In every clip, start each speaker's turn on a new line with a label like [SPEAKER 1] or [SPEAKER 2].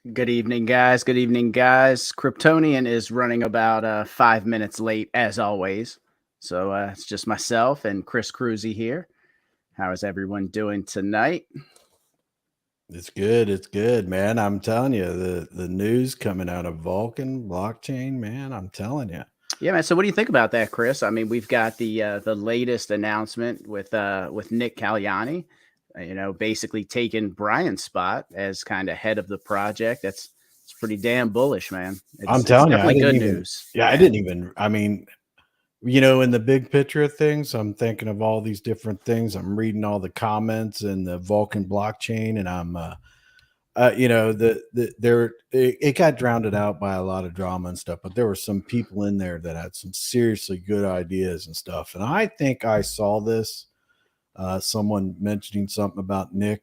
[SPEAKER 1] Good evening, guys. Good evening, guys. Kryptonian is running about 5 minutes late, as always. So it's just myself and Chris Cruzy here. How is everyone doing tonight?
[SPEAKER 2] It's good. It's good, man. I'm telling you, the news coming out of Vulcan blockchain, man. I'm telling you.
[SPEAKER 1] Yeah, man. So what do you think about that, Chris? I mean, we've got the latest announcement with Nick Caliani. Basically taking Brian's spot as kind of head of the project. It's pretty damn bullish, man.
[SPEAKER 2] I'm
[SPEAKER 1] It's
[SPEAKER 2] telling you, I
[SPEAKER 1] definitely
[SPEAKER 2] didn't
[SPEAKER 1] good
[SPEAKER 2] even.
[SPEAKER 1] news.
[SPEAKER 2] Yeah, I
[SPEAKER 1] Yeah.
[SPEAKER 2] didn't even. I mean, in the big picture of things, I'm thinking of all these different things. I'm reading all the comments in the Vulcan blockchain, and it got drowned out by a lot of drama and stuff. But there were some people in there that had some seriously good ideas and stuff. And I think I saw this. Someone mentioning something about Nick.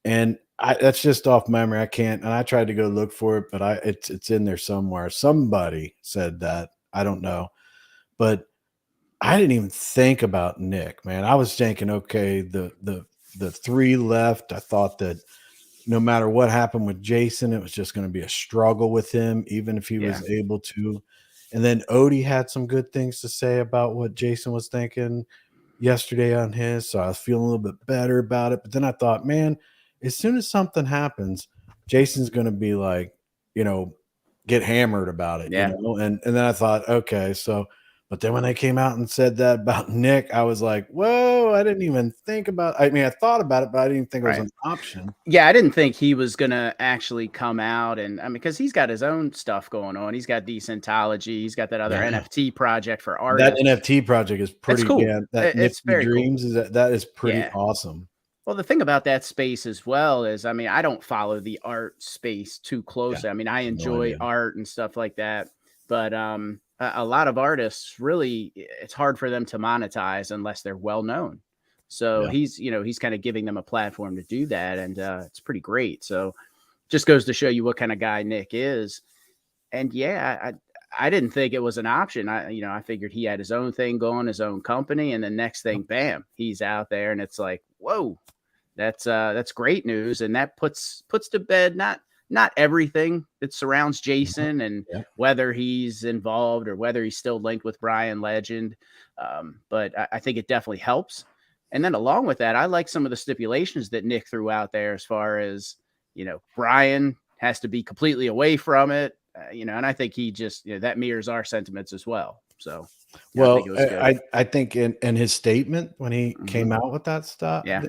[SPEAKER 2] And that's just off memory. I can't. And I tried to go look for it, but it's in there somewhere. Somebody said that. I don't know, but I didn't even think about Nick. Man, I was thinking, okay, the three left. I thought that no matter what happened with Jason, it was just going to be a struggle with him, even if he
[SPEAKER 1] Yeah.
[SPEAKER 2] was able to. And then Odie had some good things to say about what Jason was thinking yesterday on his, so I was feeling a little bit better about it. But then I thought, man, as soon as something happens, Jason's going to be like, you know, get hammered about it,
[SPEAKER 1] Yeah.
[SPEAKER 2] And then I thought, okay, so. But then when they came out and said that about Nick, I was like, whoa, I didn't even think about. I mean, I thought about it, but I didn't even think it was
[SPEAKER 1] Right.
[SPEAKER 2] an option.
[SPEAKER 1] Yeah, I didn't think he was gonna actually come out, and I mean, because he's got his own stuff going on. He's got Decentology. He's got that other
[SPEAKER 2] Yeah.
[SPEAKER 1] NFT project for
[SPEAKER 2] That
[SPEAKER 1] artists.
[SPEAKER 2] NFT project is
[SPEAKER 1] It's
[SPEAKER 2] pretty,
[SPEAKER 1] cool.
[SPEAKER 2] yeah. That
[SPEAKER 1] It's
[SPEAKER 2] Nifty
[SPEAKER 1] very cool.
[SPEAKER 2] Dreams that is pretty
[SPEAKER 1] Yeah.
[SPEAKER 2] awesome.
[SPEAKER 1] Well, the thing about that space as well is, I mean, I don't follow the art space too
[SPEAKER 2] Yeah.
[SPEAKER 1] closely. I mean, I
[SPEAKER 2] No
[SPEAKER 1] enjoy
[SPEAKER 2] idea.
[SPEAKER 1] art and stuff like that, but a lot of artists really, it's hard for them to monetize unless they're well known. So
[SPEAKER 2] Yeah.
[SPEAKER 1] he's kind of giving them a platform to do that, and it's pretty great. So just goes to show you what kind of guy Nick is. And yeah, I didn't think it was an option. I figured he had his own thing going, his own company, and the next thing, bam, he's out there, and it's like, whoa, that's great news, and that puts to bed not everything that surrounds
[SPEAKER 2] Mhm.
[SPEAKER 1] Jason and
[SPEAKER 2] Yeah.
[SPEAKER 1] whether he's involved or whether he's still linked with Brian Legend. But I think it definitely helps. And then along with that, I like some of the stipulations that Nick threw out there as far as Brian has to be completely away from it. And I think he just that mirrors our sentiments as well. So yeah, I think
[SPEAKER 2] Well,
[SPEAKER 1] it was good.
[SPEAKER 2] I think in his statement when he
[SPEAKER 1] Hmm.
[SPEAKER 2] came out with that stuff,
[SPEAKER 1] Yeah.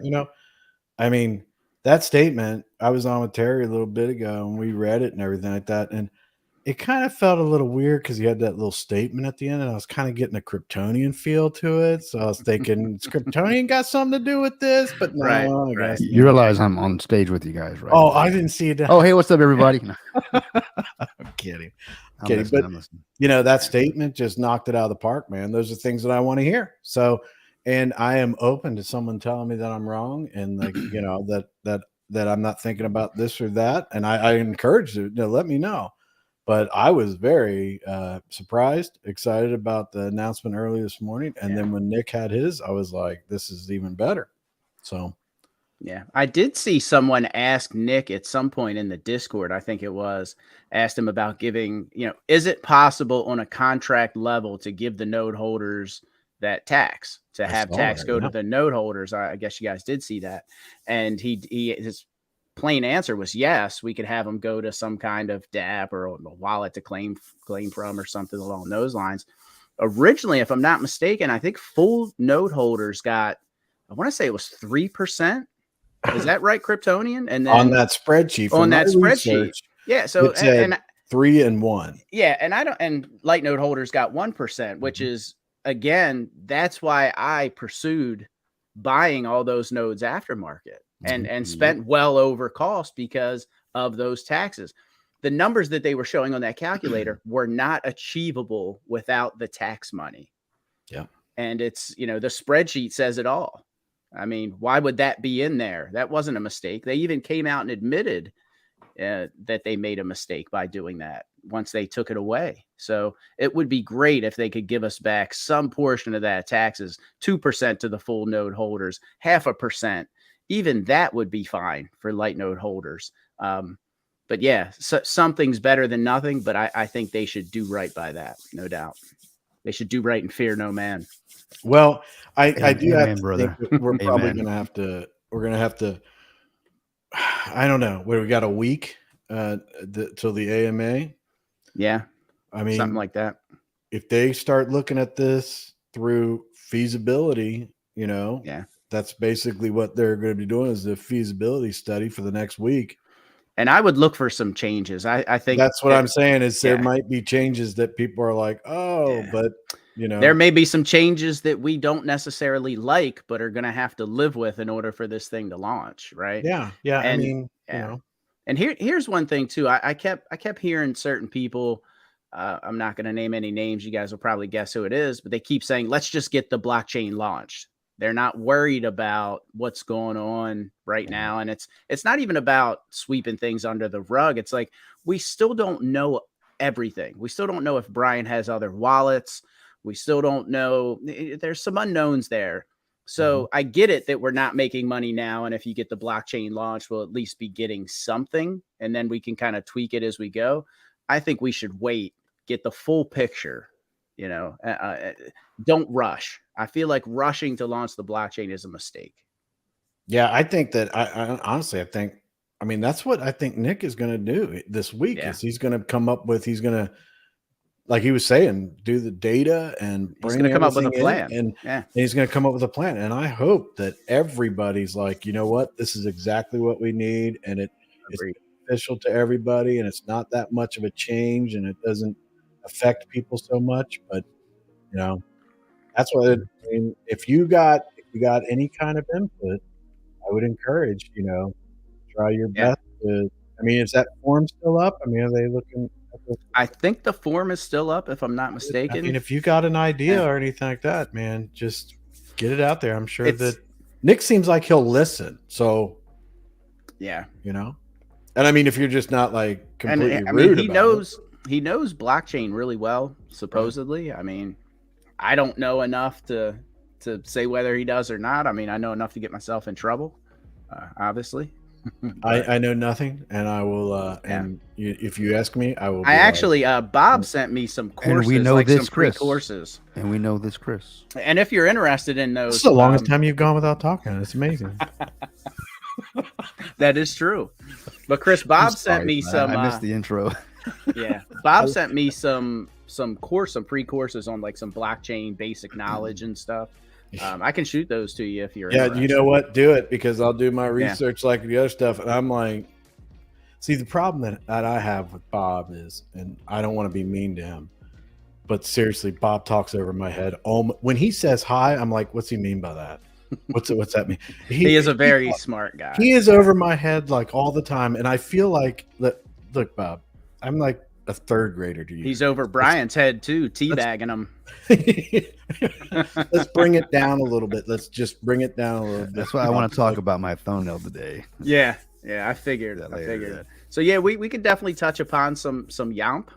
[SPEAKER 2] I mean, that statement, I was on with Terry a little bit ago and we read it and everything like that. And it kind of felt a little weird because he had that little statement at the end, and I was kind of getting a Kryptonian feel to it. So I was thinking, "Is Kryptonian got something to do with this?" But
[SPEAKER 1] Right.
[SPEAKER 2] no, I
[SPEAKER 1] Right.
[SPEAKER 2] guess
[SPEAKER 3] You
[SPEAKER 2] not.
[SPEAKER 3] realize I'm on stage with you guys, right?
[SPEAKER 2] Oh, I didn't see it.
[SPEAKER 3] Oh, hey, what's up, everybody? No,
[SPEAKER 2] I'm kidding.
[SPEAKER 3] I'm
[SPEAKER 2] Kidding.
[SPEAKER 3] listening.
[SPEAKER 2] But
[SPEAKER 3] I'm listening.
[SPEAKER 2] that
[SPEAKER 1] Yeah.
[SPEAKER 2] statement just knocked it out of the park, man. Those are things that I want to hear. So, and I am open to someone telling me that I'm wrong and like, that I'm not thinking about this or that. And I encourage you to let me know. But I was very surprised, excited about the announcement early this morning. And
[SPEAKER 1] Yeah.
[SPEAKER 2] then when Nick had his, I was like, this is even better. So,
[SPEAKER 1] Yeah, I did see someone ask Nick at some point in the Discord, I think it was, asked him about giving, is it possible on a contract level to give the node holders that tax, to
[SPEAKER 2] I
[SPEAKER 1] have
[SPEAKER 2] saw
[SPEAKER 1] tax
[SPEAKER 2] that.
[SPEAKER 1] go to
[SPEAKER 2] Yeah.
[SPEAKER 1] the node holders? I guess you guys did see that. And his plain answer was yes, we could have them go to some kind of DApp or a wallet to claim from or something along those lines. Originally, if I'm not mistaken, I think full node holders got, I want to say it was 3%. Is that right, Kryptonian? And
[SPEAKER 2] On
[SPEAKER 1] then
[SPEAKER 2] that spreadsheet from
[SPEAKER 1] on
[SPEAKER 2] my
[SPEAKER 1] that spreadsheet,
[SPEAKER 2] research,
[SPEAKER 1] yeah. So
[SPEAKER 2] it said
[SPEAKER 1] and
[SPEAKER 2] 3 and 1.
[SPEAKER 1] yeah, and I don't. And light node holders got 1%, which
[SPEAKER 2] Mhm.
[SPEAKER 1] is again that's why I pursued buying all those nodes aftermarket and
[SPEAKER 2] Mhm.
[SPEAKER 1] and
[SPEAKER 2] Yep.
[SPEAKER 1] spent well over cost because of those taxes. The numbers that they were showing on that calculator were not achievable without the tax money.
[SPEAKER 2] Yep.
[SPEAKER 1] And it's the spreadsheet says it all. I mean, why would that be in there? That wasn't a mistake. They even came out and admitted that they made a mistake by doing that once they took it away. So it would be great if they could give us back some portion of that taxes, 2% to the full node holders, 0.5%. Even that would be fine for light node holders. but yeah, so, something's better than nothing. But I think they should do right by that, no doubt. They should do right and fear no man.
[SPEAKER 2] Well, I do have
[SPEAKER 3] Amen,
[SPEAKER 2] to
[SPEAKER 3] brother.
[SPEAKER 2] think that we're probably
[SPEAKER 3] Amen.
[SPEAKER 2] we're gonna have to. I don't know. We got a week till the AMA.
[SPEAKER 1] Yeah,
[SPEAKER 2] I
[SPEAKER 1] something
[SPEAKER 2] mean,
[SPEAKER 1] like that.
[SPEAKER 2] if they start looking at this through feasibility,
[SPEAKER 1] Yeah.
[SPEAKER 2] that's basically what they're going to be doing is the feasibility study for the next week.
[SPEAKER 1] And I would look for some changes. I think
[SPEAKER 2] That's what I'm saying is there
[SPEAKER 1] yeah.
[SPEAKER 2] might be changes that people are like, oh,
[SPEAKER 1] Yeah.
[SPEAKER 2] but
[SPEAKER 1] there may be some changes that we don't necessarily like, but are going to have to live with in order for this thing to launch, right?
[SPEAKER 2] yeah. I
[SPEAKER 1] And
[SPEAKER 2] mean,
[SPEAKER 1] yeah. And here's one thing too. I kept hearing certain people. I'm not going to name any names. You guys will probably guess who it is, but they keep saying, "Let's just get the blockchain launched." They're not worried about what's going on right now, and it's not even about sweeping things under the rug. It's like we still don't know everything. We still don't know if Brian has other wallets. We still don't know. There's some unknowns there. So I get it that we're not making money now. And if you get the blockchain launch, we'll at least be getting something. And then we can kind of tweak it as we go. I think we should wait, get the full picture, don't rush. I feel like rushing to launch the blockchain is a mistake.
[SPEAKER 2] Yeah, I think that I honestly, I mean, that's what I think Nick is going to do this week is he's going to come up with, he's going to, like he was saying, do the data and
[SPEAKER 1] he's going to come up with a plan.
[SPEAKER 2] And he's going to come up with a plan. And I hope that everybody's like, you know what, this is exactly what we need. And it's beneficial to everybody. And it's not that much of a change and it doesn't affect people so much. But, that's what, I mean, if you got any kind of input, I would encourage, try your best to, I mean, is that form still up? I mean, are they looking at this?
[SPEAKER 1] I think the form is still up, if I'm not mistaken.
[SPEAKER 2] I mean, if you got an idea or anything like that, man, just get it out there. I'm sure that Nick seems like he'll listen. So,
[SPEAKER 1] yeah,
[SPEAKER 2] and I mean, if you're just not like completely rude,
[SPEAKER 1] he knows blockchain really well, supposedly. Right. I mean, I don't know enough to say whether he does or not. I mean, I know enough to get myself in trouble, obviously.
[SPEAKER 2] I know nothing, and I will. And if you ask me, I will.
[SPEAKER 1] I actually, Bob sent me some courses,
[SPEAKER 3] and we know
[SPEAKER 1] like
[SPEAKER 3] this,
[SPEAKER 1] some free
[SPEAKER 3] Chris.
[SPEAKER 1] courses.
[SPEAKER 3] And we know this, Chris.
[SPEAKER 1] And if you're interested in those,
[SPEAKER 2] this is the longest time you've gone without talking. It's amazing.
[SPEAKER 1] That is true. But Chris, Bob sent me some.
[SPEAKER 3] I missed the intro.
[SPEAKER 1] Yeah, Bob sent me some free courses on like some blockchain basic knowledge and stuff. I can shoot those to you if you're interested.
[SPEAKER 2] You know what? Do it because I'll do my research like the other stuff. And I'm like, see, the problem that I have with Bob is, and I don't want to be mean to him, but seriously, Bob talks over my head. When he says hi, I'm like, what's he mean by that? What's that mean?
[SPEAKER 1] He is a very smart guy.
[SPEAKER 2] He is over my head like all the time. And I feel like, look, Bob, I'm like a third grader to you.
[SPEAKER 1] He's over Brian's head too, teabagging him.
[SPEAKER 2] Let's bring it down a little bit. Let's just bring it down a little bit.
[SPEAKER 3] That's why I want to talk about my thumbnail today.
[SPEAKER 1] Yeah, I figured. So yeah, we could definitely touch upon some YAMP.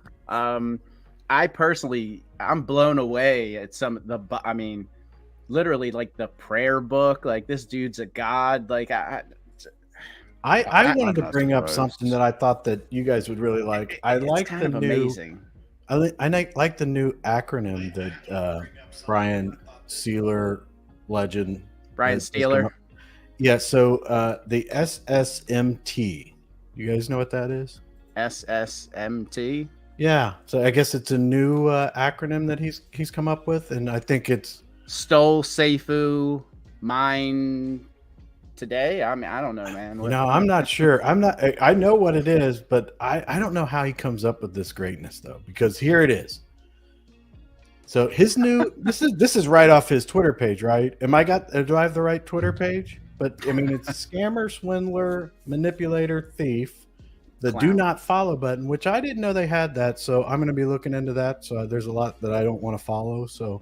[SPEAKER 1] I personally, I'm blown away at I mean, literally like the prayer book. Like this dude's a god. Like
[SPEAKER 2] I wanted to bring up something that I thought that you guys would really like. I like the new.
[SPEAKER 1] Amazing.
[SPEAKER 2] I like the new acronym that Brian Steeler, legend.
[SPEAKER 1] Brian Steeler.
[SPEAKER 2] Yeah. So the SSMT. You guys know what that is?
[SPEAKER 1] SSMT.
[SPEAKER 2] Yeah. So I guess it's a new acronym that he's come up with, and I think it's
[SPEAKER 1] Stole Seifu Mine Today. I mean, I don't know, man.
[SPEAKER 2] I'm not sure. I know what it is, but I don't know how he comes up with this greatness though, because here it is. So his new this is right off his Twitter page, right? Do I have the right Twitter page? But I mean, it's scammer, swindler, manipulator, thief, the do not follow button, which I didn't know they had that. So I'm going to be looking into that. So there's a lot that I don't want to follow. So.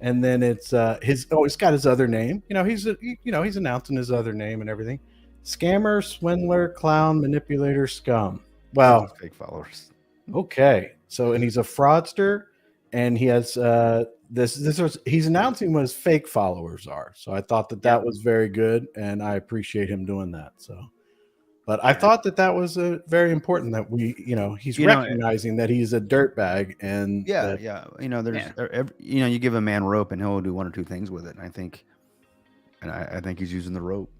[SPEAKER 2] And then it's it's got his other name. He's announcing his other name and everything. Scammer, swindler, clown, manipulator, scum. Wow.
[SPEAKER 3] Fake followers.
[SPEAKER 2] Okay. So, and he's a fraudster, and he has he's announcing what his fake followers are. So I thought that was very good, and I appreciate him doing that. So But I thought that was very important that we, he's recognizing that he's a dirtbag and
[SPEAKER 3] yeah. You give a man rope and he'll do one or two things with it. And I think he's using the rope.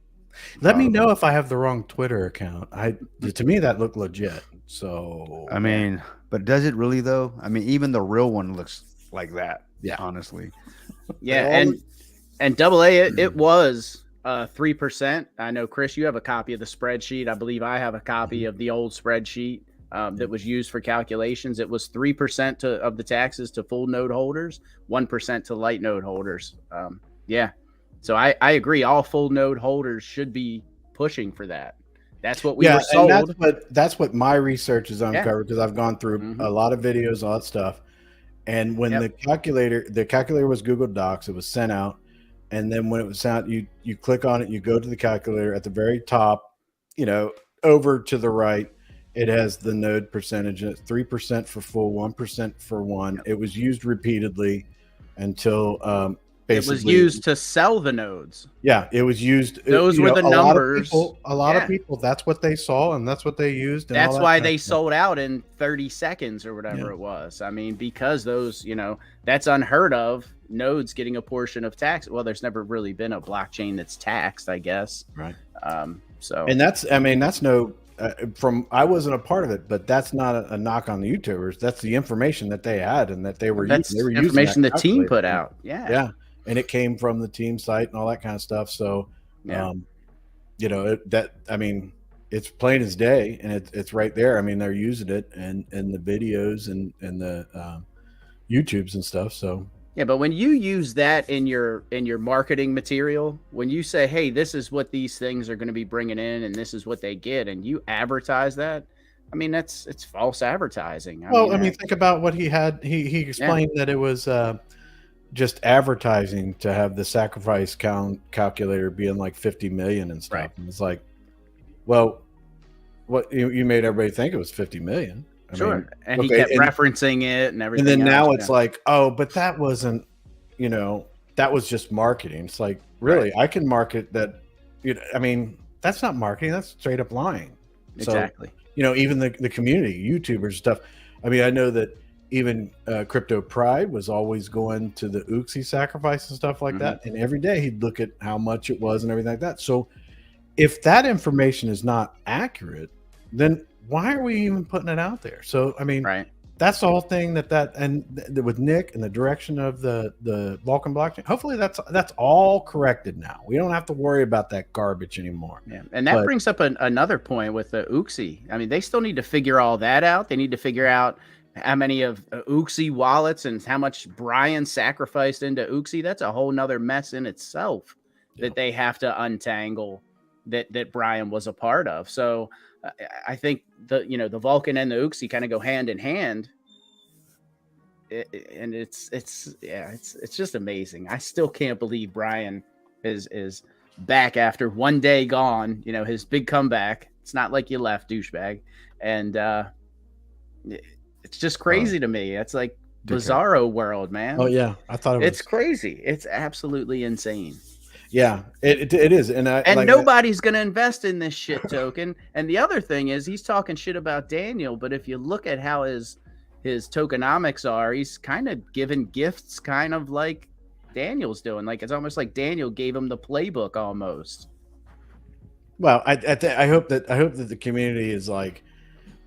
[SPEAKER 2] Let me know if I have the wrong Twitter account. To me that looked legit. So
[SPEAKER 3] I mean, but does it really though? I mean, even the real one looks like that.
[SPEAKER 2] Yeah,
[SPEAKER 3] honestly.
[SPEAKER 1] Yeah, and double A, it was 3%. I know, Chris, you have a copy of the spreadsheet. I believe I have a copy of the old spreadsheet that was used for calculations. It was 3% of the taxes to full node holders, 1% to light node holders. Yeah. So I agree. All full node holders should be pushing for that. That's what we were sold.
[SPEAKER 2] And that's what my research has uncovered, because I've gone through a lot of videos, all that stuff. And when the calculator was Google Docs, it was sent out. And then when it was sent out, you click on it, you go to the calculator at the very top, over to the right, it has the node percentage. 3% for full, 1% for one. Yep. It was used repeatedly until
[SPEAKER 1] it was used to sell the nodes.
[SPEAKER 2] Yeah, it was used.
[SPEAKER 1] Those were the numbers.
[SPEAKER 2] A lot of people, that's what they saw and that's what they used.
[SPEAKER 1] That's why they sold out in 30 seconds or whatever it was. I mean, because those, that's unheard of. Nodes getting a portion of tax. Well, there's never really been a blockchain that's taxed, I guess.
[SPEAKER 2] Right.
[SPEAKER 1] And
[SPEAKER 2] that's no, I wasn't a part of it, but that's not a knock on the YouTubers. That's the information that they had and that they were
[SPEAKER 1] using. That's information the team put out. Yeah.
[SPEAKER 2] Yeah. And it came from the team site and all that kind of stuff. So, it's plain as day and it's right there. I mean, they're using it and the videos and the YouTubes and stuff. So,
[SPEAKER 1] yeah, but when you use that in your marketing material, when you say, hey, this is what these things are going to be bringing in and this is what they get, and you advertise that, I mean, it's false advertising.
[SPEAKER 2] I mean, think about what he had. He explained that it was just advertising to have the sacrifice calculator being like 50 million and stuff.
[SPEAKER 1] Right.
[SPEAKER 2] And it's like, well, what you made everybody think it was 50 million.
[SPEAKER 1] I mean, and he kept referencing it and everything.
[SPEAKER 2] And then now it's like, oh, but that wasn't, that was just marketing. It's like, really, I can market that. I mean, that's not marketing. That's straight up lying.
[SPEAKER 1] Exactly.
[SPEAKER 2] So, even the community, YouTubers stuff. I mean, I know that even Crypto Pride was always going to the Uxie sacrifice and stuff like that. And every day he'd look at how much it was and everything like that. So if that information is not accurate, then why are we even putting it out there? So, I mean, that's the whole thing with Nick and the direction of the Vulcan blockchain. Hopefully that's all corrected now. We don't have to worry about that garbage anymore.
[SPEAKER 1] Yeah. And that brings up another point with the Uxie. I mean, they still need to figure all that out. They need to figure out how many of Uxie wallets and how much Brian sacrificed into Uxie. That's a whole nother mess in itself that they have to untangle that Brian was a part of. So I think the Vulcan and the Uxie kind of go hand in hand. And it's just amazing. I still can't believe Brian is back after one day gone, his big comeback. It's not like you left, douchebag. And it's just crazy to me. It's like bizarro world, man.
[SPEAKER 2] Oh yeah, I thought
[SPEAKER 1] it's crazy. It's absolutely insane.
[SPEAKER 2] Yeah, it is, and
[SPEAKER 1] nobody's gonna invest in this shit token. And the other thing is, he's talking shit about Daniel, but if you look at how his tokenomics are, he's kind of giving gifts, kind of like Daniel's doing. Like it's almost like Daniel gave him the playbook almost.
[SPEAKER 2] Well, I hope that the community is like.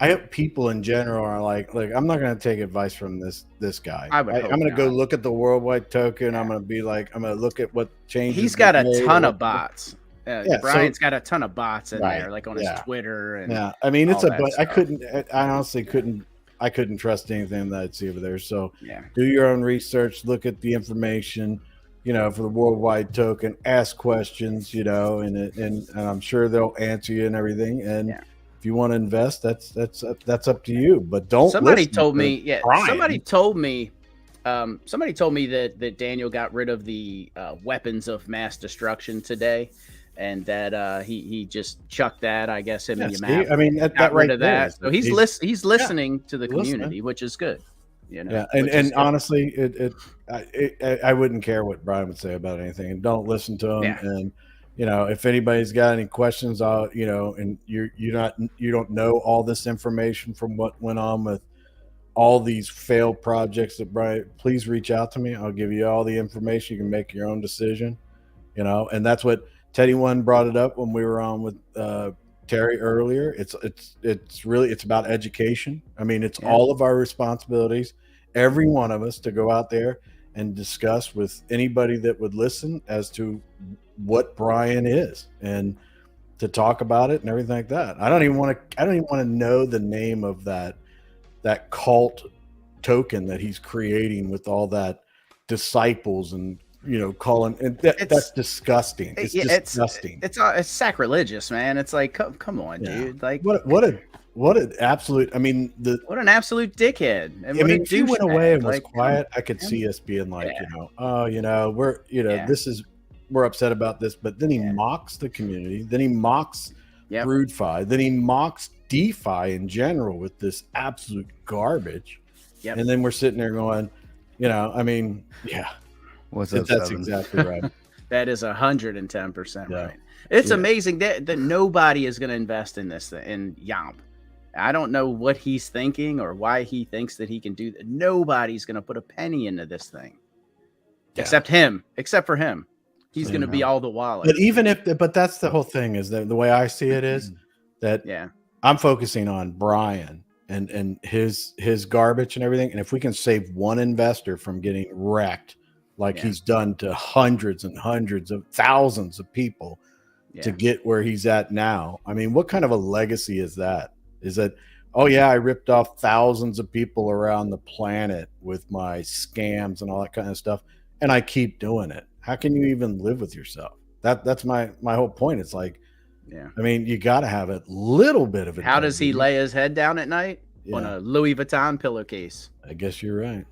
[SPEAKER 2] I hope people in general are like, I'm not going to take advice from this guy. I'm going to go look at the worldwide token. I'm going to look at what changes.
[SPEAKER 1] He's got a ton of bots. Brian's got a ton of bots in there, like on his Twitter. And
[SPEAKER 2] I mean, I honestly couldn't trust anything that I'd see over there. So do your own research, look at the information, for the worldwide token, ask questions, and I'm sure they'll answer you and everything. And if you want to invest, that's up to you. But don't.
[SPEAKER 1] Somebody told me that Daniel got rid of the weapons of mass destruction today, and that he just chucked that. I guess him and Yamap.
[SPEAKER 2] I mean,
[SPEAKER 1] got rid of that. So he's listening to the community, which is good.
[SPEAKER 2] Yeah, and honestly, I wouldn't care what Brian would say about anything, and don't listen to him. And if anybody's got any questions, and you don't know all this information from what went on with all these failed projects that Brian, please reach out to me. I'll give you all the information. You can make your own decision, and that's what Teddy One brought it up when we were on with Terry earlier. It's really about education. I mean, it's all of our responsibilities, every one of us, to go out there and discuss with anybody that would listen as to what Brian is and to talk about it and everything like that. I don't even want to know the name of that cult token that he's creating with all that disciples and calling, and that's disgusting. It's disgusting.
[SPEAKER 1] It's sacrilegious, man. It's like, come on, dude. Like
[SPEAKER 2] what an absolute. I mean,
[SPEAKER 1] what an absolute dickhead. And
[SPEAKER 2] I mean, if he went away and was quiet, I could see us being like, we're upset about this, but then he mocks the community, then he mocks BroodFi, then he mocks DeFi in general with this absolute garbage. And then we're sitting there going,
[SPEAKER 3] What's up,
[SPEAKER 2] that's
[SPEAKER 3] Seven?
[SPEAKER 2] exactly right.
[SPEAKER 1] That is 110% right. It's amazing that nobody is going to invest in this in Yomp. I don't know what he's thinking or why he thinks that he can do that. Nobody's going to put a penny into this thing except for him. He's going to be all the wallet.
[SPEAKER 2] But that's the whole thing, is that the way I see it is that I'm focusing on Brian and his garbage and everything. And if we can save one investor from getting wrecked, like he's done to hundreds and hundreds of thousands of people to get where he's at now. I mean, what kind of a legacy is that? Is that, I ripped off thousands of people around the planet with my scams and all that kind of stuff, and I keep doing it. How can you even live with yourself? That's my whole point. It's like, I mean, you got to have a little bit of it.
[SPEAKER 1] How does he lay his head down at night? On a Louis Vuitton pillowcase.
[SPEAKER 2] I guess you're right.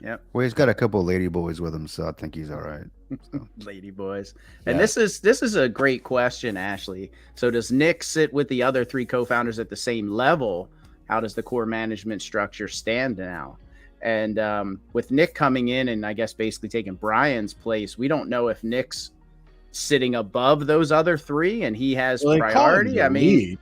[SPEAKER 1] Yep.
[SPEAKER 3] Well, he's got a couple of lady boys with him, so I think he's all right. So.
[SPEAKER 1] Lady boys. And this is a great question, Ashley. So does Nick sit with the other three co-founders at the same level? How does the core management structure stand now? And with Nick coming in and I guess basically taking Brian's place, we don't know if Nick's sitting above those other three and he has priority. I mean,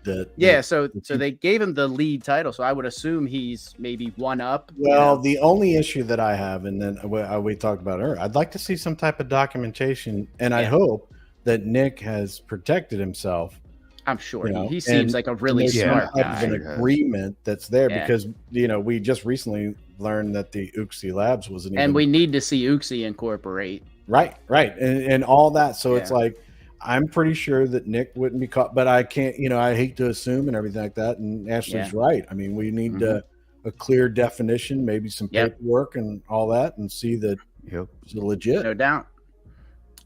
[SPEAKER 1] so they gave him the lead title, so I would assume he's maybe one up.
[SPEAKER 2] Well, the only issue that I have, and then we talked about earlier, I'd like to see some type of documentation, and I hope that Nick has protected himself.
[SPEAKER 1] I'm sure he seems like a really smart guy.
[SPEAKER 2] An agreement that's there because we just recently learned that the Uxie Labs wasn't,
[SPEAKER 1] and we need to see Uxie incorporate.
[SPEAKER 2] Right, and all that. So it's like, I'm pretty sure that Nick wouldn't be caught, but I can't. I hate to assume and everything like that. And Ashley's right. I mean, we need a clear definition, maybe some paperwork and all that, and see that it's legit.
[SPEAKER 1] No doubt.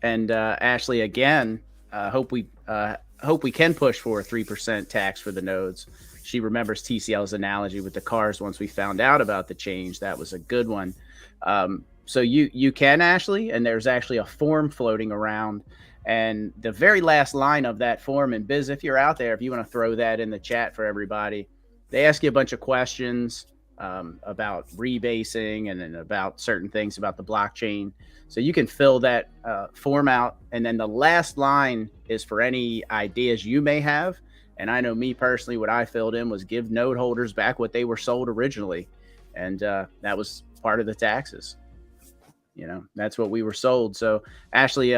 [SPEAKER 1] And Ashley, again, hope we can push for a 3% tax for the nodes. She remembers TCL's analogy with the cars once we found out about the change. That was a good one. So you can, Ashley, and there's actually a form floating around. And the very last line of that form, and Biz, if you're out there, if you want to throw that in the chat for everybody, they ask you a bunch of questions about rebasing and then about certain things about the blockchain. So you can fill that form out. And then the last line is for any ideas you may have. And I know me personally, what I filled in was give node holders back what they were sold originally. And that was part of the taxes. That's what we were sold. So Ashley,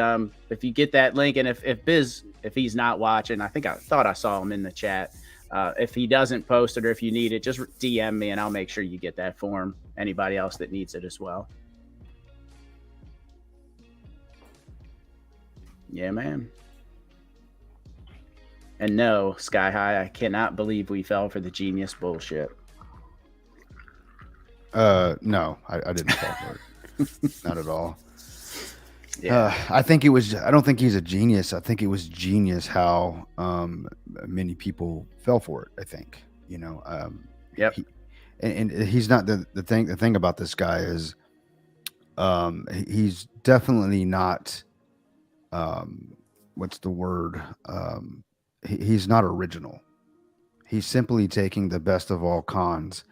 [SPEAKER 1] if you get that link, and if Biz, if he's not watching, I thought I saw him in the chat. If he doesn't post it or if you need it, just DM me and I'll make sure you get that form. Anybody else that needs it as well. Yeah, man. And no, Sky High, I cannot believe we fell for the genius bullshit.
[SPEAKER 3] No, I didn't fall for it. Not at all. I think it was. I don't think he's a genius. I think it was genius how many people fell for it. I think and he's not the thing. The thing about this guy is, he's definitely not. What's the word? He's not original. He's simply taking the best of all cons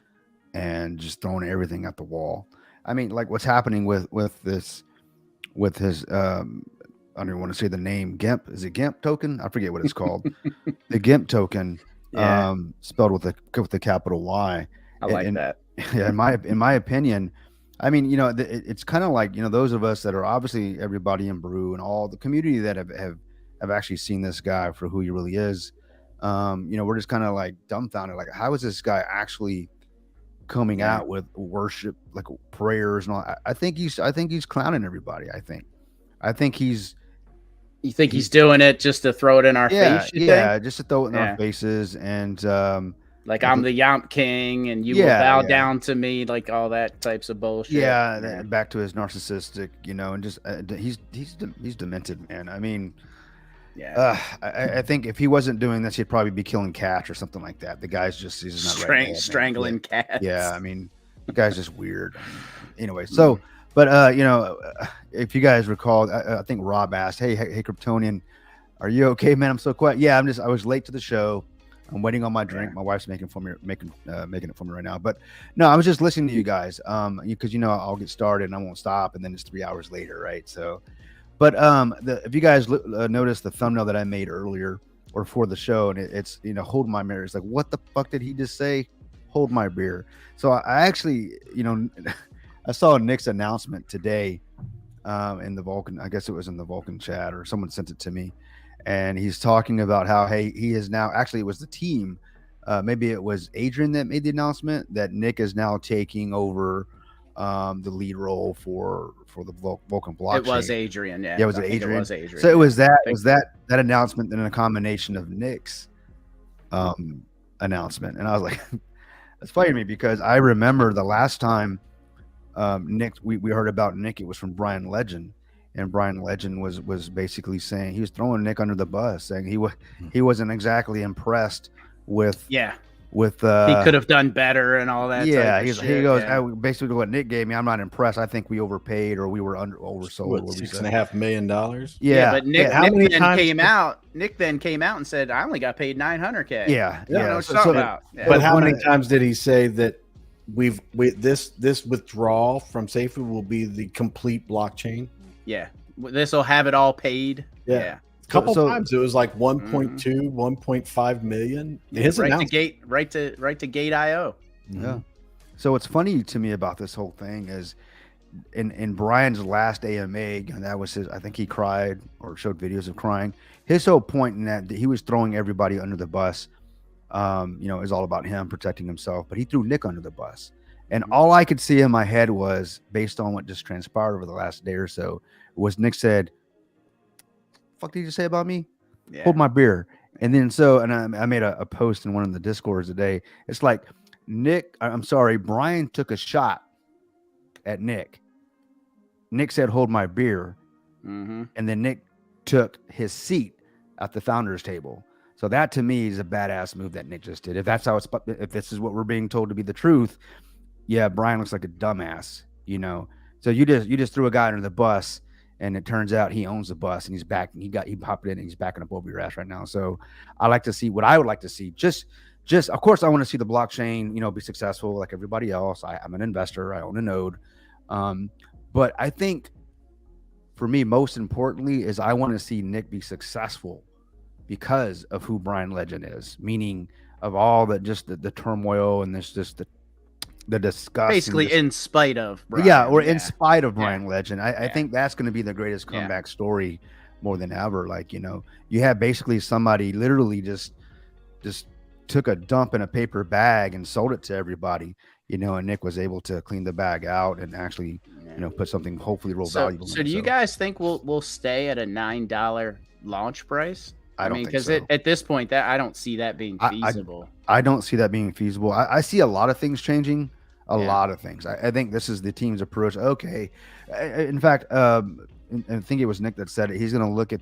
[SPEAKER 3] and just throwing everything at the wall. I mean, like what's happening with his I don't even want to say the name GIMP. Is it GIMP token? I forget what it's called. The GIMP token,
[SPEAKER 1] Yeah.
[SPEAKER 3] spelled with a capital Y.
[SPEAKER 1] I like
[SPEAKER 3] And
[SPEAKER 1] that.
[SPEAKER 3] yeah, in my opinion, I mean, it's kind of like, those of us that are obviously everybody in Brew and all the community that have actually seen this guy for who he really is. We're just kind of like dumbfounded. Like, how is this guy actually coming
[SPEAKER 1] Yeah.
[SPEAKER 3] out with worship, like prayers and all? I think he's clowning everybody. I think he's
[SPEAKER 1] You think he's doing it just to throw it in our face? You think?
[SPEAKER 3] just to throw it in
[SPEAKER 1] Yeah.
[SPEAKER 3] our faces. And
[SPEAKER 1] Like,
[SPEAKER 3] I
[SPEAKER 1] I'm
[SPEAKER 3] think-
[SPEAKER 1] the Yomp King and you
[SPEAKER 3] Yeah,
[SPEAKER 1] will bow
[SPEAKER 3] yeah.
[SPEAKER 1] down to me, like all that types of bullshit.
[SPEAKER 3] yeah, back to his narcissistic, and just he's demented, man. I mean,
[SPEAKER 1] Yeah.
[SPEAKER 3] I think if he wasn't doing this, he'd probably be killing cats or something like that. The guy's just he's not right. in the head, man.
[SPEAKER 1] Strangling cats.
[SPEAKER 3] Yeah, I mean, the guy's just weird. Anyway, so, but if you guys recall, I think Rob asked, "Hey, Kryptonian, are you okay, man? I'm so quiet." Yeah, I was late to the show. I'm waiting on my drink.
[SPEAKER 1] Yeah.
[SPEAKER 3] My wife's making it for me right now. But no, I was just listening to you guys, because I'll get started and I won't stop, and then it's 3 hours later, right? So, but if you guys noticed the thumbnail that I made earlier or for the show, and it's hold my beer. It's like, what the fuck did he just say? Hold my beer. So I actually, I saw Nick's announcement today in the Vulcan. I guess it was in the Vulcan chat, or someone sent it to me. And he's talking about how, hey, he is now, actually it was the team. Maybe it was Adrian that made the announcement that Nick is now taking over the lead role for the Vulcan blockchain.
[SPEAKER 1] It was Adrian. Yeah.
[SPEAKER 3] Yeah, was it
[SPEAKER 1] I think
[SPEAKER 3] Adrian?
[SPEAKER 1] It was Adrian.
[SPEAKER 3] So it was
[SPEAKER 1] I
[SPEAKER 3] that
[SPEAKER 1] think
[SPEAKER 3] that announcement and a combination of Nick's announcement. And I was like, that's funny to me because I remember the last time Nick, we heard about Nick, it was from Brian Legend. And Brian Legend was basically saying, he was throwing Nick under the bus, saying he wasn't exactly impressed with
[SPEAKER 1] he
[SPEAKER 3] he
[SPEAKER 1] could have done better and all that.
[SPEAKER 3] Yeah,
[SPEAKER 1] type of
[SPEAKER 3] he
[SPEAKER 1] shit.
[SPEAKER 3] goes,
[SPEAKER 1] Yeah.
[SPEAKER 3] basically what Nick gave me, I'm not impressed. I think we overpaid or we were oversold.
[SPEAKER 2] What,
[SPEAKER 3] what we said.
[SPEAKER 2] $6.5 million?
[SPEAKER 3] Yeah,
[SPEAKER 1] But Nick,
[SPEAKER 2] How many
[SPEAKER 1] then
[SPEAKER 2] times-
[SPEAKER 1] Nick then came out and said, "I only got paid $900K."
[SPEAKER 3] yeah,
[SPEAKER 1] I don't know
[SPEAKER 3] yeah.
[SPEAKER 1] what you're talking about. Yeah.
[SPEAKER 2] But how
[SPEAKER 3] one
[SPEAKER 2] many
[SPEAKER 3] of-
[SPEAKER 2] times did he say that this withdrawal from SafeMove will be the complete blockchain?
[SPEAKER 1] Yeah. This will have it all paid.
[SPEAKER 2] Yeah.
[SPEAKER 1] Yeah.
[SPEAKER 2] A couple
[SPEAKER 3] So-
[SPEAKER 2] times it was like 1.2, 1.5 million. His
[SPEAKER 1] Right to
[SPEAKER 2] announcement.
[SPEAKER 1] right to Gate.io.
[SPEAKER 3] Yeah. So what's funny to me about this whole thing is in Brian's last AMA, and that was his, I think he cried or showed videos of crying. His whole point in that he was throwing everybody under the bus, is all about him protecting himself, but he threw Nick under the bus. And all I could see in my head was, based on what just transpired over the last day or so, was Nick said, "Fuck did you say about me?
[SPEAKER 1] Yeah.
[SPEAKER 3] Hold my beer." And then I made a post in one of the Discords today. It's like Brian took a shot at Nick. Nick said, "Hold my beer."
[SPEAKER 1] Mm-hmm.
[SPEAKER 3] And then Nick took his seat at the founders table. So that to me is a badass move that Nick just did. If that's if this is what we're being told to be the truth, yeah, Brian looks like a dumbass, So you just threw a guy under the bus, and it turns out he owns the bus, and he's back. And he popped in, and he's backing up over your ass right now. So I like to see what I would like to see. Just of course, I want to see the blockchain, be successful like everybody else. I'm an investor. I own a node, but I think for me, most importantly, is I want to see Nick be successful because of who Brian Legend is. Meaning of all the turmoil and the disgust.
[SPEAKER 1] Basically, in spite of Brian.
[SPEAKER 3] In spite of Brian Legend. I think that's going to be the greatest
[SPEAKER 1] Yeah.
[SPEAKER 3] comeback story more than ever. Like, you have basically somebody literally just took a dump in a paper bag and sold it to everybody, and Nick was able to clean the bag out and actually, put something hopefully real valuable.
[SPEAKER 1] So
[SPEAKER 3] in
[SPEAKER 1] do
[SPEAKER 3] it.
[SPEAKER 1] you guys think we'll stay at a $9 launch price?
[SPEAKER 3] I don't
[SPEAKER 1] mean,
[SPEAKER 3] think
[SPEAKER 1] because
[SPEAKER 3] so.
[SPEAKER 1] at this point, that I don't see that being
[SPEAKER 3] I-
[SPEAKER 1] feasible.
[SPEAKER 3] I don't see that being feasible. I see a lot of things changing. A
[SPEAKER 1] Yeah.
[SPEAKER 3] lot of things. I think this is the team's approach. Okay, in fact, I think it was Nick that said it. He's going to look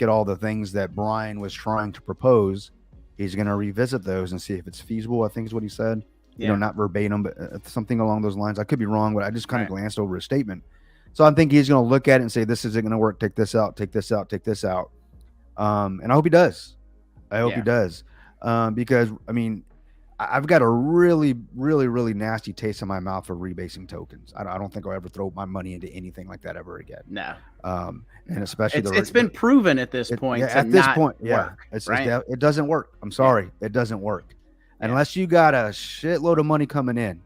[SPEAKER 3] at all the things that Brian was trying to propose. He's going to revisit those and see if it's feasible. I think is what he said.
[SPEAKER 1] Yeah.
[SPEAKER 3] Not verbatim, but something along those lines. I could be wrong, but I just kind of
[SPEAKER 1] Right.
[SPEAKER 3] glanced over his statement. So I think he's going to look at it and say, "This isn't going to work. Take this out. Take this out. Take this out." And I hope he does. I hope he
[SPEAKER 1] Yeah.
[SPEAKER 3] does, because I mean, I've got a really, really, really nasty taste in my mouth for rebasing tokens. I don't think I'll ever throw my money into anything like that ever again.
[SPEAKER 1] No.
[SPEAKER 3] And especially
[SPEAKER 1] it's been proven at this point to not work, right?
[SPEAKER 3] it doesn't work. I'm sorry, it doesn't work unless you got a shitload of money coming in.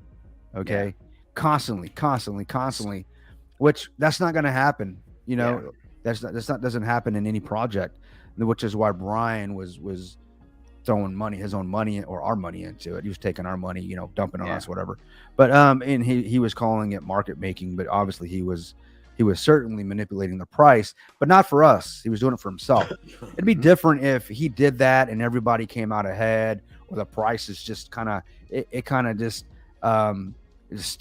[SPEAKER 3] Okay, constantly, which that's not going to happen. You know, doesn't happen in any project, which is why Brian was throwing his own money or our money into it. He was taking our money, you know, dumping on us, whatever. But and he was calling it market making, but obviously he was certainly manipulating the price, but not for us. He was doing it for himself. It'd be different if he did that and everybody came out ahead, or the price is just kind of just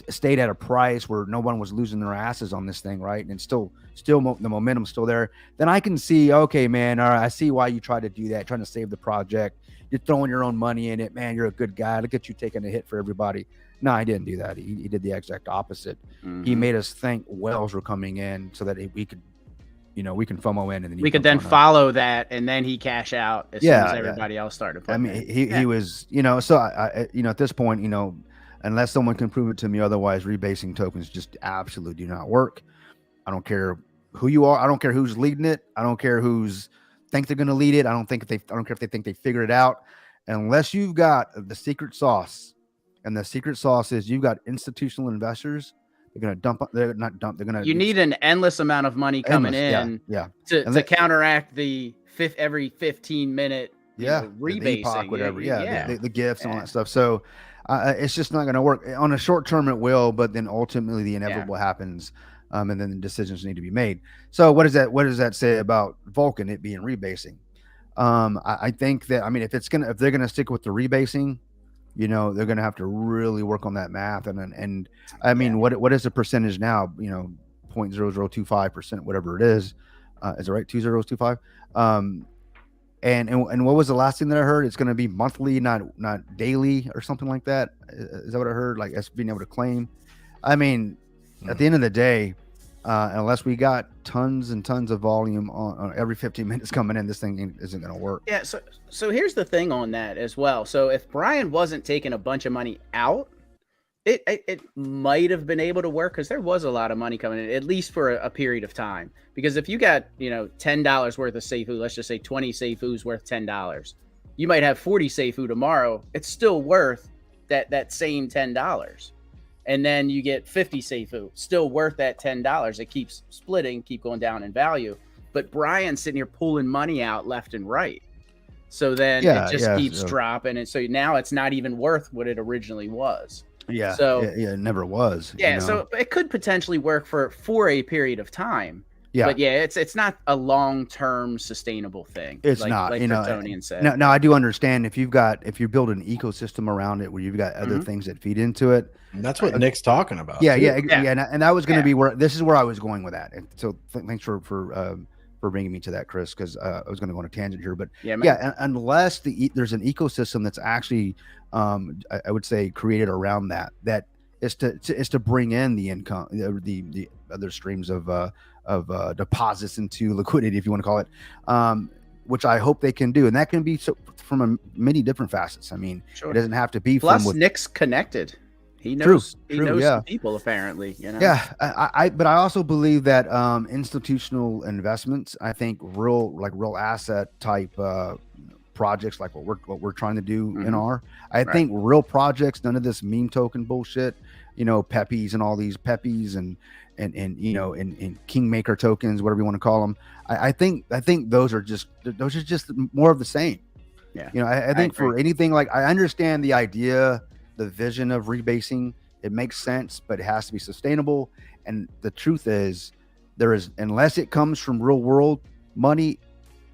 [SPEAKER 3] stayed at a price where no one was losing their asses on this thing, right? And still the momentum's still there. Then I can see, okay, man, all right, I see why you try to do that, trying to save the project. You're throwing your own money in it, man. You're a good guy. Look at you taking a hit for everybody. No, I didn't do that. He did the exact opposite. He made us think whales were coming in so that we could, you know, we can FOMO in, and then
[SPEAKER 1] we could then follow that, and then he cash out as soon as everybody else started.
[SPEAKER 3] I mean, he was, you know, so I, you know, at this point, you know, unless someone can prove it to me otherwise, rebasing tokens just absolutely do not work. I don't care who you are. I don't care who's leading it. I don't care who's think they're going to lead it. I don't care if they think they figured it out. Unless you've got the secret sauce, and the secret sauce is you've got institutional investors. They're going to dump. They're not dump. They're going to.
[SPEAKER 1] You need an endless amount of money coming in, to counteract the every 15-minute, rebasing,
[SPEAKER 3] whatever. The gifts and all that stuff. So it's just not going to work. On a short term, it will, but then ultimately the inevitable happens. And then the decisions need to be made. So what does that say about Vulcan, it being rebasing? I think that, I mean, if they're gonna stick with the rebasing, you know, they're gonna have to really work on that math. And I mean, what is the percentage now? You know, 0.0025%, whatever it is. Is it right? 2025. And what was the last thing that I heard? It's gonna be monthly, not daily or something like that. Is that what I heard? Like us being able to claim. I mean, at the end of the day, unless we got tons and tons of volume on every 15 minutes coming in, this thing isn't going to work.
[SPEAKER 1] Yeah. So here's the thing on that as well. So if Brian wasn't taking a bunch of money out, it might have been able to work, because there was a lot of money coming in, at least for a period of time. Because if you got, you know, $10 worth of Seifu, let's just say 20 Seifus worth $10, you might have 40 Seifu tomorrow. It's still worth that same $10. And then you get 50 Seifu, still worth that $10. It keeps splitting, keep going down in value. But Brian's sitting here pulling money out left and right. So then it just keeps dropping. And so now it's not even worth what it originally was.
[SPEAKER 3] Yeah.
[SPEAKER 1] So
[SPEAKER 3] it never was.
[SPEAKER 1] Yeah.
[SPEAKER 3] You know?
[SPEAKER 1] So it could potentially work for a period of time.
[SPEAKER 3] Yeah.
[SPEAKER 1] But it's not a long-term sustainable thing.
[SPEAKER 3] It's not,
[SPEAKER 1] like
[SPEAKER 3] you know,
[SPEAKER 1] Kryptonian said.
[SPEAKER 3] Now I do understand if you build an ecosystem around it where you've got other things that feed into it.
[SPEAKER 2] And that's what Nick's talking about.
[SPEAKER 3] Yeah. And that was going to be this is where I was going with that. And so thanks for bringing me to that, Chris, because I was going to go on a tangent here, but unless there's an ecosystem that's actually, I would say, created around that is to bring in the income, the other streams of deposits into liquidity, if you want to call it, which I hope they can do, and that can be from many different facets. I mean, it doesn't have to be.
[SPEAKER 1] Plus, Nick's connected. He knows. He knows some people, apparently. You know?
[SPEAKER 3] Yeah, but I also believe that institutional investments, I think real asset type projects, like what we're trying to do in our, I think real projects, none of this meme token bullshit, you know, Peppies and all these Peppies and you know, and Kingmaker tokens, whatever you want to call them. I think those are just more of the same.
[SPEAKER 1] Yeah.
[SPEAKER 3] You know, I think for anything, like, I understand the idea, the vision of rebasing, it makes sense, but it has to be sustainable. And the truth is, unless it comes from real world money,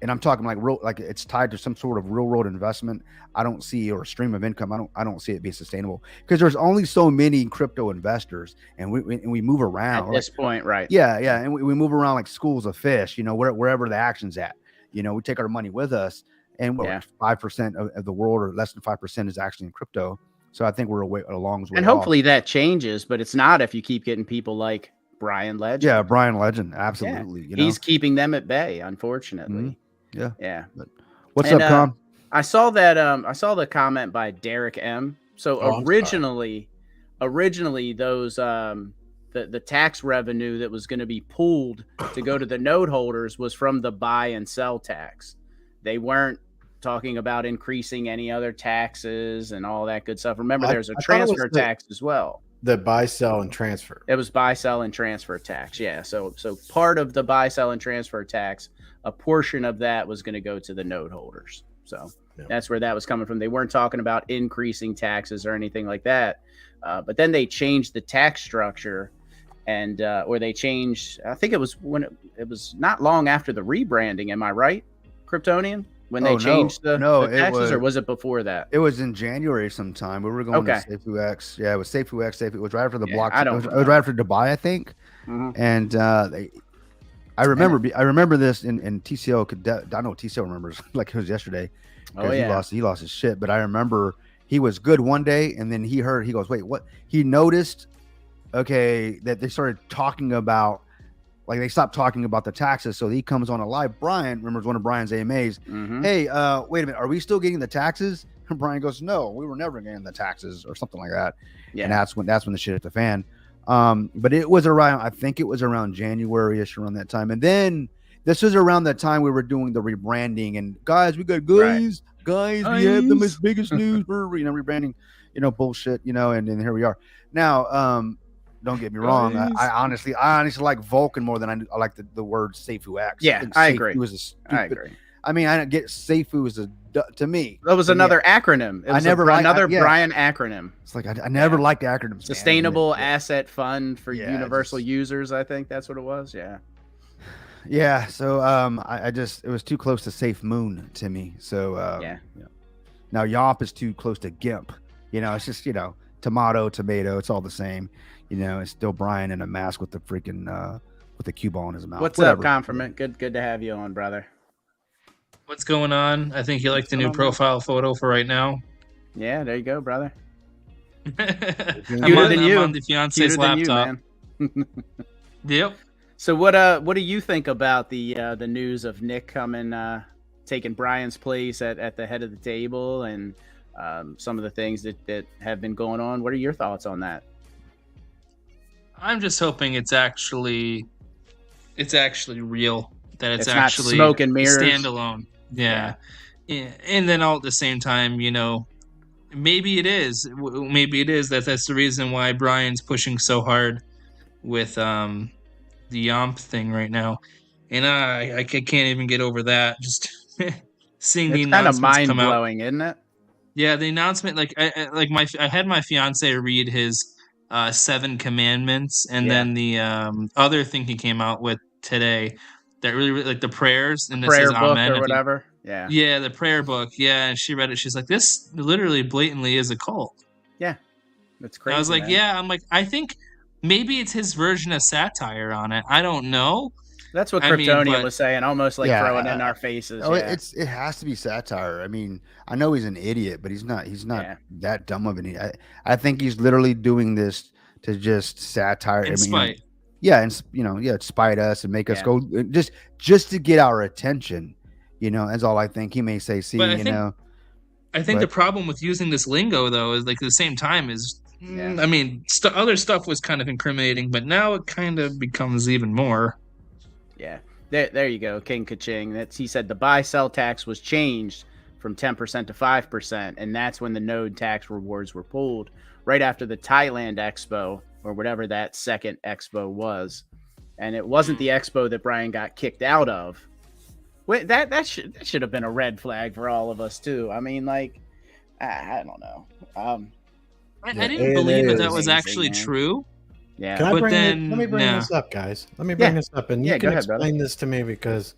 [SPEAKER 3] and I'm talking like it's tied to some sort of real world investment, I don't see, or a stream of income, I don't see it being sustainable, because there's only so many crypto investors, and we move around
[SPEAKER 1] at this point, right?
[SPEAKER 3] Yeah, and we move around like schools of fish, you know, wherever the action's at. You know, we take our money with us, and 5% of the world, or less than 5%, is actually in crypto. So I think we're a long way.
[SPEAKER 1] And hopefully that changes, but it's not if you keep getting people like Brian Legend.
[SPEAKER 3] Yeah, Brian Legend, absolutely.
[SPEAKER 1] Yeah.
[SPEAKER 3] You know?
[SPEAKER 1] He's keeping them at bay, unfortunately.
[SPEAKER 3] Yeah.
[SPEAKER 1] Yeah.
[SPEAKER 3] But what's up, Tom?
[SPEAKER 1] I saw that. I saw the comment by Derek M. So
[SPEAKER 2] Oh, I'm
[SPEAKER 1] originally those the tax revenue that was going to be pooled to go to the note holders was from the buy and sell tax. They weren't talking about increasing any other taxes and all that good stuff. Remember, there's a
[SPEAKER 2] I thought it was
[SPEAKER 1] transfer tax as well.
[SPEAKER 2] The buy, sell, and transfer.
[SPEAKER 1] It was buy, sell, and transfer tax. Yeah. So part of the buy, sell, and transfer tax, a portion of that was going to go to the note holders. So that's where that was coming from. They weren't talking about increasing taxes or anything like that. But then they changed the tax structure, and or they changed. I think it was when it was not long after the rebranding. Am I right, Kryptonian? When they changed the taxes, or was it before that?
[SPEAKER 3] It was in January sometime. We were going to SafeUX. Yeah, it was SafeUX. It was right after the block. It was right after Dubai, I think.
[SPEAKER 1] Mm-hmm.
[SPEAKER 3] And I remember this in TCO. I know TCO remembers like it was yesterday.
[SPEAKER 1] Oh yeah,
[SPEAKER 3] he lost his shit. But I remember he was good one day, and then he goes, wait, what? He noticed, that they started talking about. Like they stopped talking about the taxes, so he comes on a live. Brian remembers one of Brian's AMAs.
[SPEAKER 1] Mm-hmm.
[SPEAKER 3] Hey, wait a minute, are we still getting the taxes? And Brian goes, no, we were never getting the taxes, or something like that.
[SPEAKER 1] Yeah,
[SPEAKER 3] and that's when the shit hit the fan. But it was around, I think it was around January-ish, around that time. And then this was around that time we were doing the rebranding. And guys, we got guys, we have the biggest news for rebranding, bullshit, and then here we are now. Don't get me wrong. I honestly like Vulcan more than I like the word SafeUX.
[SPEAKER 1] Yeah, I agree.
[SPEAKER 3] I agree. I mean, I don't get Seifu as to me.
[SPEAKER 1] That was another acronym. It was another Brian acronym.
[SPEAKER 3] It's like I never liked acronyms.
[SPEAKER 1] Sustainable Asset Fund for Universal Users. I think that's what it was. Yeah.
[SPEAKER 3] Yeah. So it was too close to Safe Moon to me. So Now Yomp is too close to GIMP. It's just tomato. It's all the same. It's still Brian in a mask with the freaking with the cue ball in his mouth.
[SPEAKER 1] What's up, Confirmant? Good to have you on, brother.
[SPEAKER 4] What's going on? I think you like the new profile photo for right now.
[SPEAKER 1] Yeah, there you go, brother.
[SPEAKER 4] I'm on the fiance's laptop. Yep.
[SPEAKER 1] So what do you think about the news of Nick coming taking Brian's place at the head of the table, and some of the things that have been going on? What are your thoughts on that?
[SPEAKER 4] I'm just hoping it's actually real, that it's
[SPEAKER 1] not
[SPEAKER 4] actually
[SPEAKER 1] smoke and mirrors,
[SPEAKER 4] standalone. Yeah. And then all at the same time, maybe it is. That's the reason why Brian's pushing so hard with the Yomp thing right now, and I can't even get over that. Just seeing the announcements
[SPEAKER 1] kind of mind
[SPEAKER 4] come
[SPEAKER 1] blowing,
[SPEAKER 4] out.
[SPEAKER 1] isn't it?
[SPEAKER 4] Yeah, the announcement. I had my fiance read his 7 commandments, and then the other thing he came out with today that really like the prayers, and
[SPEAKER 1] prayer
[SPEAKER 4] says
[SPEAKER 1] book
[SPEAKER 4] Amen
[SPEAKER 1] or whatever. Yeah,
[SPEAKER 4] the prayer book. Yeah, and she read it. She's like, this literally blatantly is a cult.
[SPEAKER 1] Yeah, that's crazy.
[SPEAKER 4] And I was like,
[SPEAKER 1] man.
[SPEAKER 4] I think maybe it's his version of satire on it. I don't know.
[SPEAKER 1] That's what Kryptonian was saying, almost like throwing in our faces.
[SPEAKER 3] Oh, it has to be satire. I mean, I know he's an idiot, but he's not that dumb of an idiot. I think he's literally doing this to just satire.
[SPEAKER 4] Spite.
[SPEAKER 3] Spite us and make us go just to get our attention. That's all I think. He may say,
[SPEAKER 4] I think the problem with using this lingo, though, is like at the same time is, I mean, other stuff was kind of incriminating, but now it kind of becomes even more.
[SPEAKER 1] Yeah, there you go, King Kaching. He said the buy-sell tax was changed from 10% to 5%, and that's when the node tax rewards were pulled right after the Thailand Expo, or whatever that second Expo was. And it wasn't the Expo that Brian got kicked out of. Wait, that should have been a red flag for all of us too. I mean, like, I don't know.
[SPEAKER 4] I didn't believe that was actually true.
[SPEAKER 1] Yeah.
[SPEAKER 2] Let me bring this up, guys. Let me bring this up, and you can explain this to me, because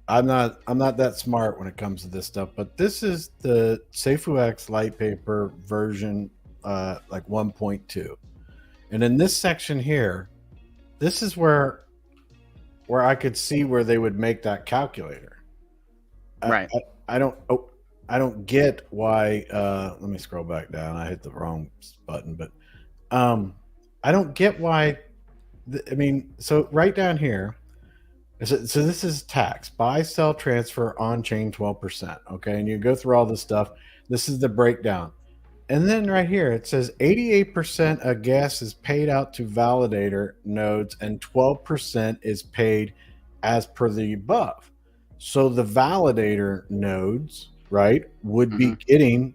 [SPEAKER 2] I'm not that smart when it comes to this stuff. But this is the SafeUX light paper version, like 1.2, and in this section here, this is where I could see where they would make that calculator.
[SPEAKER 1] Right.
[SPEAKER 2] I don't get why. Let me scroll back down. I hit the wrong button, but I don't get why. So right down here, So this is tax, buy, sell, transfer, on chain 12%. Okay. And you go through all this stuff. This is the breakdown. And then right here, it says 88% of gas is paid out to validator nodes and 12% is paid as per the above. So the validator nodes, right, would be getting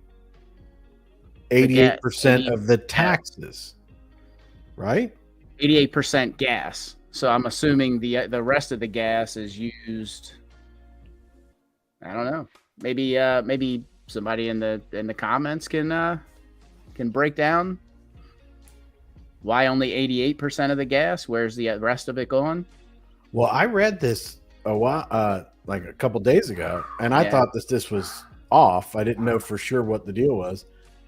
[SPEAKER 2] 88% of the taxes, right?
[SPEAKER 1] 88% gas. So I'm assuming the rest of the gas is used. I don't know. Maybe somebody in the comments can break down why only 88% of the gas. Where's the rest of it going?
[SPEAKER 2] Well, I read this a while, like a couple days ago, and I thought this was off. I didn't know for sure what the deal was,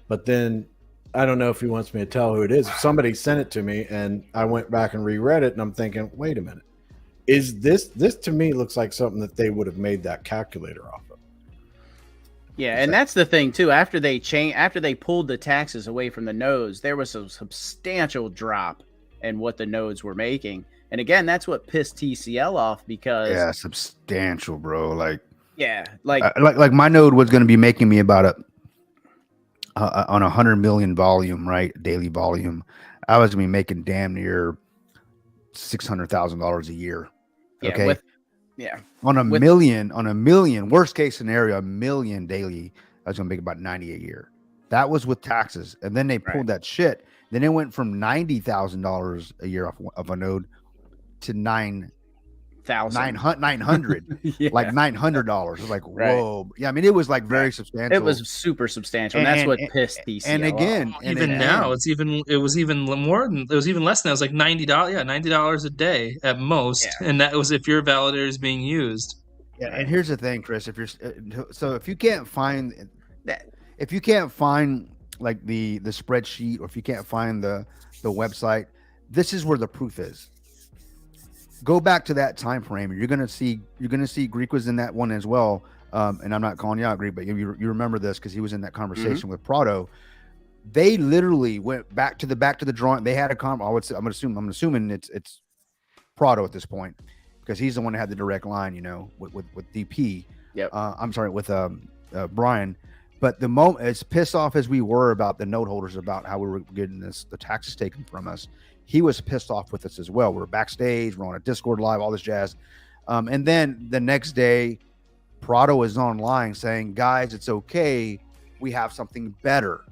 [SPEAKER 2] but then I don't know if he wants me to tell who it is. Somebody sent it to me, and I went back and reread it, and I'm thinking, wait a minute, is this to me looks like something that they would have made that calculator off of?
[SPEAKER 1] Yeah, and that's the thing too. After they pulled the taxes away from the nodes, there was a substantial drop in what the nodes were making. And again, that's what pissed TCL off because
[SPEAKER 3] substantial, bro. Like my node was going to be making me about on 100 million volume, right? Daily volume. I was going to be making damn near $600,000 a year. Okay. On a million, worst case scenario, a million daily, I was going to make about 90 a year. That was with taxes. And then they pulled that shit. Then it went from $90,000 a year of a node to 900, like $900. It was like, whoa. Yeah. I mean, it was like very substantial.
[SPEAKER 1] It was super substantial. And that's what pissed TCL.
[SPEAKER 3] And again,
[SPEAKER 1] off.
[SPEAKER 4] Now it was even more than, it was even less than that. It was like $90. Yeah. $90 a day at most. Yeah. And that was if your validator is being used.
[SPEAKER 3] Yeah. And here's the thing, Chris, if you can't find like the spreadsheet, or if you can't find the website, this is where the proof is. Go back to that time frame, and you're gonna see Greek was in that one as well. And I'm not calling you out, Greek, but you remember this because he was in that conversation with Prado. They literally went back to the drawing. They had a I'm assuming it's Prado at this point because he's the one that had the direct line, with DP.
[SPEAKER 1] Yep.
[SPEAKER 3] I'm sorry, with Brian. But the moment, as pissed off as we were about the note holders about how we were getting the taxes taken from us, he was pissed off with us as well. We're backstage, we're on a Discord live, all this jazz. And then the next day, Prado is online saying, guys, it's okay. We have something better.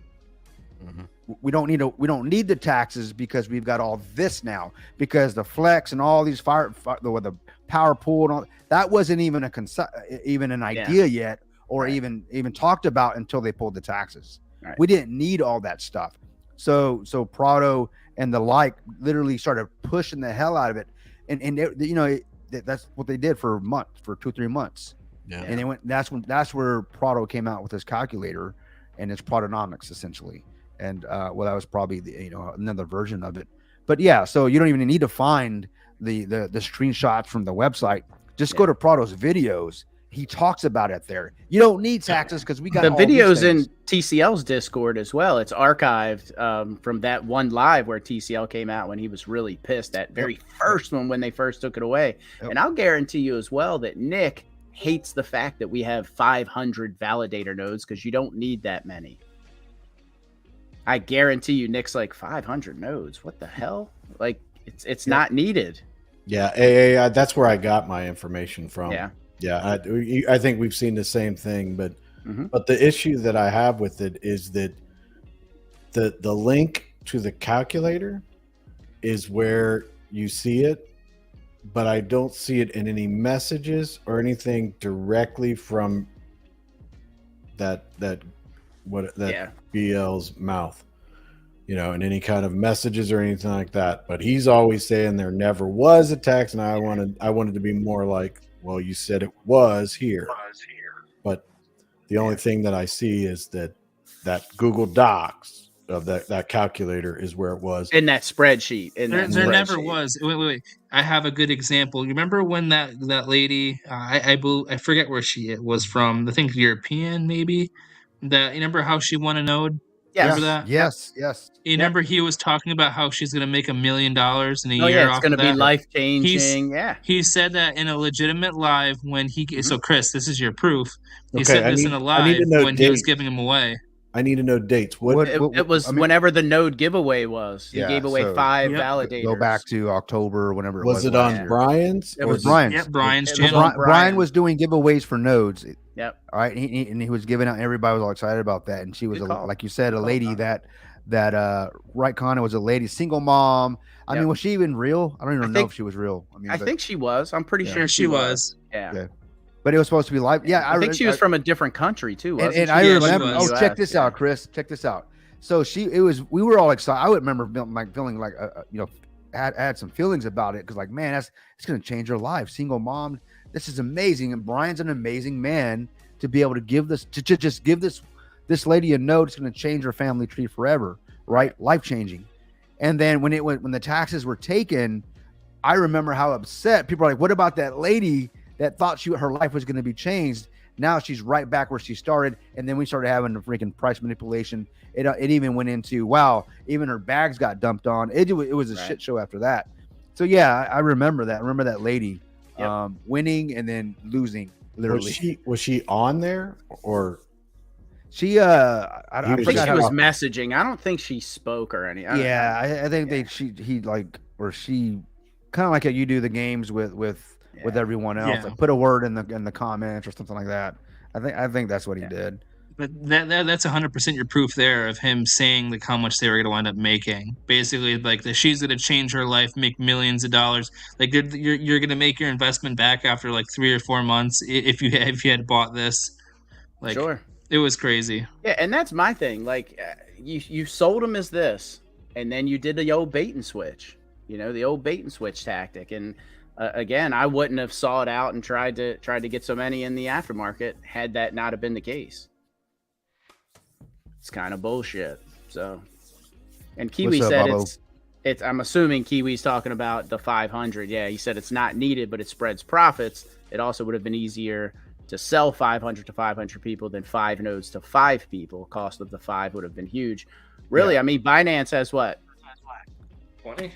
[SPEAKER 3] Mm-hmm. We don't need the taxes because we've got all this now, because the flex and all these the power pool and all that wasn't even an idea yet, or even talked about until they pulled the taxes. Right. We didn't need all that stuff. So Prado and the like literally started pushing the hell out of it. And that's what they did for 2-3 months. Yeah. And they went, that's where Prado came out with his calculator and its Pradonomics essentially. And that was probably another version of it. But yeah, so you don't even need to find the screenshots from the website. Just go to Prado's videos. He talks about it there. You don't need taxes because we got
[SPEAKER 1] the videos in TCL's Discord as well. It's archived from that one live where TCL came out when he was really pissed, that very first one when they first took it away. Yep. And I'll guarantee you as well that Nick hates the fact that we have 500 validator nodes because you don't need that many. I guarantee you Nick's like 500 nodes. What the hell? Like it's not needed.
[SPEAKER 2] Yeah, that's where I got my information from.
[SPEAKER 1] Yeah,
[SPEAKER 2] I think we've seen the same thing, but the issue that I have with it is that the link to the calculator is where you see it, but I don't see it in any messages or anything directly from that BL's mouth, in any kind of messages or anything like that. But he's always saying there never was a tax, and I wanted to be more like, well, you said it was here. But the only thing that I see is that Google Docs of that calculator is where it was.
[SPEAKER 1] In that spreadsheet.
[SPEAKER 4] There never was. Wait. I have a good example. You remember when that lady, I forget where she was from. I think European, maybe. You remember how she won a node? Remember that?
[SPEAKER 3] Yes.
[SPEAKER 4] You remember he was talking about how she's going to make $1 million in a
[SPEAKER 1] Oh
[SPEAKER 4] year
[SPEAKER 1] yeah, it's
[SPEAKER 4] off
[SPEAKER 1] going to
[SPEAKER 4] of
[SPEAKER 1] be
[SPEAKER 4] that.
[SPEAKER 1] life changing. Yeah.
[SPEAKER 4] He said that in a legitimate live when he. So Chris, this is your proof. He
[SPEAKER 2] Okay,
[SPEAKER 4] said
[SPEAKER 2] I
[SPEAKER 4] this
[SPEAKER 2] need-
[SPEAKER 4] in a
[SPEAKER 2] I need
[SPEAKER 4] live
[SPEAKER 2] to know
[SPEAKER 4] when he was
[SPEAKER 2] dates.
[SPEAKER 4] giving him away.
[SPEAKER 2] I need to know dates. What?
[SPEAKER 1] It was whenever the node giveaway was. He
[SPEAKER 3] Yeah,
[SPEAKER 1] gave away
[SPEAKER 3] so-
[SPEAKER 1] 5
[SPEAKER 4] Yep.
[SPEAKER 1] validators.
[SPEAKER 3] Go back to October, whenever it was.
[SPEAKER 2] Was it
[SPEAKER 3] last
[SPEAKER 2] on
[SPEAKER 3] year.
[SPEAKER 2] Brian's?
[SPEAKER 1] It
[SPEAKER 2] or
[SPEAKER 1] was
[SPEAKER 2] did-
[SPEAKER 3] Brian's.
[SPEAKER 4] Yep, Brian's
[SPEAKER 1] It was
[SPEAKER 4] channel.
[SPEAKER 1] on
[SPEAKER 3] Brian was doing giveaways for nodes.
[SPEAKER 1] Yep.
[SPEAKER 3] All right, and he was giving out. Everybody was all excited about that, and she was
[SPEAKER 1] Good call.
[SPEAKER 3] like you said, a
[SPEAKER 1] Good call,
[SPEAKER 3] lady
[SPEAKER 1] Connor.
[SPEAKER 3] that right Connor was a lady, single mom. I
[SPEAKER 1] Yep.
[SPEAKER 3] mean, was she even real? I don't even
[SPEAKER 1] I
[SPEAKER 3] know
[SPEAKER 1] think-
[SPEAKER 3] if she was real. I mean,
[SPEAKER 1] I think she was. I'm pretty
[SPEAKER 3] Yeah.
[SPEAKER 1] sure
[SPEAKER 4] She was.
[SPEAKER 1] Yeah.
[SPEAKER 3] Yeah. but it was supposed to be live. Yeah,
[SPEAKER 1] I think she was from a different country too.
[SPEAKER 3] And,
[SPEAKER 1] Wasn't
[SPEAKER 3] and
[SPEAKER 1] she?
[SPEAKER 3] I
[SPEAKER 4] Yeah, she
[SPEAKER 3] remember.
[SPEAKER 4] was.
[SPEAKER 3] Oh, check this out, Chris. Check this out. So we were all excited. I would remember feeling like, had some feelings about it because, like, man, it's going to change her life. Single mom, this is amazing, and Brian's an amazing man to be able to give this to just give this lady a note. It's going to change her family tree forever, right? Life changing. And then when the taxes were taken, I remember how upset people are like, "What about that lady that thought her life was going to be changed?" Now she's right back where she started, and then we started having the freaking price manipulation. It even went into, wow, even her bags got dumped on. It was a shit show after that. So yeah, I remember that. I remember that lady winning and then losing, literally.
[SPEAKER 2] Was she on there or?
[SPEAKER 3] She I
[SPEAKER 1] I think
[SPEAKER 3] forgot
[SPEAKER 1] she
[SPEAKER 3] how-
[SPEAKER 1] was messaging. I don't think she spoke or anything.
[SPEAKER 3] Yeah, I think she kind of like how you do the games with everyone else.
[SPEAKER 4] Yeah.
[SPEAKER 3] Like put a word in the comments or something like that. I think that's what he did.
[SPEAKER 4] But that's 100% your proof there of him saying like how much they were going to wind up making. Basically, like that she's going to change her life, make millions of dollars. Like you're going to make your investment back after like 3 or 4 months if you had bought this. Like,
[SPEAKER 1] Sure.
[SPEAKER 4] It was crazy.
[SPEAKER 1] Yeah, and that's my thing. Like, you sold them as this, and then you did the old bait and switch. You know, the old bait and switch tactic. And again, I wouldn't have saw it out and tried to get so many in the aftermarket had that not have been the case. It's kind of bullshit. So, and Kiwi
[SPEAKER 3] What's up,
[SPEAKER 1] said
[SPEAKER 3] Bobo?
[SPEAKER 1] it's. I'm assuming Kiwi's talking about the 500. Yeah, he said it's not needed, but it spreads profits. It also would have been easier to sell 500 to 500 people than 5 nodes to 5 people. Cost of the 5 would have been huge. Really,
[SPEAKER 3] Yeah.
[SPEAKER 1] I mean, Binance has what?
[SPEAKER 4] 20?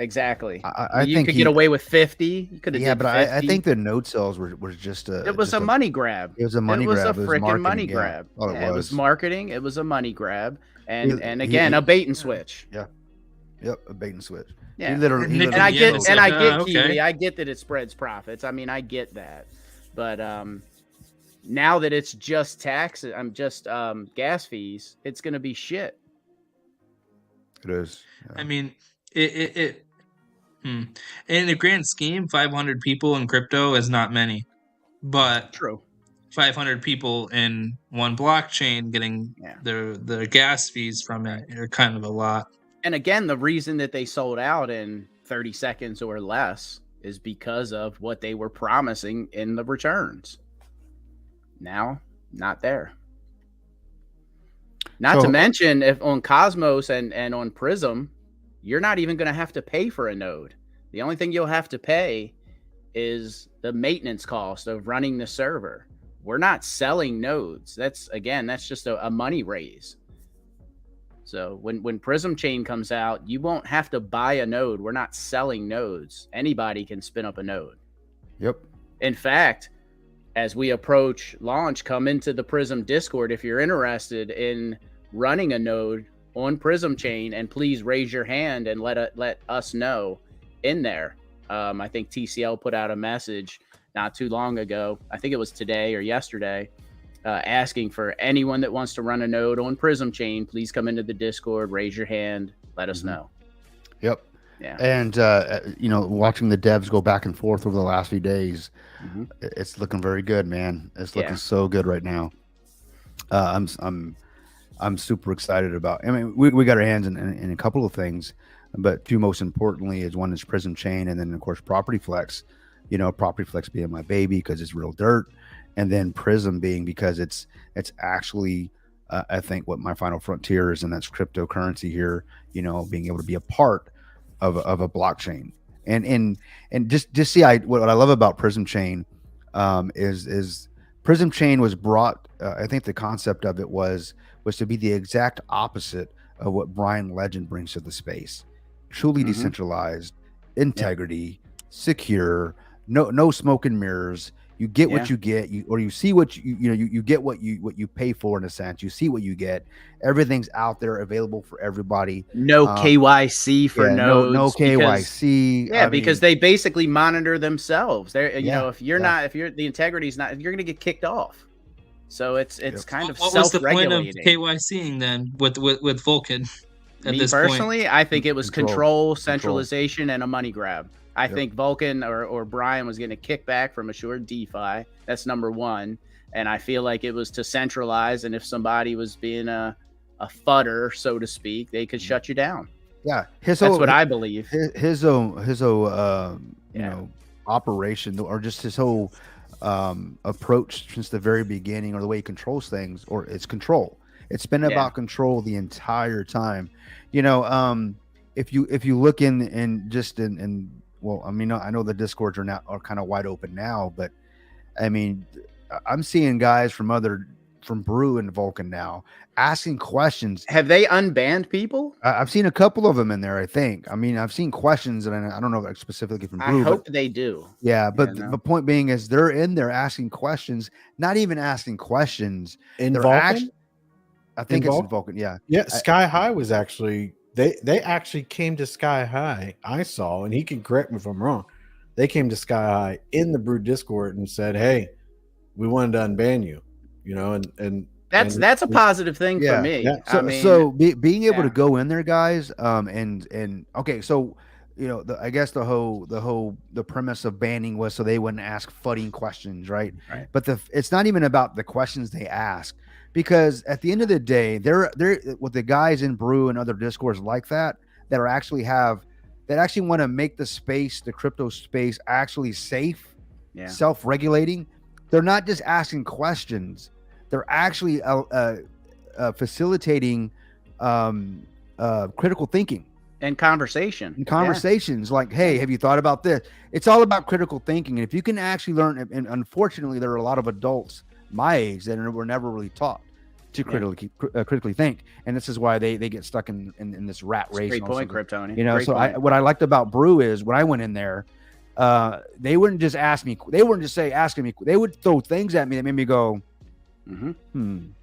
[SPEAKER 1] Exactly.
[SPEAKER 3] I
[SPEAKER 1] you
[SPEAKER 3] think
[SPEAKER 1] could get away with 50. You could have.
[SPEAKER 3] Yeah,
[SPEAKER 1] did
[SPEAKER 3] but I
[SPEAKER 1] 50.
[SPEAKER 3] think the node sales were just a.
[SPEAKER 1] It was
[SPEAKER 3] just
[SPEAKER 1] a money grab.
[SPEAKER 3] It was a money
[SPEAKER 1] It was
[SPEAKER 3] grab.
[SPEAKER 1] a
[SPEAKER 3] It was
[SPEAKER 1] freaking
[SPEAKER 3] marketing,
[SPEAKER 1] money
[SPEAKER 3] yeah.
[SPEAKER 1] grab.
[SPEAKER 3] Oh,
[SPEAKER 1] Yeah, it was marketing. It was a money grab, and
[SPEAKER 3] He-
[SPEAKER 1] again,
[SPEAKER 3] he-
[SPEAKER 1] a bait and switch.
[SPEAKER 3] Yep, a bait and switch.
[SPEAKER 1] Yeah,
[SPEAKER 3] He literally.
[SPEAKER 4] Nick-
[SPEAKER 1] and I
[SPEAKER 4] Yeah,
[SPEAKER 1] get
[SPEAKER 4] it's
[SPEAKER 1] and
[SPEAKER 4] like,
[SPEAKER 1] I get
[SPEAKER 4] okay.
[SPEAKER 1] Kiwi. I get that it spreads profits. I mean, I get that, but now that it's just taxes, I'm just gas fees. It's gonna be shit.
[SPEAKER 3] It is.
[SPEAKER 4] I mean, in the grand scheme, 500 people in crypto is not many, but
[SPEAKER 1] True.
[SPEAKER 4] 500 people in one blockchain getting
[SPEAKER 1] Yeah.
[SPEAKER 4] the gas fees from it are kind of a lot.
[SPEAKER 1] And again, the reason that they sold out in 30 seconds or less is because of what they were promising in the returns. Now, not there. Not to
[SPEAKER 3] So-
[SPEAKER 1] mention, if on Cosmos and on Prism, you're not even going to have to pay for a node. The only thing you'll have to pay is the maintenance cost of running the server. We're not selling nodes. That's just a money raise. So when Prism Chain comes out, you won't have to buy a node. We're not selling nodes. Anybody can spin up a node.
[SPEAKER 3] Yep.
[SPEAKER 1] In fact, as we approach launch, come into the Prism Discord if you're interested in running a node on Prism Chain, and please raise your hand and let us know in there. I think TCL put out a message not too long ago. I think it was today or yesterday, asking for anyone that wants to run a node on Prism Chain, please come into the Discord, raise your hand, let us know.
[SPEAKER 3] Yep.
[SPEAKER 1] Yeah.
[SPEAKER 3] And watching the devs go back and forth over the last few days,
[SPEAKER 1] Mhm.
[SPEAKER 3] it's looking very good, man. It's looking
[SPEAKER 1] Yeah.
[SPEAKER 3] so good right now. I'm super excited about. I mean, we got our hands in a couple of things, but two most importantly is one is Prism Chain, and then of course Property Flex. You know, Property Flex being my baby because it's real dirt, and then Prism being because it's actually I think what my final frontier is, and that's cryptocurrency here. You know, being able to be a part of a blockchain, and just see what I love about Prism Chain is Prism Chain was brought. I think the concept of it was to be the exact opposite of what Brian Legend brings to the space. Truly
[SPEAKER 1] Mhm.
[SPEAKER 3] decentralized, integrity, secure, no smoke and mirrors. You get what you get, you see what you get what you pay for in a sense. You see what you get. Everything's out there available for everybody.
[SPEAKER 1] No KYC for
[SPEAKER 3] no
[SPEAKER 1] nodes because
[SPEAKER 3] KYC.
[SPEAKER 1] because they basically monitor themselves. They're if you're
[SPEAKER 3] yeah.
[SPEAKER 1] not, if you're the integrity's not, you're going to get kicked off. So it's kind of
[SPEAKER 4] What was the point of
[SPEAKER 1] self-regulating.
[SPEAKER 4] KYCing then with Vulcan at
[SPEAKER 1] Me
[SPEAKER 4] this
[SPEAKER 1] personally,
[SPEAKER 4] point?
[SPEAKER 1] I think it was
[SPEAKER 3] Control.
[SPEAKER 1] control, centralization, and a money grab. I think Vulcan or Brian was getting a kickback from Assured DeFi. That's number one. And I feel like it was to centralize. And if somebody was being a fudder, so to speak, they could shut you down.
[SPEAKER 3] Yeah,
[SPEAKER 1] That's what I believe.
[SPEAKER 3] His whole you know, operation, or just his whole approach since the very beginning, or the way he controls things, or it's control. It's been about control the entire time. You know, if you look in well, I mean, I know the Discords are kind of wide open now, but I mean, I'm seeing guys from Brew and Vulcan now asking questions.
[SPEAKER 1] Have they unbanned people?
[SPEAKER 3] I've seen a couple of them in there, I think. I mean, I've seen questions, and I don't know specifically from Brew.
[SPEAKER 1] I hope they do.
[SPEAKER 3] Yeah, but the point being is they're in there asking questions, not even asking questions.
[SPEAKER 2] In
[SPEAKER 3] They're
[SPEAKER 2] Vulcan?
[SPEAKER 3] I think
[SPEAKER 2] In
[SPEAKER 3] it's in
[SPEAKER 2] Vulcan?
[SPEAKER 3] Vulcan, yeah.
[SPEAKER 2] Yeah, Sky High was actually they actually came to Sky High. I saw, and he can correct me if I'm wrong. They came to Sky High in the Brew Discord and said, "Hey, we wanted to unban you," you know, and
[SPEAKER 1] that's a positive thing for me.
[SPEAKER 2] Yeah.
[SPEAKER 3] So,
[SPEAKER 1] I mean,
[SPEAKER 3] so being able to go in there, guys, and okay, so you know, I guess the premise of banning was so they wouldn't ask fudding questions, right?
[SPEAKER 1] Right.
[SPEAKER 3] But it's not even about the questions they ask, because at the end of the day, they're with the guys in Brew and other Discords like that actually want to make the space, the crypto space, actually safe, self-regulating. They're not just asking questions. They're actually facilitating critical thinking
[SPEAKER 1] and conversations.
[SPEAKER 3] Like, hey, have you thought about this? It's all about critical thinking. And if you can actually learn, and unfortunately, there are a lot of adults my age that were never really taught to critically think, and this is why they get stuck in this rat race.
[SPEAKER 1] Great point, Kryptoni.
[SPEAKER 3] You know,
[SPEAKER 1] Great point.
[SPEAKER 3] what I liked about Brew is when I went in there, they wouldn't just ask me. They wouldn't just say asking me. They would throw things at me that made me go,
[SPEAKER 1] and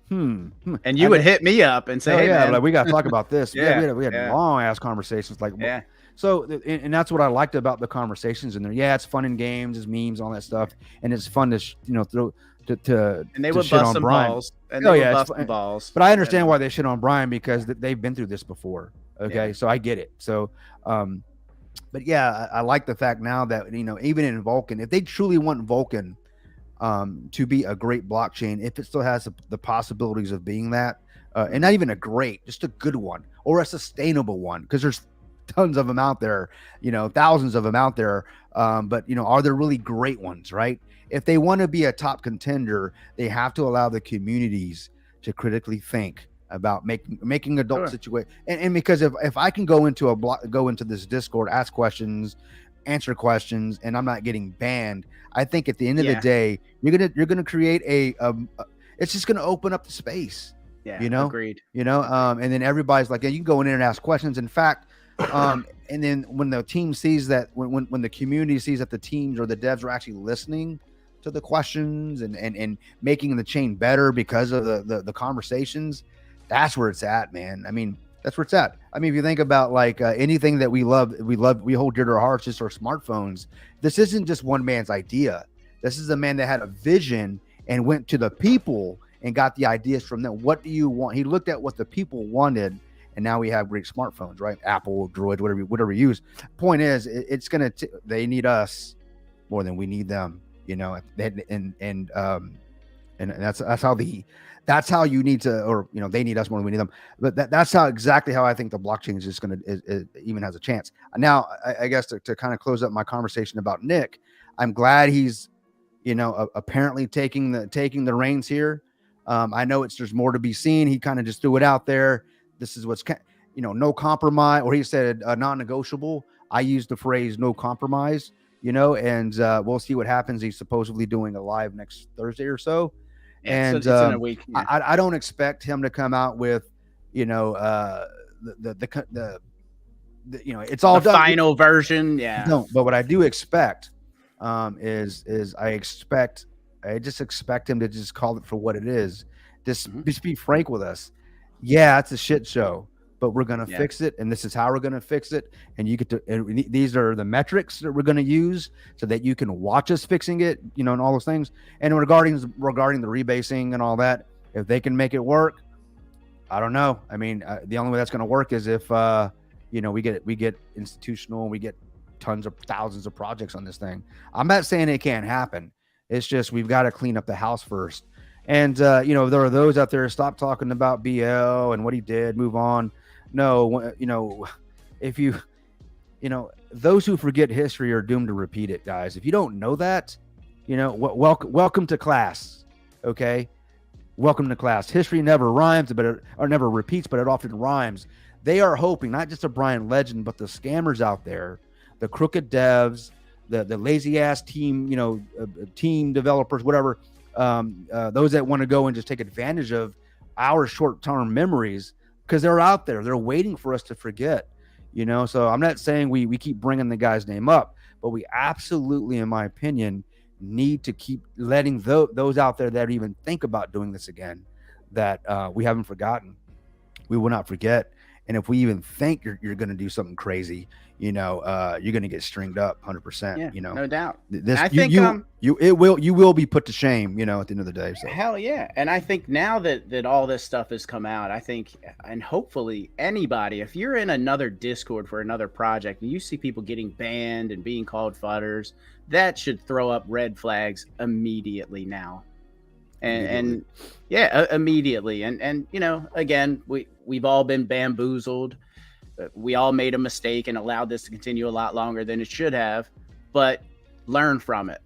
[SPEAKER 1] you would hit me up and say, "Hey, man,
[SPEAKER 3] like, we got to talk about this." We had
[SPEAKER 1] Yeah.
[SPEAKER 3] long ass conversations, like, So, and that's what I liked about the conversations in there. Yeah, it's fun and games, it's memes, all that stuff, and it's fun to throw to
[SPEAKER 1] and they
[SPEAKER 3] to
[SPEAKER 1] would
[SPEAKER 3] shit
[SPEAKER 1] bust
[SPEAKER 3] on
[SPEAKER 1] some
[SPEAKER 3] Brian.
[SPEAKER 1] balls. And they would bust some balls.
[SPEAKER 3] But I understand why they shit on Brian, because they've been through this before. Okay, so I get it. So, but yeah, I like the fact now that, you know, even in Vulcan, if they truly want Vulcan to be a great blockchain, if it still has the possibilities of being that, and not even a great, just a good one or a sustainable one, because there's tons of them out there, you know, thousands of them out there. But, you know, are there really great ones, right? If they want to be a top contender, they have to allow the communities to critically think about making adult situation. And because if I can go into this Discord, ask questions, answer questions, and I'm not getting banned, I think at the end of the day, you're gonna create it's just gonna open up the space.
[SPEAKER 1] Yeah,
[SPEAKER 3] you know,
[SPEAKER 1] agreed.
[SPEAKER 3] You know, and then everybody's like, yeah, you can go in there and ask questions. In fact, and then when the team sees that, when the community sees that the teams or the devs are actually listening to the questions and making the chain better because of the conversations, that's where it's at, man. I mean, that's where it's at. I mean, if you think about like anything that we hold dear to our hearts, just our smartphones. This isn't just one man's idea. This is a man that had a vision and went to the people and got the ideas from them. What do you want? He looked at what the people wanted, and now we have great smartphones, right? Apple, Droid, whatever you use. Point is, it's gonna. They need us more than we need them. You know, and that's how you need to, or, you know, they need us more than we need them. But that's exactly how I think the blockchain is just going to even has a chance. Now, I guess to kind of close up my conversation about Nick, I'm glad he's, you know, apparently taking the reins here. I know there's more to be seen. He kind of just threw it out there. This is what's, you know, no compromise, or he said non-negotiable. I used the phrase no compromise. and we'll see what happens. He's supposedly doing a live next Thursday or so.
[SPEAKER 1] Yeah,
[SPEAKER 3] And
[SPEAKER 1] it's in a week. Yeah.
[SPEAKER 3] I don't expect him to come out with, it's all
[SPEAKER 1] the
[SPEAKER 3] done.
[SPEAKER 1] final version. Yeah.
[SPEAKER 3] No, but what I do expect is I just expect him to just call it for what it is. Just be frank with us. Yeah, it's a shit show, but we're gonna fix it, and this is how we're gonna fix it. And you get to. And these are the metrics that we're gonna use so that you can watch us fixing it, and all those things. And regarding the rebasing and all that, if they can make it work, I don't know. I mean, the only way that's gonna work is if we get institutional, and we get tons of thousands of projects on this thing. I'm not saying it can't happen. It's just we've got to clean up the house first. And there are those out there, stop talking about BL and what he did, move on. No, if those who forget history are doomed to repeat it, guys. If you don't know that, welcome to class. Okay, welcome to class. History never rhymes, or never repeats, but it often rhymes. They are hoping not just a Brian Legend, but the scammers out there, the crooked devs, the lazy ass team, team developers, whatever. Those that want to go and just take advantage of our short-term memories, because they're out there, they're waiting for us to forget, so I'm not saying we keep bringing the guy's name up, but we absolutely, in my opinion, need to keep letting those out there that even think about doing this again, that we haven't forgotten. We will not forget. And if we even think you're going to do something crazy, you're going to get stringed up 100%.
[SPEAKER 1] Yeah, no doubt.
[SPEAKER 3] I think you will be put to shame, at the end of the day. So.
[SPEAKER 1] Hell yeah. And I think now that all this stuff has come out, I think, and hopefully anybody, if you're in another Discord for another project and you see people getting banned and being called fudders, that should throw up red flags immediately now. And immediately. And again, we've all been bamboozled. We all made a mistake and allowed this to continue a lot longer than it should have, but learn from it.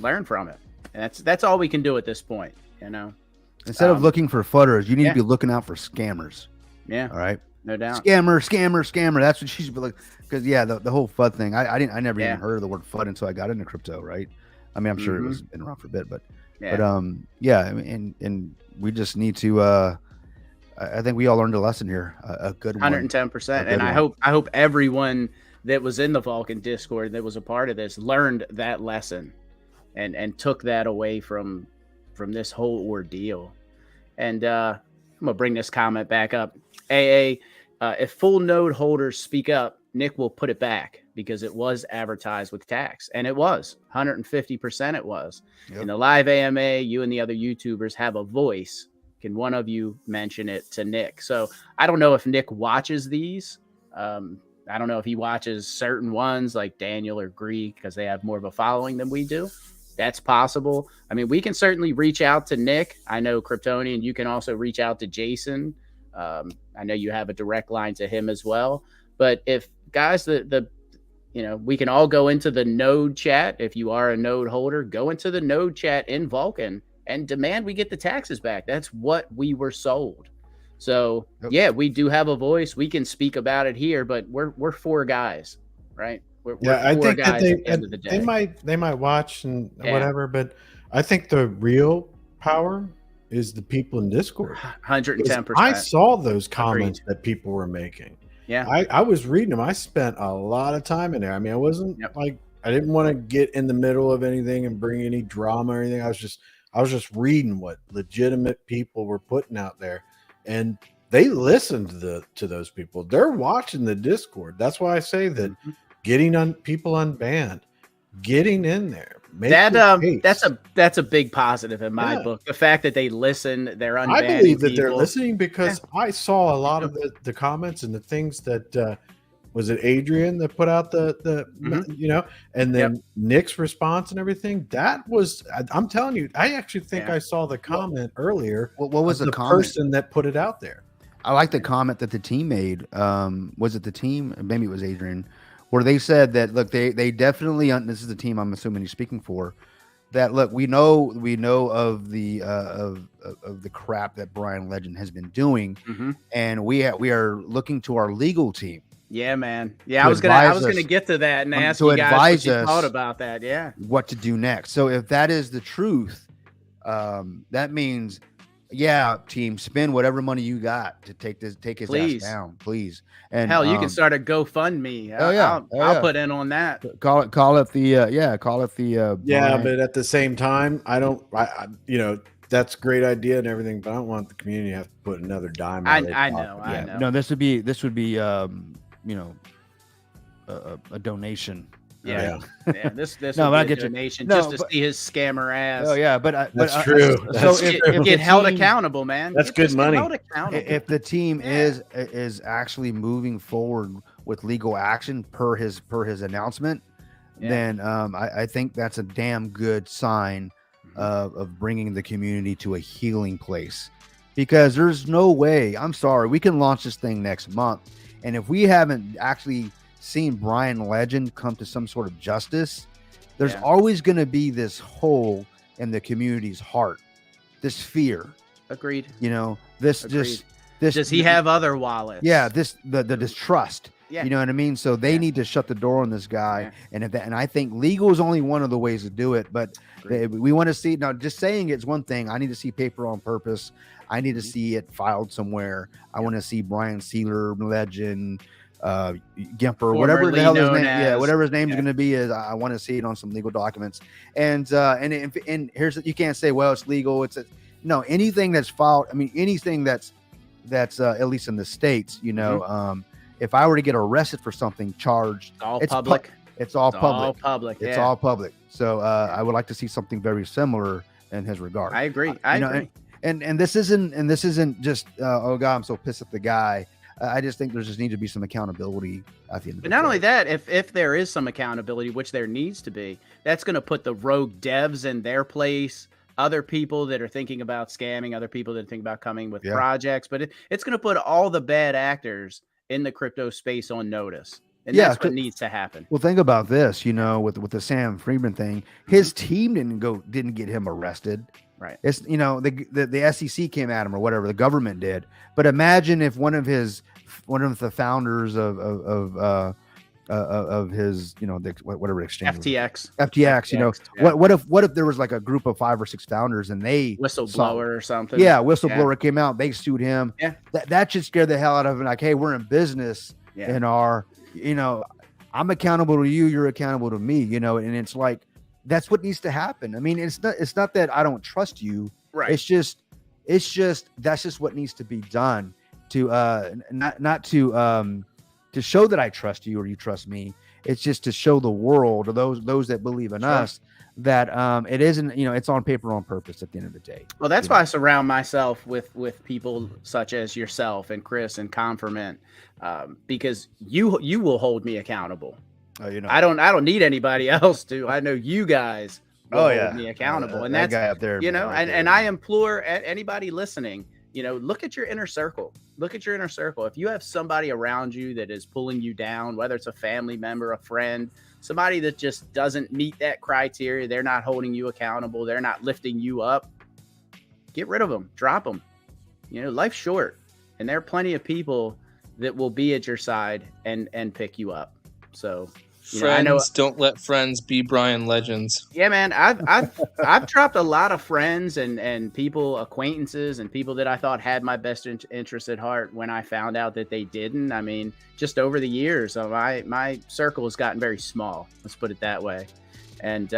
[SPEAKER 1] And that's all we can do at this point,
[SPEAKER 3] Instead of looking for fudders, you need to be looking out for scammers.
[SPEAKER 1] Yeah.
[SPEAKER 3] All right.
[SPEAKER 1] No doubt.
[SPEAKER 3] Scammer. That's what she should be like. Because the whole FUD thing, I never even heard of the word FUD until I got into crypto. Right. I mean, I'm sure it was been around for a bit, but and we just need to. I think we all learned a lesson here, a good
[SPEAKER 1] 110%. And I hope everyone that was in the Vulcan Discord that was a part of this learned that lesson, and took that away from this whole ordeal. And I'm gonna bring this comment back up. AA, if full node holders speak up, Nick will put it back because it was advertised with tax, and it was 150%. It was. Yep. In the live AMA, you and the other YouTubers have a voice. Can one of you mention it to Nick? So I don't know if Nick watches these. I don't know if he watches certain ones like Daniel or Greek because they have more of a following than we do. That's possible. I mean, we can certainly reach out to Nick. I know Kryptonian, you can also reach out to Jason. I know you have a direct line to him as well. But if guys, we can all go into the node chat. If you are a node holder, go into the node chat in Vulcan and demand we get the taxes back. That's what we were sold. So we do have a voice. We can speak about it here, but we're four guys, right? We're
[SPEAKER 2] I
[SPEAKER 1] four
[SPEAKER 2] think
[SPEAKER 1] guys
[SPEAKER 2] that they,
[SPEAKER 1] at the end of the day.
[SPEAKER 2] they might watch and whatever, but I think the real power is the people in Discord.
[SPEAKER 1] 110%.
[SPEAKER 2] I saw those comments that people were making.
[SPEAKER 1] Yeah,
[SPEAKER 2] I was reading them. I spent a lot of time in there. I mean, I wasn't I didn't want to get in the middle of anything and bring any drama or anything. I was just reading what legitimate people were putting out there, and they listened to those people. They're watching the Discord. That's why I say that getting people unbanned, getting in there.
[SPEAKER 1] That's a big positive in my book. The fact that they listen, they're unbanning.
[SPEAKER 2] I believe that they're listening because I saw a lot of the comments and the things that was it Adrian that put out and then Nick's response and everything. That was, I'm telling you, I actually think I saw the comment earlier.
[SPEAKER 3] What was the comment?
[SPEAKER 2] Person that put it out there?
[SPEAKER 3] I like the comment that the team made. Was it the team? Maybe it was Adrian, where they said that, look, they definitely, this is the team I'm assuming he's speaking for, that, look, we know of the of the crap that Brian Legend has been doing, and we are looking to our legal team
[SPEAKER 1] Yeah, man. Yeah,
[SPEAKER 3] To
[SPEAKER 1] I was gonna
[SPEAKER 3] advise
[SPEAKER 1] get to that and ask
[SPEAKER 3] to
[SPEAKER 1] you guys what
[SPEAKER 3] advise
[SPEAKER 1] you
[SPEAKER 3] us.
[SPEAKER 1] thought about that. Yeah.
[SPEAKER 3] What to do next. So if that is the truth, that means, yeah, team, spend whatever money you got to take his
[SPEAKER 1] Please.
[SPEAKER 3] ass down, please. And
[SPEAKER 1] Hell, you can start a GoFundMe.
[SPEAKER 3] Oh, yeah.
[SPEAKER 1] I'll put in on that.
[SPEAKER 3] call it the
[SPEAKER 2] Yeah,
[SPEAKER 3] Brian-
[SPEAKER 2] but at the same time, that's a great idea and everything, but I don't want the community to have to put another dime. out of their
[SPEAKER 1] I
[SPEAKER 2] pocket.
[SPEAKER 1] know. I know.
[SPEAKER 3] no, this would be a donation.
[SPEAKER 1] Yeah. Yeah. This
[SPEAKER 3] No, but I
[SPEAKER 1] would be a
[SPEAKER 3] get you.
[SPEAKER 1] donation
[SPEAKER 3] No,
[SPEAKER 1] just to
[SPEAKER 3] but-
[SPEAKER 1] see his scammer ass.
[SPEAKER 3] Oh yeah, but
[SPEAKER 2] That's true.
[SPEAKER 3] So
[SPEAKER 2] That's
[SPEAKER 3] if,
[SPEAKER 2] true.
[SPEAKER 3] if
[SPEAKER 1] Get
[SPEAKER 3] the
[SPEAKER 1] held
[SPEAKER 3] team-
[SPEAKER 1] accountable, man.
[SPEAKER 2] That's good
[SPEAKER 1] Just
[SPEAKER 2] money.
[SPEAKER 1] Held accountable.
[SPEAKER 3] if the team
[SPEAKER 1] Yeah.
[SPEAKER 3] is actually moving forward with legal action per his announcement,
[SPEAKER 1] Yeah.
[SPEAKER 3] then I think that's a damn good sign of bringing the community to a healing place, because there's no way, I'm sorry, we can launch this thing next month, and if we haven't actually seen Brian Legend come to some sort of justice, there's
[SPEAKER 1] Yeah.
[SPEAKER 3] always going to be this hole in the community's heart, this fear,
[SPEAKER 1] Agreed.
[SPEAKER 3] this
[SPEAKER 1] Agreed.
[SPEAKER 3] this
[SPEAKER 1] Does he have other wallets?
[SPEAKER 3] yeah, the distrust.
[SPEAKER 1] Yeah.
[SPEAKER 3] You know what I mean? So they
[SPEAKER 1] Yeah.
[SPEAKER 3] need to shut the door on this guy.
[SPEAKER 1] Yeah.
[SPEAKER 3] And I think legal is only one of the ways to do it. But we want to see, now just saying it's one thing. I need to see paper on purpose. I need to
[SPEAKER 1] Mhm.
[SPEAKER 3] see it filed somewhere. I want to see Brian Sealer, Legend, Gimper, whatever the hell his
[SPEAKER 1] Formerly
[SPEAKER 3] name,
[SPEAKER 1] known as-
[SPEAKER 3] whatever his name's
[SPEAKER 1] yeah.
[SPEAKER 3] going to be, is I want to see it on some legal documents. And here's, you can't say, well, it's legal. No, anything that's filed. I mean, anything that's at least in the States, if I were to get arrested for something, charged,
[SPEAKER 1] All
[SPEAKER 3] it's
[SPEAKER 1] public.
[SPEAKER 3] it's all
[SPEAKER 1] It's
[SPEAKER 3] public.
[SPEAKER 1] all public.
[SPEAKER 3] It's
[SPEAKER 1] yeah.
[SPEAKER 3] all public. So I would like to see something very similar in his regard.
[SPEAKER 1] I agree. I agree.
[SPEAKER 3] And this isn't just oh god, I'm so pissed at the guy. I just think there just needs to be some accountability at the end of
[SPEAKER 1] But
[SPEAKER 3] the
[SPEAKER 1] not
[SPEAKER 3] day.
[SPEAKER 1] only that, if there is some accountability, which there needs to be, that's going to put the rogue devs in their place. Other people that are thinking about scamming, other people that think about coming with
[SPEAKER 3] Yeah.
[SPEAKER 1] projects, but it's going to put all the bad actors in the crypto space on notice, and
[SPEAKER 3] Yeah,
[SPEAKER 1] that's what
[SPEAKER 3] 'cause-
[SPEAKER 1] needs to happen.
[SPEAKER 3] Well, think about this, with the Sam Friedman thing, his team didn't get him arrested.
[SPEAKER 1] Right.
[SPEAKER 3] It's the SEC came at him or whatever, the government did. But imagine if one of the founders of his, whatever exchange was.
[SPEAKER 1] FTX, yeah.
[SPEAKER 3] what if there was like a group of 5 or 6 founders and they
[SPEAKER 1] whistleblower or something.
[SPEAKER 3] whistleblower came out, they sued him.
[SPEAKER 1] Yeah.
[SPEAKER 3] That should scare the hell out of him. Like, hey, we're in business
[SPEAKER 1] Yeah.
[SPEAKER 3] and I'm accountable to you, you're accountable to me, and it's like, that's what needs to happen. I mean, it's not that I don't trust you.
[SPEAKER 1] Right.
[SPEAKER 3] It's just that's just what needs to be done to not to show that I trust you or you trust me. It's just to show the world, or those that believe in
[SPEAKER 1] Sure.
[SPEAKER 3] us, that it isn't, it's on paper on purpose at the end of the day.
[SPEAKER 1] Well, that's why I surround myself with people such as yourself and Chris and Conferment, because you will hold me accountable. I don't need anybody else to. I know you guys will hold me accountable, and
[SPEAKER 3] that
[SPEAKER 1] that's
[SPEAKER 3] guy up there,
[SPEAKER 1] and I implore anybody listening, look at your inner circle. Look at your inner circle. If you have somebody around you that is pulling you down, whether it's a family member, a friend, somebody that just doesn't meet that criteria, they're not holding you accountable, they're not lifting you up, get rid of them, drop them. Life's short, and there are plenty of people that will be at your side and pick you up. So
[SPEAKER 4] Friends, don't let friends be Brian Legends.
[SPEAKER 1] yeah, man, I've dropped a lot of friends and people, acquaintances, and people that I thought had my best interest at heart when I found out that they didn't. I mean, just over the years, my circle has gotten very small. Let's put it that way. And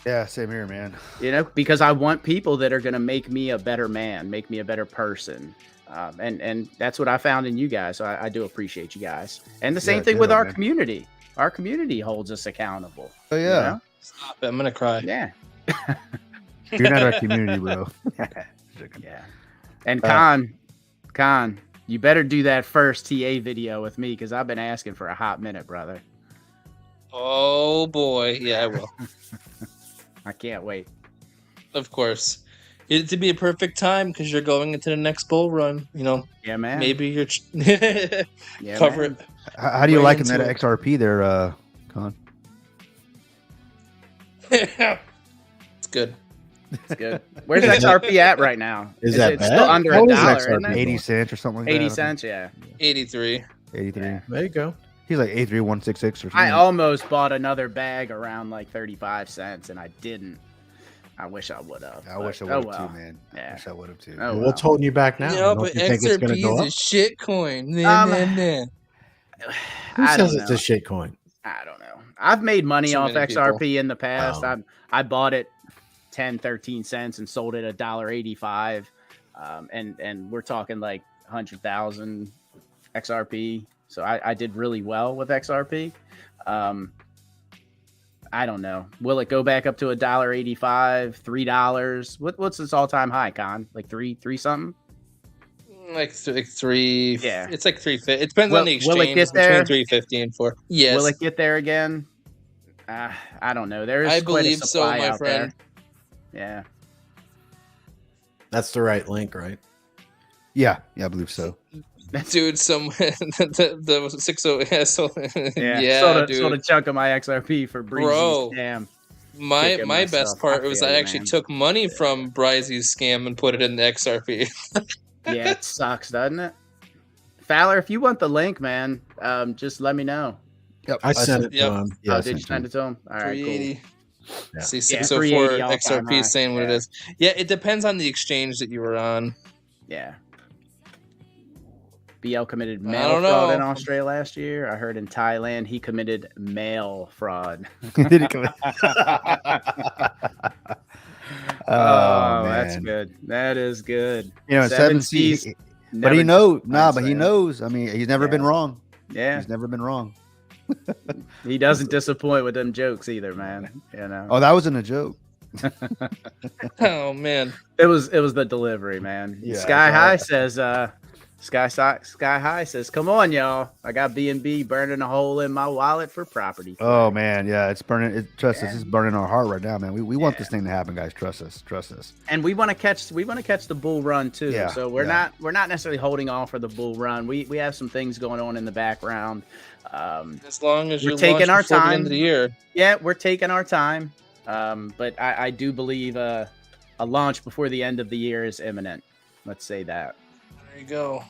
[SPEAKER 3] yeah, same here, man.
[SPEAKER 1] because I want people that are going to make me a better man, make me a better person. And that's what I found in you guys. So I do appreciate you guys. And the same thing with our community. Our community holds us accountable.
[SPEAKER 3] Oh yeah,
[SPEAKER 4] Stop it. I'm going to cry.
[SPEAKER 1] Yeah.
[SPEAKER 3] you're not our community, bro.
[SPEAKER 1] Yeah. And Con, you better do that first TA video with me, because I've been asking for a hot minute, brother.
[SPEAKER 4] Oh, boy. Yeah, I will.
[SPEAKER 1] I can't wait.
[SPEAKER 4] Of course. It'd be a perfect time because you're going into the next bull run.
[SPEAKER 1] Yeah, man.
[SPEAKER 4] Maybe you're
[SPEAKER 1] Yeah,
[SPEAKER 4] cover
[SPEAKER 1] man.
[SPEAKER 3] How do you
[SPEAKER 4] Way
[SPEAKER 3] like that
[SPEAKER 4] into it.
[SPEAKER 3] XRP there, Con?
[SPEAKER 4] it. It's good.
[SPEAKER 1] It's good. Where's XRP at right now?
[SPEAKER 2] Is that
[SPEAKER 1] it
[SPEAKER 2] bad?
[SPEAKER 1] still under
[SPEAKER 2] What
[SPEAKER 1] $1,
[SPEAKER 2] is
[SPEAKER 1] isn't
[SPEAKER 2] XRP?
[SPEAKER 1] it?
[SPEAKER 3] 80 cents or something like
[SPEAKER 1] 80
[SPEAKER 3] that.
[SPEAKER 1] cents, yeah.
[SPEAKER 4] 83.
[SPEAKER 3] 83.
[SPEAKER 1] Yeah.
[SPEAKER 2] There you go.
[SPEAKER 3] He's like 83166 or something.
[SPEAKER 1] I almost bought another bag around like 35 cents, and I didn't. I wish I would have.
[SPEAKER 3] I wish I
[SPEAKER 1] but,
[SPEAKER 3] would have
[SPEAKER 1] well.
[SPEAKER 3] too, man. I
[SPEAKER 1] Yeah.
[SPEAKER 3] wish I would have too.
[SPEAKER 1] Oh,
[SPEAKER 2] What's holding you back now?
[SPEAKER 5] Yeah,
[SPEAKER 2] Don't
[SPEAKER 5] but
[SPEAKER 2] you think it's going to
[SPEAKER 5] XRP
[SPEAKER 2] go
[SPEAKER 5] is
[SPEAKER 2] up?
[SPEAKER 5] a shit coin.
[SPEAKER 1] Um,
[SPEAKER 2] Who
[SPEAKER 1] I
[SPEAKER 2] says
[SPEAKER 1] don't
[SPEAKER 2] it's
[SPEAKER 1] know.
[SPEAKER 2] a shit coin?
[SPEAKER 1] I don't know. I've made money
[SPEAKER 5] Too
[SPEAKER 1] off
[SPEAKER 5] many people.
[SPEAKER 1] XRP in the past.
[SPEAKER 2] Oh.
[SPEAKER 1] I bought it 10, 13 cents and sold it $1.85. And we're talking like 100,000 XRP. So I did really well with XRP. I don't know. Will it go back up to $1.85, $3? What's its all time high, Con? Like three something?
[SPEAKER 5] Like three.
[SPEAKER 1] Yeah.
[SPEAKER 5] It's like 350. It depends on the exchange.
[SPEAKER 1] Will it get
[SPEAKER 5] It's
[SPEAKER 1] there?
[SPEAKER 5] between 350 and 4. Yes.
[SPEAKER 1] Will it get there again? I don't know. There is
[SPEAKER 5] I
[SPEAKER 1] quite a
[SPEAKER 5] believe so,
[SPEAKER 1] supply
[SPEAKER 5] my
[SPEAKER 1] out
[SPEAKER 5] friend.
[SPEAKER 1] there. Yeah.
[SPEAKER 2] That's the right link, right?
[SPEAKER 3] Yeah, I believe so.
[SPEAKER 5] Dude, the 60 yeah,
[SPEAKER 1] sold
[SPEAKER 5] dude.
[SPEAKER 1] a chunk of my XRP for Breezy's
[SPEAKER 5] Bro.
[SPEAKER 1] scam.
[SPEAKER 5] My
[SPEAKER 1] kicking
[SPEAKER 5] best
[SPEAKER 1] myself.
[SPEAKER 5] part
[SPEAKER 1] I
[SPEAKER 5] was
[SPEAKER 1] feel
[SPEAKER 5] I
[SPEAKER 1] you,
[SPEAKER 5] actually
[SPEAKER 1] man.
[SPEAKER 5] took money from Bryzy's scam and put it in the XRP.
[SPEAKER 1] Yeah, it sucks, doesn't it? Fowler, if you want the link, man, just let me know.
[SPEAKER 3] Yep,
[SPEAKER 2] I sent it
[SPEAKER 5] Yep.
[SPEAKER 2] to him.
[SPEAKER 3] Yeah, I
[SPEAKER 1] Oh, did you
[SPEAKER 3] sent
[SPEAKER 1] send it to him? All right, cool.
[SPEAKER 5] 380.
[SPEAKER 2] Yeah.
[SPEAKER 5] See,
[SPEAKER 1] Yeah,
[SPEAKER 5] 604
[SPEAKER 1] 380 all-time
[SPEAKER 5] XRP
[SPEAKER 1] high.
[SPEAKER 5] is saying what it
[SPEAKER 1] Yeah.
[SPEAKER 5] is. Yeah, it depends on the exchange that you were on.
[SPEAKER 1] Yeah. BL committed
[SPEAKER 5] I
[SPEAKER 1] mail
[SPEAKER 5] don't
[SPEAKER 1] fraud
[SPEAKER 5] know.
[SPEAKER 1] in Australia last year. I heard in Thailand he committed mail fraud.
[SPEAKER 3] Did he come?
[SPEAKER 1] Oh, that's
[SPEAKER 3] man.
[SPEAKER 1] good. That is good.
[SPEAKER 3] You know,
[SPEAKER 1] Seven
[SPEAKER 3] 7
[SPEAKER 1] C's,
[SPEAKER 3] C's. But
[SPEAKER 1] never
[SPEAKER 3] he knows.
[SPEAKER 1] disappoints,
[SPEAKER 3] Nah, but he
[SPEAKER 1] man.
[SPEAKER 3] knows. I mean, he's never been
[SPEAKER 1] Yeah.
[SPEAKER 3] wrong.
[SPEAKER 1] Yeah,
[SPEAKER 3] He's never been wrong.
[SPEAKER 1] he doesn't disappoint with them jokes either, man. You know.
[SPEAKER 3] Oh, that wasn't a joke.
[SPEAKER 5] Oh man.
[SPEAKER 1] It was the delivery, man.
[SPEAKER 3] Yeah,
[SPEAKER 1] Sky
[SPEAKER 3] it's all
[SPEAKER 1] High
[SPEAKER 3] right.
[SPEAKER 1] says Sky High says, "Come on, y'all! I got B&B burning a hole in my wallet for property."
[SPEAKER 3] Oh man, yeah, it's burning. Trust us,
[SPEAKER 1] Yeah.
[SPEAKER 3] it's burning our heart right now, man. We want
[SPEAKER 1] Yeah.
[SPEAKER 3] this thing to happen, guys. Trust us. Trust us.
[SPEAKER 1] And we want to catch the bull run too.
[SPEAKER 3] Yeah,
[SPEAKER 1] So we're
[SPEAKER 3] yeah.
[SPEAKER 1] not necessarily holding on for the bull run. We have some things going on in the background.
[SPEAKER 5] As long as
[SPEAKER 1] We're
[SPEAKER 5] you're
[SPEAKER 1] taking our
[SPEAKER 5] before the
[SPEAKER 1] time.
[SPEAKER 5] end of the year.
[SPEAKER 1] Yeah, we're taking our time. But I do believe a launch before the end of the year is imminent. Let's say that.
[SPEAKER 5] There you go.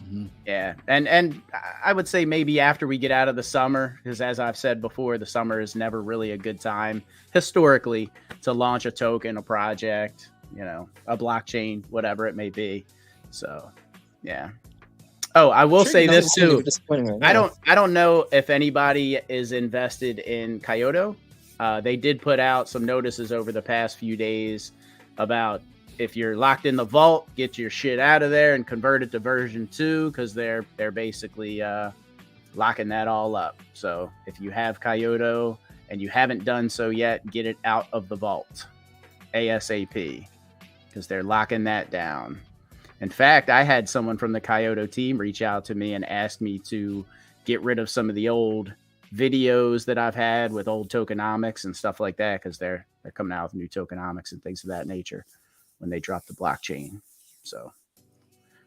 [SPEAKER 1] Yeah, and I would say maybe after we get out of the summer, because as I've said before, the summer is never really a good time historically to launch a token, a project, you know, a blockchain, whatever it may be. So, yeah. Oh, I will say this too. I don't know if anybody is invested in Kyoto. They did put out some notices over the past few days about if you're locked in the vault, get your shit out of there and convert it to version 2 because they're basically locking that all up. So if you have Kyoto and you haven't done so yet, get it out of the vault ASAP because they're locking that down. In fact, I had someone from the Kyoto team reach out to me and ask me to get rid of some of the old videos that I've had with old tokenomics and stuff like that because they're coming out with new tokenomics and things of that nature when they drop the blockchain. So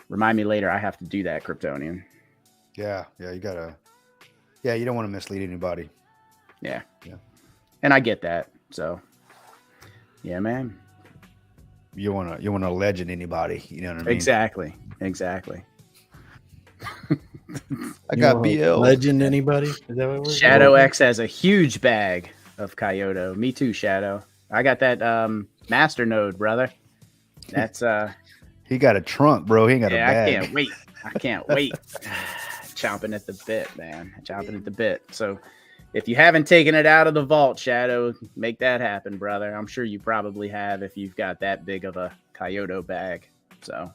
[SPEAKER 1] remind me later, I have to do that, Kryptonian.
[SPEAKER 3] Yeah, you gotta. Yeah, you don't want to mislead anybody.
[SPEAKER 1] Yeah.
[SPEAKER 3] Yeah.
[SPEAKER 1] And I get that. So yeah, man.
[SPEAKER 3] You wanna legend anybody. You know what I mean?
[SPEAKER 1] Exactly.
[SPEAKER 3] I got BL.
[SPEAKER 2] Legend anybody? Is that what we're
[SPEAKER 1] Shadow X has a huge bag of Kyoto. Me too, Shadow. I got that master node, brother. That's
[SPEAKER 3] He got a trunk, bro. He ain't got a
[SPEAKER 1] yeah,
[SPEAKER 3] bag.
[SPEAKER 1] I can't wait. Chomping at the bit, man. Chomping at the bit. So if you haven't taken it out of the vault, Shadow, make that happen, brother. I'm sure you probably have if you've got that big of a Kyoto bag. So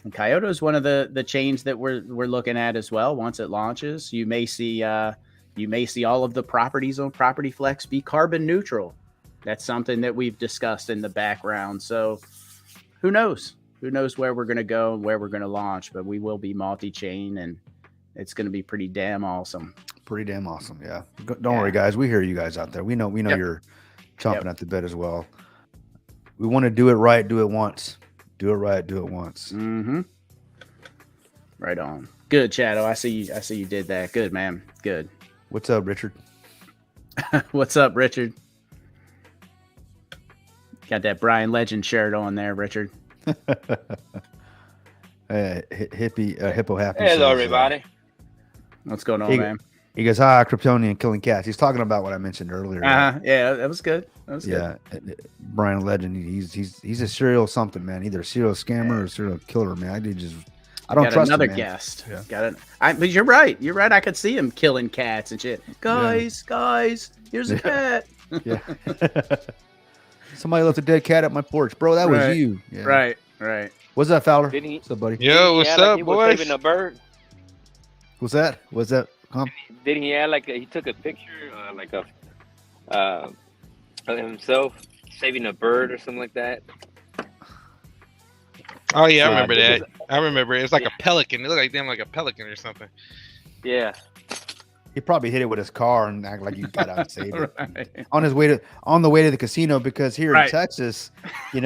[SPEAKER 1] and Kyoto is one of the chains that we're looking at as well. Once it launches, you may see all of the properties on Property Flex be carbon neutral. That's something that we've discussed in the background. So who knows? Who knows where we're going to go and where we're going to launch, but we will be multi-chain and it's going to be pretty damn awesome.
[SPEAKER 3] Pretty damn awesome. Yeah. Don't worry, guys. We hear you guys out there. We know
[SPEAKER 1] Yep.
[SPEAKER 3] you're chomping at the bit as well. We want to do it right. Do it once. Do it right. Do it once.
[SPEAKER 1] Mm-hmm. Right on. Good, Shadow. I see you did that. Good, man. Good.
[SPEAKER 3] What's up, Richard?
[SPEAKER 1] What's up, Richard? Got that Brian Legend shirt on there, Richard.
[SPEAKER 3] Hippo happy.
[SPEAKER 6] Hello,
[SPEAKER 3] says,
[SPEAKER 6] everybody.
[SPEAKER 1] What's going on,
[SPEAKER 3] He-
[SPEAKER 1] man?
[SPEAKER 3] He goes, "Hi, Kryptonian killing cats." He's talking about what I mentioned earlier.
[SPEAKER 1] Yeah, that was good. That was good.
[SPEAKER 3] Yeah, Brian Legend. He's a serial something, man. Either a serial scammer or a serial killer, man. I don't
[SPEAKER 1] Got
[SPEAKER 3] trust
[SPEAKER 1] another
[SPEAKER 3] him, man.
[SPEAKER 1] guest.
[SPEAKER 3] Yeah.
[SPEAKER 1] Got it. But you're right. You're right. I could see him killing cats and shit. Guys, here's a cat.
[SPEAKER 3] Yeah. Somebody left a dead cat at my porch, bro. That
[SPEAKER 1] Right.
[SPEAKER 3] was you. Yeah.
[SPEAKER 1] Right.
[SPEAKER 3] What's that, Fowler?
[SPEAKER 6] Didn't he?
[SPEAKER 3] What's up, buddy?
[SPEAKER 7] Yo,
[SPEAKER 6] He
[SPEAKER 7] what's
[SPEAKER 6] had, like,
[SPEAKER 7] up,
[SPEAKER 6] he was
[SPEAKER 7] boys?
[SPEAKER 6] saving a bird.
[SPEAKER 3] What's that? What's that?
[SPEAKER 6] Didn't he add like he took a picture, of himself saving a bird or something like that?
[SPEAKER 7] Oh yeah, I
[SPEAKER 6] Uh,
[SPEAKER 7] remember
[SPEAKER 6] I think
[SPEAKER 7] that. I remember it. It's like
[SPEAKER 6] Yeah.
[SPEAKER 7] a pelican. It looked like them, like a pelican or something.
[SPEAKER 6] Yeah.
[SPEAKER 3] He probably hit it with his car and act like you got out and saved it.
[SPEAKER 1] Right.
[SPEAKER 3] On the way to the casino, because here in
[SPEAKER 1] Right.
[SPEAKER 3] Texas, when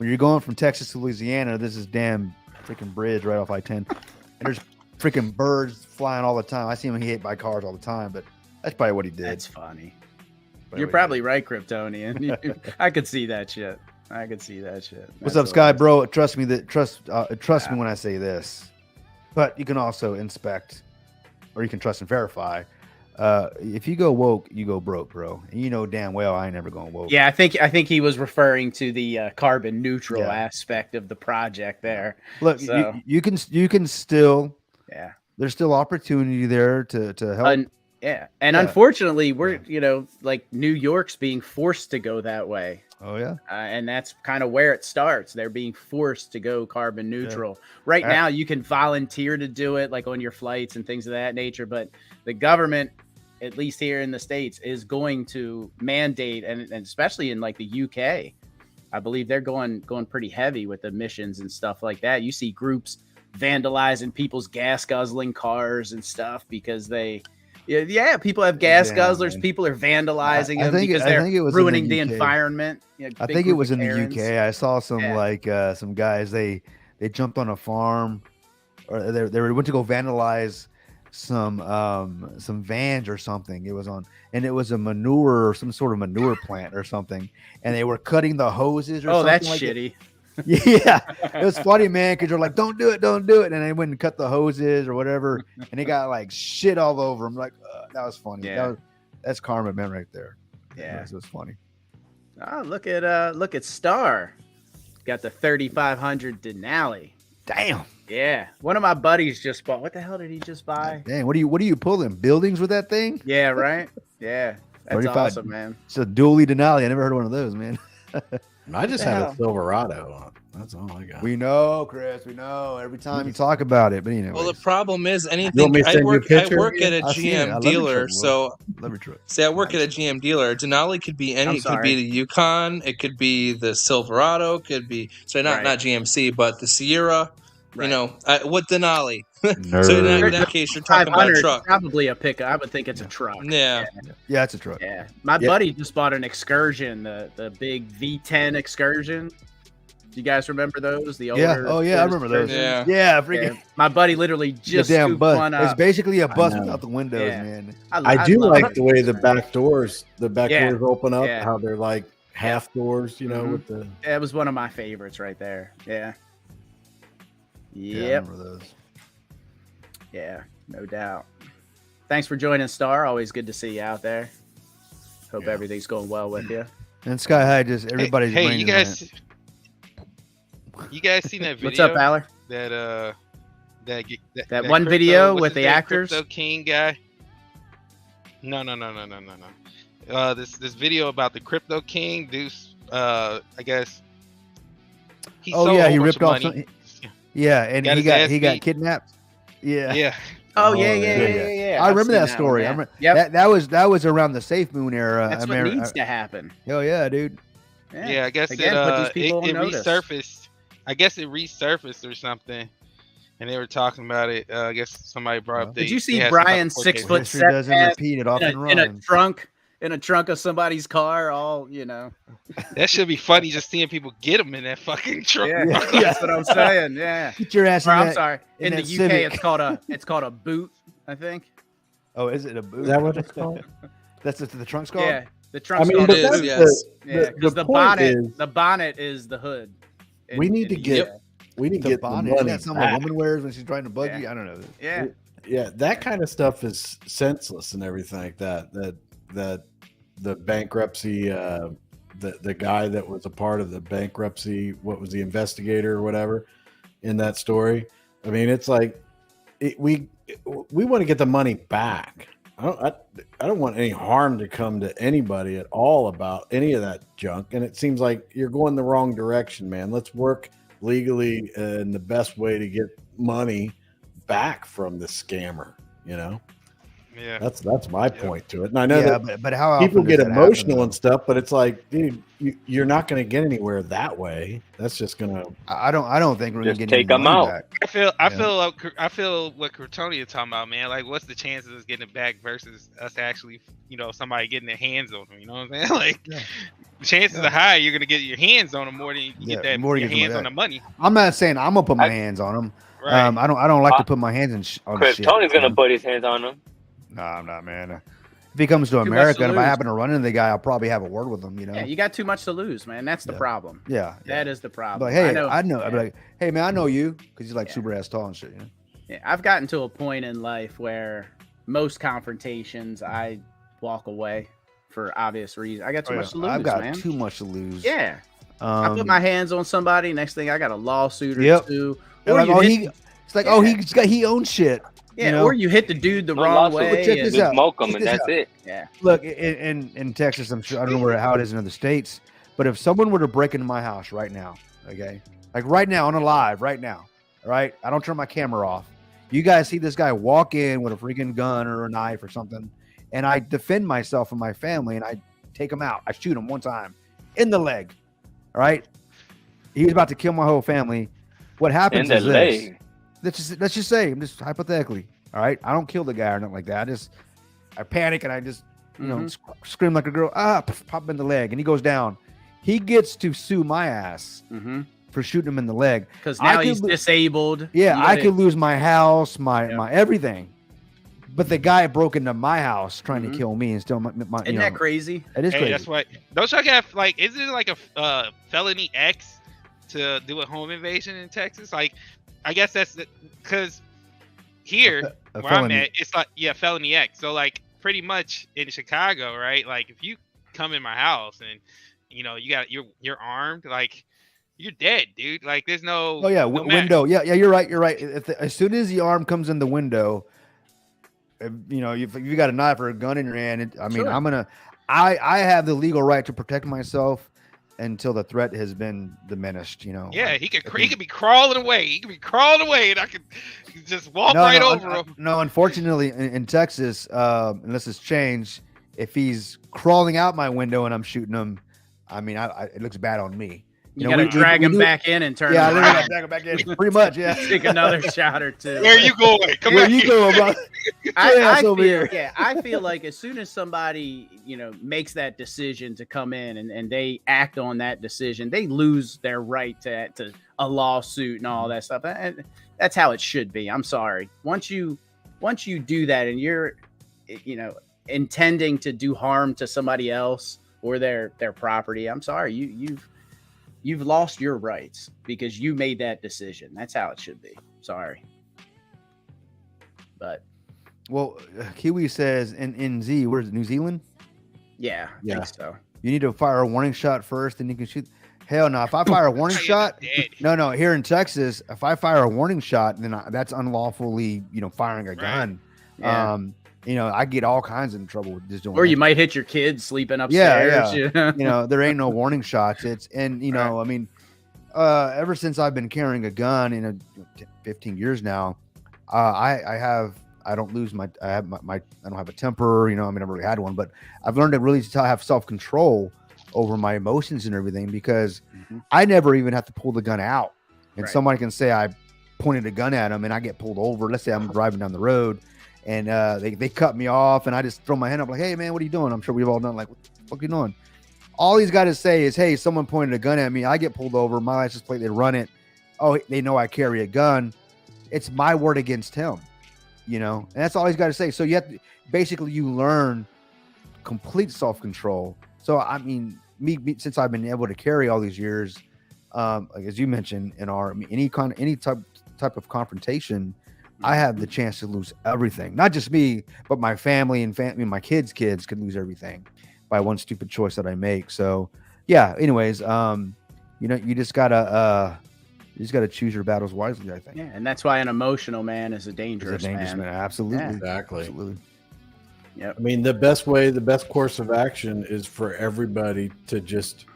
[SPEAKER 3] you're going from Texas to Louisiana, there's this damn freaking bridge right off I-10, and there's freaking birds flying all the time. I see him hit by cars all the time, but that's probably what he did.
[SPEAKER 1] That's funny.
[SPEAKER 3] Probably
[SPEAKER 1] You're
[SPEAKER 3] what he
[SPEAKER 1] probably right, Kryptonian. I could see that shit.
[SPEAKER 3] What's
[SPEAKER 1] That's
[SPEAKER 3] up, Sky,
[SPEAKER 1] hilarious.
[SPEAKER 3] bro? Trust me me when I say this. But you can also inspect, or you can trust and verify. If you go woke, you go broke, bro. And you know damn well I ain't never going woke.
[SPEAKER 1] Yeah, I think he was referring to the carbon neutral
[SPEAKER 3] Yeah.
[SPEAKER 1] aspect of the project there.
[SPEAKER 3] Look,
[SPEAKER 1] So-
[SPEAKER 3] you can still.
[SPEAKER 1] Yeah.
[SPEAKER 3] There's still opportunity there to help.
[SPEAKER 1] And
[SPEAKER 3] Yeah.
[SPEAKER 1] unfortunately, we're like New York's being forced to go that way,
[SPEAKER 3] Oh yeah.
[SPEAKER 1] and that's kind of where it starts. They're being forced to go carbon neutral. Right
[SPEAKER 3] Uh,
[SPEAKER 1] now, you can volunteer to do it, like on your flights and things of that nature. But the government, at least here in the States, is going to mandate, and especially in like the UK, I believe they're going pretty heavy with emissions and stuff like that. You see groups vandalizing people's gas guzzling cars and stuff because people have gas
[SPEAKER 3] Yeah,
[SPEAKER 1] guzzlers.
[SPEAKER 3] man.
[SPEAKER 1] People are vandalizing
[SPEAKER 3] I
[SPEAKER 1] them
[SPEAKER 3] think-
[SPEAKER 1] because
[SPEAKER 3] I
[SPEAKER 1] they're
[SPEAKER 3] think it was in the
[SPEAKER 1] ruining the
[SPEAKER 3] UK.
[SPEAKER 1] environment.
[SPEAKER 3] I
[SPEAKER 1] big
[SPEAKER 3] think it
[SPEAKER 1] group
[SPEAKER 3] was
[SPEAKER 1] of
[SPEAKER 3] in the
[SPEAKER 1] Karens.
[SPEAKER 3] UK. I saw some
[SPEAKER 1] Yeah.
[SPEAKER 3] some guys they jumped on a farm, or they went to go vandalize some vans or something. It was a manure or some sort of manure plant or something, and they were cutting the hoses. Or
[SPEAKER 1] Oh,
[SPEAKER 3] something
[SPEAKER 1] that's
[SPEAKER 3] like that.
[SPEAKER 1] shitty.
[SPEAKER 3] Yeah, it was funny, man, because you're like, don't do it, and they went and cut the hoses or whatever, and they got like shit all over them. Like, that was funny.
[SPEAKER 1] Yeah.
[SPEAKER 3] That's karma, man, right there.
[SPEAKER 1] Yeah.
[SPEAKER 3] It was funny.
[SPEAKER 1] Oh, look at Star. Got the 3500 Denali.
[SPEAKER 3] Damn.
[SPEAKER 1] Yeah, one of my buddies just bought. What the hell did he just buy?
[SPEAKER 3] Dang, what do you pulling buildings with that thing?
[SPEAKER 1] Yeah, right. Yeah, that's
[SPEAKER 3] 35
[SPEAKER 1] awesome, man.
[SPEAKER 3] It's a dually Denali. I never heard of one of those, man.
[SPEAKER 2] I just
[SPEAKER 1] the
[SPEAKER 2] have
[SPEAKER 1] hell?
[SPEAKER 2] a Silverado. That's all I got.
[SPEAKER 3] We know, Chris. We know. Every time you talk about it, but anyway.
[SPEAKER 5] Well, the problem is
[SPEAKER 2] You
[SPEAKER 5] anything.
[SPEAKER 2] want me to
[SPEAKER 5] I
[SPEAKER 2] send you a
[SPEAKER 5] work
[SPEAKER 2] picture?
[SPEAKER 5] at a
[SPEAKER 3] I've seen it. I
[SPEAKER 5] GM
[SPEAKER 3] love your
[SPEAKER 5] dealer,
[SPEAKER 3] truck,
[SPEAKER 5] so
[SPEAKER 3] love your truck.
[SPEAKER 5] say I work at a GM dealer. Denali could be any.
[SPEAKER 1] I'm
[SPEAKER 5] It could be
[SPEAKER 1] sorry.
[SPEAKER 5] the Yukon. It could be the Silverado. Could be not
[SPEAKER 1] Right.
[SPEAKER 5] GMC, but the Sierra.
[SPEAKER 1] Right.
[SPEAKER 5] What Denali? So in
[SPEAKER 3] Nerd.
[SPEAKER 5] that case, you're talking about a
[SPEAKER 1] 500
[SPEAKER 5] truck.
[SPEAKER 1] probably a pickup. I would think it's a truck.
[SPEAKER 5] Yeah.
[SPEAKER 3] Yeah, it's a truck.
[SPEAKER 1] Yeah, my
[SPEAKER 2] Yeah.
[SPEAKER 1] buddy just bought an Excursion, the big V10 Excursion. Do you guys remember those? The older.
[SPEAKER 3] Yeah. Oh, yeah. I
[SPEAKER 1] Ford
[SPEAKER 3] remember those.
[SPEAKER 1] Excursions?
[SPEAKER 5] Yeah.
[SPEAKER 3] Yeah, freaking
[SPEAKER 1] Yeah. My buddy literally
[SPEAKER 3] the
[SPEAKER 1] just
[SPEAKER 3] damn
[SPEAKER 1] scooped
[SPEAKER 3] bus.
[SPEAKER 1] one
[SPEAKER 3] It's
[SPEAKER 1] up.
[SPEAKER 3] basically a bus
[SPEAKER 2] know.
[SPEAKER 3] without the windows,
[SPEAKER 1] Yeah.
[SPEAKER 3] man.
[SPEAKER 2] I do
[SPEAKER 1] love
[SPEAKER 2] like
[SPEAKER 1] it.
[SPEAKER 2] the way the back doors
[SPEAKER 1] Yeah.
[SPEAKER 2] open up,
[SPEAKER 1] Yeah.
[SPEAKER 2] how they're like half doors,
[SPEAKER 1] Mhm.
[SPEAKER 2] with the
[SPEAKER 1] That was one of my favorites right there. Yeah.
[SPEAKER 3] Yeah, I
[SPEAKER 1] Yep.
[SPEAKER 3] remember those.
[SPEAKER 1] Yeah, no doubt. Thanks for joining, Star. Always good to see you out there. Hope
[SPEAKER 2] Yeah.
[SPEAKER 1] everything's going well with you.
[SPEAKER 3] And Sky High, just everybody's
[SPEAKER 7] Hey,
[SPEAKER 3] brain
[SPEAKER 7] you
[SPEAKER 3] is
[SPEAKER 7] guys, you guys seen that video?
[SPEAKER 1] What's up, Aller?
[SPEAKER 7] That
[SPEAKER 1] That one
[SPEAKER 7] crypto-
[SPEAKER 1] video
[SPEAKER 7] what's
[SPEAKER 1] with
[SPEAKER 7] his
[SPEAKER 1] the
[SPEAKER 7] name?
[SPEAKER 1] actors?
[SPEAKER 7] Crypto King guy. No. This video about the Crypto King. Deuce. I guess. He
[SPEAKER 3] Oh
[SPEAKER 7] sold a
[SPEAKER 3] yeah,
[SPEAKER 7] whole
[SPEAKER 3] he
[SPEAKER 7] bunch
[SPEAKER 3] ripped
[SPEAKER 7] of
[SPEAKER 3] off.
[SPEAKER 7] money.
[SPEAKER 3] Yeah, and
[SPEAKER 7] Got
[SPEAKER 3] he
[SPEAKER 7] his
[SPEAKER 3] got
[SPEAKER 7] ass
[SPEAKER 3] he got
[SPEAKER 7] beat.
[SPEAKER 3] kidnapped. Yeah.
[SPEAKER 7] Yeah.
[SPEAKER 1] Oh,
[SPEAKER 2] Oh,
[SPEAKER 1] yeah.
[SPEAKER 2] yeah.
[SPEAKER 3] I
[SPEAKER 1] I've
[SPEAKER 3] remember
[SPEAKER 1] seen
[SPEAKER 3] that story.
[SPEAKER 1] one,
[SPEAKER 3] I
[SPEAKER 1] yeah.
[SPEAKER 3] remember
[SPEAKER 1] Yep.
[SPEAKER 3] that was around the Safe Moon era.
[SPEAKER 1] That's
[SPEAKER 3] I
[SPEAKER 1] what
[SPEAKER 3] remember-
[SPEAKER 1] needs to happen.
[SPEAKER 3] Oh yeah, dude.
[SPEAKER 7] Yeah, I guess
[SPEAKER 1] Again, put these people on
[SPEAKER 7] it
[SPEAKER 1] notice.
[SPEAKER 7] resurfaced. I guess it resurfaced or something, and they were talking about it. I guess somebody brought up.
[SPEAKER 1] Did
[SPEAKER 7] they-
[SPEAKER 1] you see
[SPEAKER 7] they had some type of
[SPEAKER 1] Brian's
[SPEAKER 7] court
[SPEAKER 1] 6
[SPEAKER 7] case.
[SPEAKER 1] foot
[SPEAKER 3] History
[SPEAKER 1] set
[SPEAKER 3] doesn't
[SPEAKER 1] ass
[SPEAKER 3] repeat; it often
[SPEAKER 1] in a
[SPEAKER 3] rhymes.
[SPEAKER 1] trunk of somebody's car? All
[SPEAKER 7] That should be funny just seeing people get them in that fucking truck.
[SPEAKER 1] Yeah,
[SPEAKER 3] Yeah.
[SPEAKER 1] that's what I'm saying. Yeah.
[SPEAKER 3] Get your ass
[SPEAKER 1] Or,
[SPEAKER 3] in
[SPEAKER 1] I'm
[SPEAKER 3] that.
[SPEAKER 1] sorry.
[SPEAKER 3] in
[SPEAKER 1] In the
[SPEAKER 3] that
[SPEAKER 1] UK,
[SPEAKER 3] Civic.
[SPEAKER 1] it's called a boot. I think.
[SPEAKER 3] Oh, is it a boot?
[SPEAKER 2] Is that what it's called?
[SPEAKER 3] That's what the trunk's called.
[SPEAKER 1] Yeah, the trunk's
[SPEAKER 2] I mean,
[SPEAKER 1] called
[SPEAKER 2] but
[SPEAKER 5] It
[SPEAKER 1] a
[SPEAKER 5] is,
[SPEAKER 2] that's
[SPEAKER 1] boot.
[SPEAKER 5] yes.
[SPEAKER 1] Yeah,
[SPEAKER 2] the
[SPEAKER 1] because the
[SPEAKER 2] point
[SPEAKER 1] bonnet,
[SPEAKER 2] is-
[SPEAKER 1] the bonnet is the hood.
[SPEAKER 2] We need to get- we need to
[SPEAKER 3] The
[SPEAKER 2] get the
[SPEAKER 3] bonnet. Isn't
[SPEAKER 2] money
[SPEAKER 3] that something a
[SPEAKER 2] back.
[SPEAKER 3] woman wears when she's driving a buggy?
[SPEAKER 1] Yeah.
[SPEAKER 3] I don't know.
[SPEAKER 1] Yeah,
[SPEAKER 2] Yeah, that kind of stuff is senseless and everything like that. That the bankruptcy, the guy that was a part of the bankruptcy, what was the investigator or whatever in that story? I mean, it's like we want to get the money back. I don't want any harm to come to anybody at all about any of that junk. And it seems like you're going the wrong direction, man. Let's work legally and the best way to get money back from the scammer. You know,
[SPEAKER 7] Yeah.
[SPEAKER 2] that's my point to it. And I know
[SPEAKER 3] Yeah,
[SPEAKER 2] that
[SPEAKER 3] but how
[SPEAKER 2] people
[SPEAKER 3] often
[SPEAKER 2] get
[SPEAKER 3] does that
[SPEAKER 2] emotional
[SPEAKER 3] happen,
[SPEAKER 2] and stuff, but it's like, dude, you're not going to get anywhere that way. That's just going to.
[SPEAKER 3] though? I don't think we're gonna
[SPEAKER 6] Just
[SPEAKER 3] get
[SPEAKER 6] take
[SPEAKER 3] any
[SPEAKER 6] 'em
[SPEAKER 3] money
[SPEAKER 6] out.
[SPEAKER 3] back.
[SPEAKER 7] I feel what Cortoni is talking about, man. Like, what's the chances of us getting it back versus us actually, somebody getting their hands on them? You know what I'm saying? Like,
[SPEAKER 3] Yeah.
[SPEAKER 7] the chances are high you're gonna get your hands on them more than you
[SPEAKER 3] Yeah,
[SPEAKER 7] get that
[SPEAKER 3] more
[SPEAKER 7] your
[SPEAKER 3] you get
[SPEAKER 7] hands
[SPEAKER 3] them
[SPEAKER 7] on the money.
[SPEAKER 3] I'm not saying I'm gonna put my hands on them.
[SPEAKER 7] Right.
[SPEAKER 3] I don't like to put my hands on
[SPEAKER 6] Chris
[SPEAKER 3] shit.
[SPEAKER 6] Tony's gonna put his hands on him.
[SPEAKER 3] No, I'm not, man. If he comes to
[SPEAKER 1] much
[SPEAKER 3] America
[SPEAKER 1] to
[SPEAKER 3] and if I
[SPEAKER 1] lose.
[SPEAKER 3] happen to run into the guy, I'll probably have a word with him.
[SPEAKER 1] Yeah, you got too much to lose, man. That's the
[SPEAKER 3] Yeah.
[SPEAKER 1] problem.
[SPEAKER 3] Yeah.
[SPEAKER 1] That is the problem.
[SPEAKER 3] But hey,
[SPEAKER 1] I know.
[SPEAKER 3] I'd be like, hey man, I know you because he's like
[SPEAKER 1] Yeah.
[SPEAKER 3] super ass tall and shit. You know?
[SPEAKER 1] Yeah, I've gotten to a point in life where most confrontations I walk away for obvious reasons. I got too much to lose,
[SPEAKER 3] I've got
[SPEAKER 1] man.
[SPEAKER 3] too much to lose.
[SPEAKER 1] Yeah, I put my hands on somebody. Next thing, I got a lawsuit or
[SPEAKER 3] Yep.
[SPEAKER 1] two.
[SPEAKER 3] Or
[SPEAKER 1] Or
[SPEAKER 3] like,
[SPEAKER 1] you
[SPEAKER 3] oh,
[SPEAKER 1] hit,
[SPEAKER 3] it's like,
[SPEAKER 1] Yeah.
[SPEAKER 3] oh, he owns shit.
[SPEAKER 1] yeah,
[SPEAKER 3] you know?
[SPEAKER 1] or you hit the dude the
[SPEAKER 6] No
[SPEAKER 1] wrong
[SPEAKER 6] lawsuit.
[SPEAKER 1] way.
[SPEAKER 3] Check
[SPEAKER 1] and-
[SPEAKER 3] this
[SPEAKER 6] Just
[SPEAKER 3] out.
[SPEAKER 6] smoke them
[SPEAKER 3] Check
[SPEAKER 6] and
[SPEAKER 3] this
[SPEAKER 6] that's
[SPEAKER 3] out.
[SPEAKER 6] it.
[SPEAKER 1] yeah,
[SPEAKER 3] Look, in Texas, I'm sure I don't know how it is in other states, but if someone were to break into my house right now, okay, like right now on a live, right now, all right, I don't turn my camera off. You guys see this guy walk in with a freaking gun or a knife or something, and I defend myself and my family, and I take him out. I shoot him one time in the leg. All right, he was about to kill my whole family. What happens
[SPEAKER 6] In the
[SPEAKER 3] is this.
[SPEAKER 6] leg.
[SPEAKER 3] Let's just say, I'm just hypothetically, all right. I don't kill the guy or nothing like that. I panic and I just
[SPEAKER 1] Mhm.
[SPEAKER 3] scream like a girl. Pop him in the leg, and he goes down. He gets to sue my ass for shooting him in the leg.
[SPEAKER 1] Because
[SPEAKER 3] I
[SPEAKER 1] now
[SPEAKER 3] could
[SPEAKER 1] he's
[SPEAKER 3] lo-
[SPEAKER 1] disabled.
[SPEAKER 3] Yeah,
[SPEAKER 1] You
[SPEAKER 3] I
[SPEAKER 1] gotta-
[SPEAKER 3] could lose my house, my
[SPEAKER 1] Yeah.
[SPEAKER 3] my everything. But the guy broke into my house trying
[SPEAKER 1] Mhm.
[SPEAKER 3] to kill me and still my
[SPEAKER 1] Isn't that crazy?
[SPEAKER 3] It is
[SPEAKER 7] Hey,
[SPEAKER 3] crazy.
[SPEAKER 7] that's why. Don't y'all get like? Isn't it like a felony X to do a home invasion in Texas? Like, I guess that's because here
[SPEAKER 3] A
[SPEAKER 7] where I'm
[SPEAKER 3] felony.
[SPEAKER 7] at, it's like felony X. So like, pretty much in Chicago, right? Like, if you come in my house and you're armed, like you're dead, dude. Like, there's no.
[SPEAKER 3] Oh yeah,
[SPEAKER 7] no matter-
[SPEAKER 3] window. Yeah, you're right. You're right. As soon as the arm comes in the window, if you got a knife or a gun in your hand,
[SPEAKER 1] Sure.
[SPEAKER 3] I have the legal right to protect myself until the threat has been diminished.
[SPEAKER 7] Yeah, he could be crawling away. He could be crawling away, and I could just walk right over him.
[SPEAKER 3] No, unfortunately, in Texas, unless it's changed, if he's crawling out my window and I'm shooting him, it looks bad on me.
[SPEAKER 1] You gotta drag him back in and turn
[SPEAKER 3] Yeah, I
[SPEAKER 1] him
[SPEAKER 3] literally
[SPEAKER 1] around.
[SPEAKER 3] gotta drag him back in. Pretty much, yeah.
[SPEAKER 1] Take another shot or two.
[SPEAKER 7] Where are you going? Come
[SPEAKER 3] Where
[SPEAKER 7] on,
[SPEAKER 3] you going, bro?
[SPEAKER 1] I
[SPEAKER 3] ass
[SPEAKER 1] feel,
[SPEAKER 3] over here.
[SPEAKER 1] yeah, I feel like as soon as somebody, makes that decision to come in and they act on that decision, they lose their right to a lawsuit and all that stuff. And that's how it should be. I'm sorry. Once you do that and you're, intending to do harm to somebody else or their property, I'm sorry, you've lost your rights because you made that decision. That's how it should be. Sorry. But
[SPEAKER 3] Well, Kiwi says in Z, where's it, New Zealand?
[SPEAKER 1] yeah, I
[SPEAKER 2] Yeah.
[SPEAKER 1] think so.
[SPEAKER 3] You need to fire a warning shot first, then you can shoot. Hell no! If I fire a warning
[SPEAKER 7] You're
[SPEAKER 3] shot,
[SPEAKER 7] dead.
[SPEAKER 3] no. Here in Texas, if I fire a warning shot, then that's unlawfully, firing a gun.
[SPEAKER 1] Yeah.
[SPEAKER 3] I get all kinds of trouble with just doing.
[SPEAKER 1] Or you
[SPEAKER 3] that.
[SPEAKER 1] might hit your kid sleeping
[SPEAKER 3] Yeah,
[SPEAKER 1] upstairs.
[SPEAKER 3] There ain't no warning shots. Ever since I've been carrying a gun 15 years now, I don't lose my, I don't have a temper, I never really had one, but I've learned to really have self-control over my emotions and everything because
[SPEAKER 1] Mhm.
[SPEAKER 3] I never even have to pull the gun out. And
[SPEAKER 1] Right.
[SPEAKER 3] somebody can say I pointed a gun at them and I get pulled over. Let's say I'm driving down the road and they cut me off and I just throw my hand up like, hey man, what are you doing? I'm sure we've all done like, what the fuck are you doing? All he's got to say is, hey, someone pointed a gun at me. I get pulled over. My license plate, they run it. Oh, they know I carry a gun. It's my word against him, and that's all he's got to say. So you have to, basically you learn complete self-control. So, me since I've been able to carry all these years, like as you mentioned, any type of confrontation, I have the chance to lose everything. Not just me, but my family and my kids could lose everything by one stupid choice that I make. So yeah, anyways, you just gotta choose your battles wisely, I think.
[SPEAKER 1] Yeah, and that's why an emotional man is a dangerous,
[SPEAKER 3] man. Absolutely.
[SPEAKER 1] Yeah.
[SPEAKER 2] Exactly.
[SPEAKER 3] Absolutely.
[SPEAKER 2] I mean, the best course of action is for everybody to just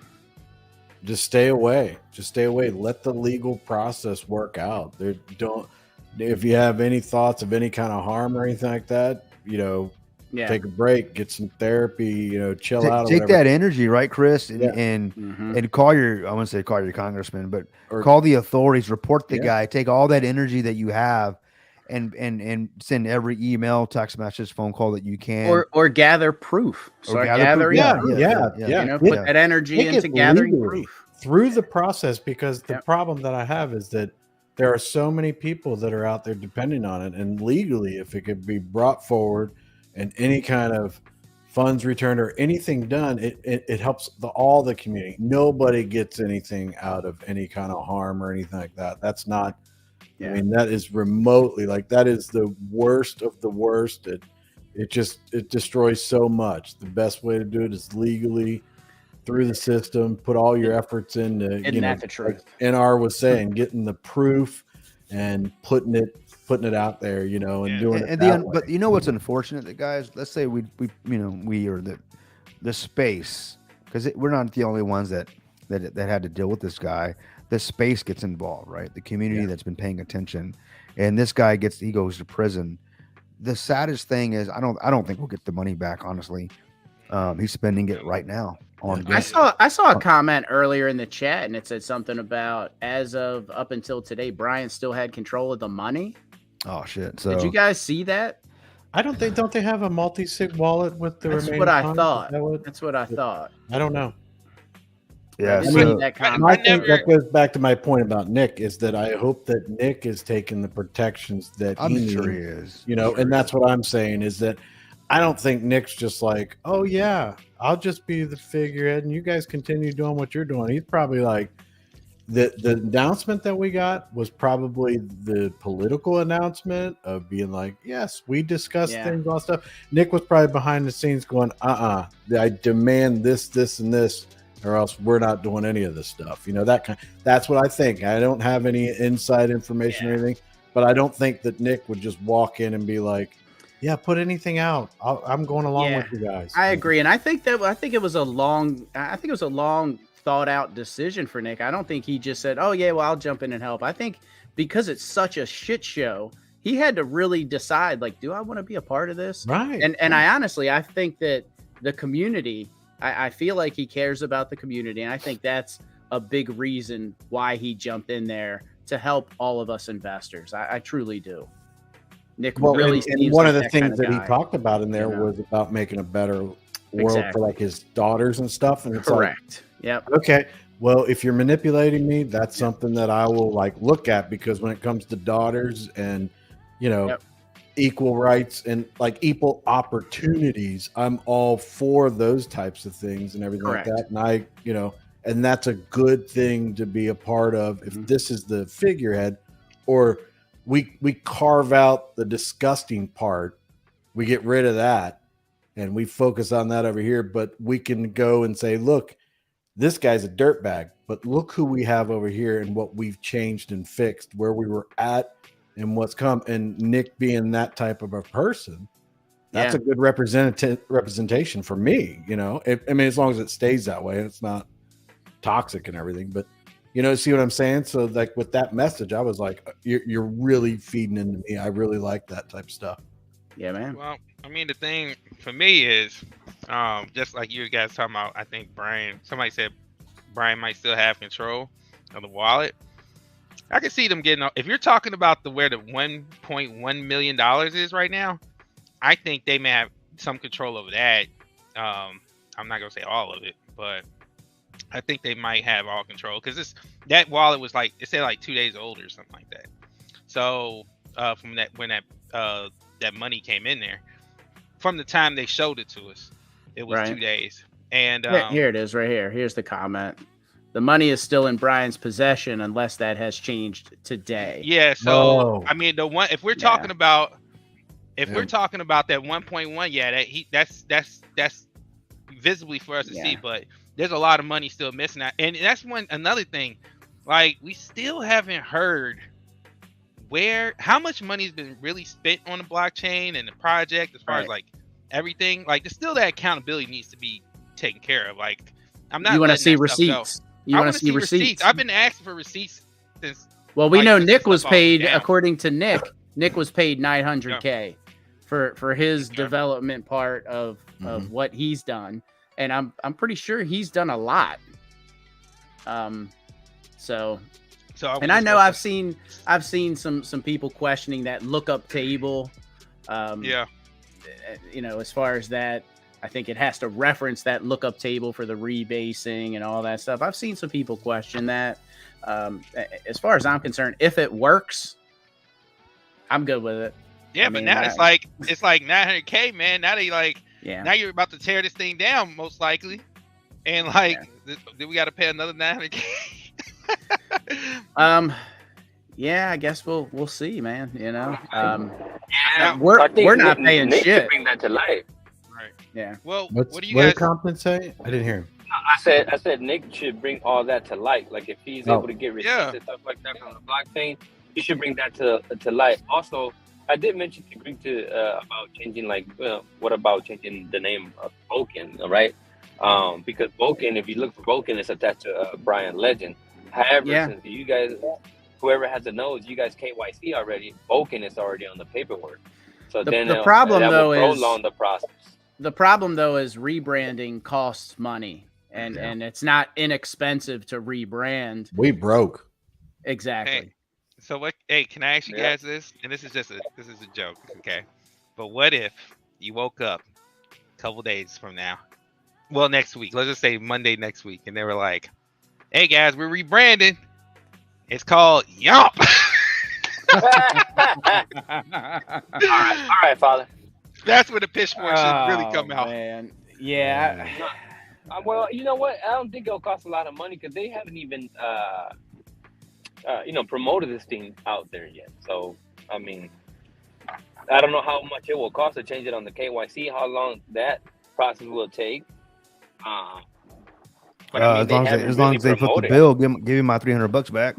[SPEAKER 2] stay away. Just stay away. Let the legal process work out. If you have any thoughts of any kind of harm or anything like that, take a break, get some therapy, chill out.
[SPEAKER 3] Take that energy, right, Chris? And call I wouldn't say call your congressman, but call the authorities, report the guy, take all that energy that you have and send every email, text message, phone call that you can.
[SPEAKER 1] Or gather proof. Start gathering proof.
[SPEAKER 2] Yeah.
[SPEAKER 1] Put that energy into gathering proof.
[SPEAKER 2] Through the process, because the problem that I have is that there are so many people that are out there depending on it, and legally, if it could be brought forward and any kind of funds returned or anything done, it helps all the community. Nobody gets anything out of any kind of harm or anything like that. That's not, I mean, that is remotely, like, that is the worst of the worst. It destroys so much. The best way to do it is legally through the system. Put all your efforts into,
[SPEAKER 1] the truth.
[SPEAKER 2] Like NR was saying, getting the proof and putting it out there, and doing it that way.
[SPEAKER 3] But you know what's unfortunate, that guys, let's say we are the space, because we're not the only ones that had to deal with this guy. The space gets involved, right? The community that's been paying attention, and this guy goes to prison. The saddest thing is, I don't think we'll get the money back. Honestly, he's spending it right now.
[SPEAKER 1] I saw a comment earlier in the chat, and it said something about, as of up until today, Brian still had control of the money.
[SPEAKER 3] Oh shit! So
[SPEAKER 1] did you guys see that?
[SPEAKER 2] Don't they have a multi-sig wallet with the remaining?
[SPEAKER 1] That's what I thought.
[SPEAKER 2] I don't know.
[SPEAKER 3] Yeah,
[SPEAKER 2] that goes back to my point about Nick, is that I hope that Nick is taking the protections that
[SPEAKER 3] I'm sure he is.
[SPEAKER 2] And that's what I'm saying, is that I don't think Nick's just like, oh yeah, I'll just be the figurehead and you guys continue doing what you're doing. He's probably like, the announcement that we got was probably the political announcement of being like, yes, we discussed things, all stuff. Nick was probably behind the scenes going, I demand this, and this, or else we're not doing any of this stuff. That's what I think. I don't have any inside information or anything, but I don't think that Nick would just walk in and be like, yeah, put anything out. I'm going along with you guys.
[SPEAKER 1] I agree. And I think it was a long thought out decision for Nick. I don't think he just said, oh yeah, well, I'll jump in and help. I think because it's such a shit show, he had to really decide, like, do I want to be a part of this?
[SPEAKER 2] Right.
[SPEAKER 1] And I think that the community, I feel like he cares about the community. And I think that's a big reason why he jumped in there to help all of us investors. I truly do. Nick really
[SPEAKER 2] and one of the things that he talked about in there was about making a better world for like his daughters and stuff. And it's
[SPEAKER 1] correct. Yep.
[SPEAKER 2] Okay. Well, if you're manipulating me, that's something that I will look at, because when it comes to daughters and, equal rights and equal opportunities, I'm all for those types of things and everything like that. And and that's a good thing to be a part of. If this is the figurehead, or we carve out the disgusting part, we get rid of that and we focus on that over here, but we can go and say, look, this guy's a dirtbag, but look who we have over here and what we've changed and fixed, where we were at and what's come. And Nick being that type of a person, that's a good representation for me. As long as it stays that way and it's not toxic and everything, but see what I'm saying? So with that message, I was like, you're really feeding into me. I really like that type of stuff.
[SPEAKER 1] Yeah, man.
[SPEAKER 7] Well, I mean, the thing for me is, just like you guys talking about, I think somebody said Brian might still have control of the wallet. I can see them getting, if you're talking about where the $1.1 million is right now, I think they may have some control over that. I'm not going to say all of it, but I think they might have all control, because that wallet was it said 2 days old or something like that. So from when that money came in there, from the time they showed it to us, it was 2 days. And
[SPEAKER 1] here it is right here. Here's the comment. The money is still in Brian's possession unless that has changed today.
[SPEAKER 7] Yeah. So
[SPEAKER 2] Oh.
[SPEAKER 7] I mean, the one if we're
[SPEAKER 1] Yeah.
[SPEAKER 7] talking about
[SPEAKER 2] Yeah.
[SPEAKER 7] we're talking about that 1.1, yeah, that's visibly for us to see,
[SPEAKER 1] Yeah.
[SPEAKER 7] but there's a lot of money still missing out, and that's another thing. Like, we still haven't heard how much money's been really spent on the blockchain and the project as far as
[SPEAKER 1] Right.
[SPEAKER 7] like everything. Like, there's still that accountability needs to be taken care of. Like, I'm not.
[SPEAKER 1] You want to
[SPEAKER 7] letting
[SPEAKER 1] see
[SPEAKER 7] that stuff go.
[SPEAKER 1] receipts. You
[SPEAKER 7] I
[SPEAKER 1] want
[SPEAKER 7] wanna
[SPEAKER 1] to see receipts.
[SPEAKER 7] I've been asking for receipts since.
[SPEAKER 1] Well, we
[SPEAKER 7] like,
[SPEAKER 1] know
[SPEAKER 7] since
[SPEAKER 1] Nick
[SPEAKER 7] the
[SPEAKER 1] was
[SPEAKER 7] stuff all went
[SPEAKER 1] paid,
[SPEAKER 7] down.
[SPEAKER 1] according to Nick. Nick was paid $900K for his
[SPEAKER 7] Okay.
[SPEAKER 1] development part of what he's done, and I'm pretty sure he's done a lot. So
[SPEAKER 7] So
[SPEAKER 1] and I know I've seen some people questioning that lookup table.
[SPEAKER 7] Yeah.
[SPEAKER 1] You know, as far as that, I think it has to reference that lookup table for the rebasing and all that stuff. I've seen some people question that. As far as I'm concerned, if it works, I'm good with it.
[SPEAKER 7] Yeah,
[SPEAKER 1] I
[SPEAKER 7] but
[SPEAKER 1] mean,
[SPEAKER 7] now it's like 900K, man. Now they like
[SPEAKER 1] Yeah.
[SPEAKER 7] now you're about to tear this thing down, most likely, and like then we got to pay another 900K.
[SPEAKER 1] Yeah, I guess we'll see, man. You know,
[SPEAKER 6] Yeah,
[SPEAKER 1] we're
[SPEAKER 6] I think
[SPEAKER 1] we're not
[SPEAKER 6] Nick-
[SPEAKER 1] paying
[SPEAKER 6] Nick should
[SPEAKER 1] shit.
[SPEAKER 6] bring that to life.
[SPEAKER 7] Right.
[SPEAKER 1] Yeah.
[SPEAKER 7] Well,
[SPEAKER 2] What
[SPEAKER 7] what do you
[SPEAKER 2] did
[SPEAKER 7] guys?
[SPEAKER 2] Compton say? I didn't hear him.
[SPEAKER 6] I said Nick should bring all that to light. Like, if he's
[SPEAKER 2] Oh.
[SPEAKER 6] able to get receipts
[SPEAKER 7] Yeah.
[SPEAKER 6] and stuff like that from the blockchain, he should bring that to light. Also, I did mention to Greg about changing, like, what about changing the name of Vulcan, right? Because Vulcan, if you look for Vulcan, it's attached to Brian Legend. However,
[SPEAKER 1] Yeah.
[SPEAKER 6] since you guys, whoever has the nodes, you guys KYC already, Vulcan is already on the paperwork. So
[SPEAKER 1] The-
[SPEAKER 6] then
[SPEAKER 1] the problem,
[SPEAKER 6] that
[SPEAKER 1] though,
[SPEAKER 6] will
[SPEAKER 1] is-
[SPEAKER 6] prolong the process.
[SPEAKER 1] The problem though is rebranding costs money, and it's not inexpensive to rebrand.
[SPEAKER 2] We broke.
[SPEAKER 1] Exactly.
[SPEAKER 7] Hey. So what? Hey, can I ask you
[SPEAKER 6] Yeah.
[SPEAKER 7] guys this? And this is a joke, okay? But what if you woke up a couple days from now? Well, next week. Let's just say Monday next week, and they were like, "Hey guys, we're rebranding. It's called Yomp."
[SPEAKER 6] All right, Father.
[SPEAKER 7] That's where the pitchfork should really come out.
[SPEAKER 1] Man. Yeah.
[SPEAKER 6] Well, you know what? I don't think it'll cost a lot of money because they haven't even, promoted this thing out there yet. So, I mean, I don't know how much it will cost to change it on the KYC, how long that process will take. But I mean,
[SPEAKER 3] as long as they put the bill, give me my $300 back.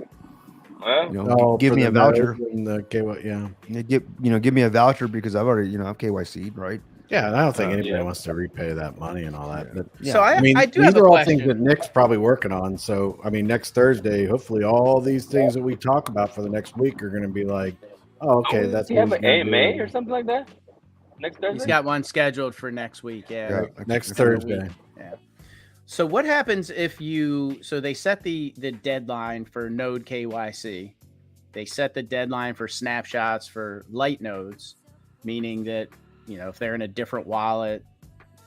[SPEAKER 6] Well,
[SPEAKER 3] You know, give
[SPEAKER 2] for
[SPEAKER 3] me
[SPEAKER 2] the
[SPEAKER 3] a voucher.
[SPEAKER 2] nodes and the KY, yeah.
[SPEAKER 3] Give me a voucher because I've already, I've KYC'd, right?
[SPEAKER 2] Yeah, and I don't think anybody
[SPEAKER 6] yeah.
[SPEAKER 2] wants to repay that money and all that. But
[SPEAKER 1] So I
[SPEAKER 2] I
[SPEAKER 1] do have
[SPEAKER 2] these
[SPEAKER 1] a
[SPEAKER 2] are all
[SPEAKER 1] question.
[SPEAKER 2] things that Nick's probably working on. So, I mean, next Thursday, hopefully, all these things that we talk about for the next week are going to be like, oh, okay, that's
[SPEAKER 6] do you have
[SPEAKER 2] what
[SPEAKER 6] an
[SPEAKER 2] he's gonna
[SPEAKER 6] AMA
[SPEAKER 2] do.
[SPEAKER 6] or something like that next Thursday?
[SPEAKER 1] He's got one scheduled for next week. Yeah.
[SPEAKER 2] Next
[SPEAKER 1] In a
[SPEAKER 2] Thursday.
[SPEAKER 1] week. Yeah. So what happens if so they set the deadline for node KYC. They set the deadline for snapshots for light nodes, meaning that, if they're in a different wallet.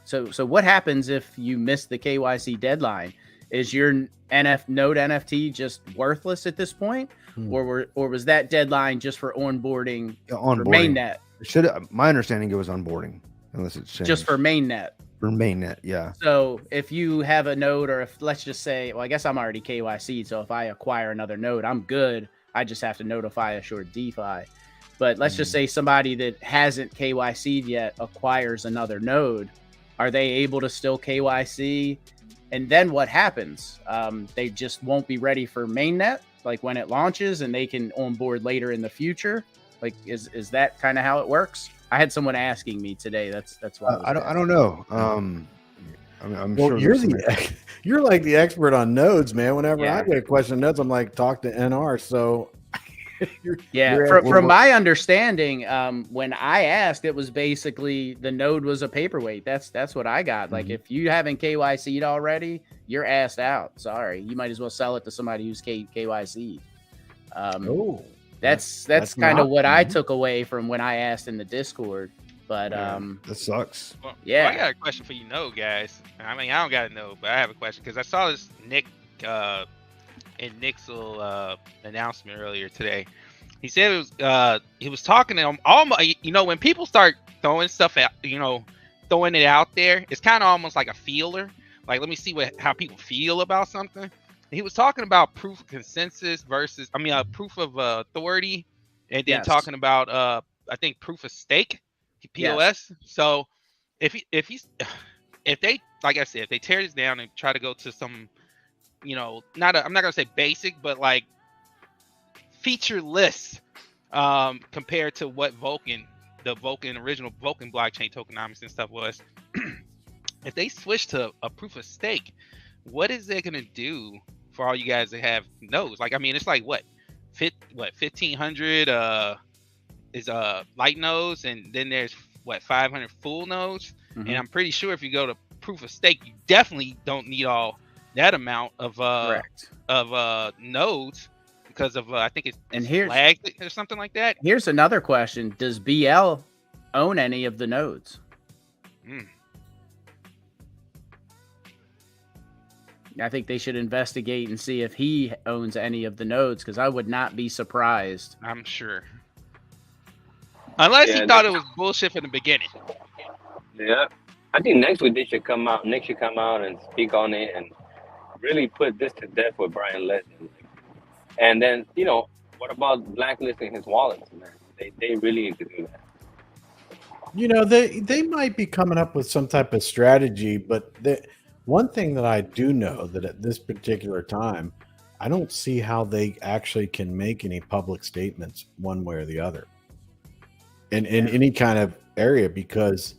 [SPEAKER 1] So what happens if you miss the KYC deadline? Is your node NFT just worthless at this point? Or was that deadline just for onboarding for
[SPEAKER 3] Onboarding.
[SPEAKER 1] mainnet?
[SPEAKER 3] My understanding it was onboarding, unless it's changed.
[SPEAKER 1] Just for mainnet.
[SPEAKER 3] For mainnet, yeah.
[SPEAKER 1] So if you have a node, or if let's just say, well, I guess I'm already KYC'd. So if I acquire another node, I'm good. I just have to notify Assured DeFi. But let's just say somebody that hasn't KYC'd yet acquires another node. Are they able to still KYC? And then what happens? They just won't be ready for mainnet, like when it launches, and they can onboard later in the future. Like, is that kind of how it works? I had someone asking me today. That's why
[SPEAKER 3] I don't know. I'm
[SPEAKER 2] Well,
[SPEAKER 3] sure
[SPEAKER 2] you're like the expert on nodes, man. Whenever
[SPEAKER 1] Yeah.
[SPEAKER 2] I get a question on nodes, I'm like, talk to NR. So,
[SPEAKER 1] Yeah,
[SPEAKER 2] you're
[SPEAKER 1] from my understanding, when I asked, it was basically the node was a paperweight. That's what I got. Like, if you haven't KYC'd already, you're assed out. Sorry, you might as well sell it to somebody who's KYC'd. That's
[SPEAKER 2] that's
[SPEAKER 1] kind of
[SPEAKER 2] not-
[SPEAKER 1] what I took away from when I asked in the Discord. But
[SPEAKER 3] that sucks.
[SPEAKER 7] Well,
[SPEAKER 1] Yeah.
[SPEAKER 7] I got a question for you, guys. I mean, I don't gotta know, but I have a question because I saw this Nick in Nick's little announcement earlier today. He said it was he was talking to him almost, when people start throwing stuff out, throwing it out there, it's kind of almost like a feeler. Like, let me see how people feel about something. he was talking about proof of consensus versus, I mean, proof of authority, and then
[SPEAKER 1] Yes.
[SPEAKER 7] talking about I think proof of stake, POS. So if they, like I said, if they tear this down and try to go to some, you know, I'm not gonna say basic, but like featureless compared to what the original Vulcan blockchain tokenomics and stuff was. If they switch to a proof of stake, what is that gonna do for all you guys that have nodes? Like, I mean, it's like what 1,500 is light nodes, and then there's 500 full nodes.
[SPEAKER 1] Mhm.
[SPEAKER 7] And I'm pretty sure if you go to proof of stake, you definitely don't need all that amount of
[SPEAKER 1] Correct.
[SPEAKER 7] nodes, because of I think it's
[SPEAKER 1] And here's
[SPEAKER 7] flagged or something like that.
[SPEAKER 1] here's another question: does BL own any of the nodes?
[SPEAKER 7] Mm.
[SPEAKER 1] I think they should investigate and see if he owns any of the nodes, because I would not be surprised.
[SPEAKER 7] I'm sure, unless he
[SPEAKER 6] Yeah,
[SPEAKER 7] thought it was bullshit from the beginning.
[SPEAKER 6] Yeah, I think next week they should come out. Nick should come out and speak on it and really put this to death with Brian Leslie. And then, you know, what about blacklisting his wallets, man? They really need to do that.
[SPEAKER 2] You know, they might be coming up with some type of strategy, but one thing that I do know that at this particular time, I don't see how they actually can make any public statements one way or the other in any kind of area, because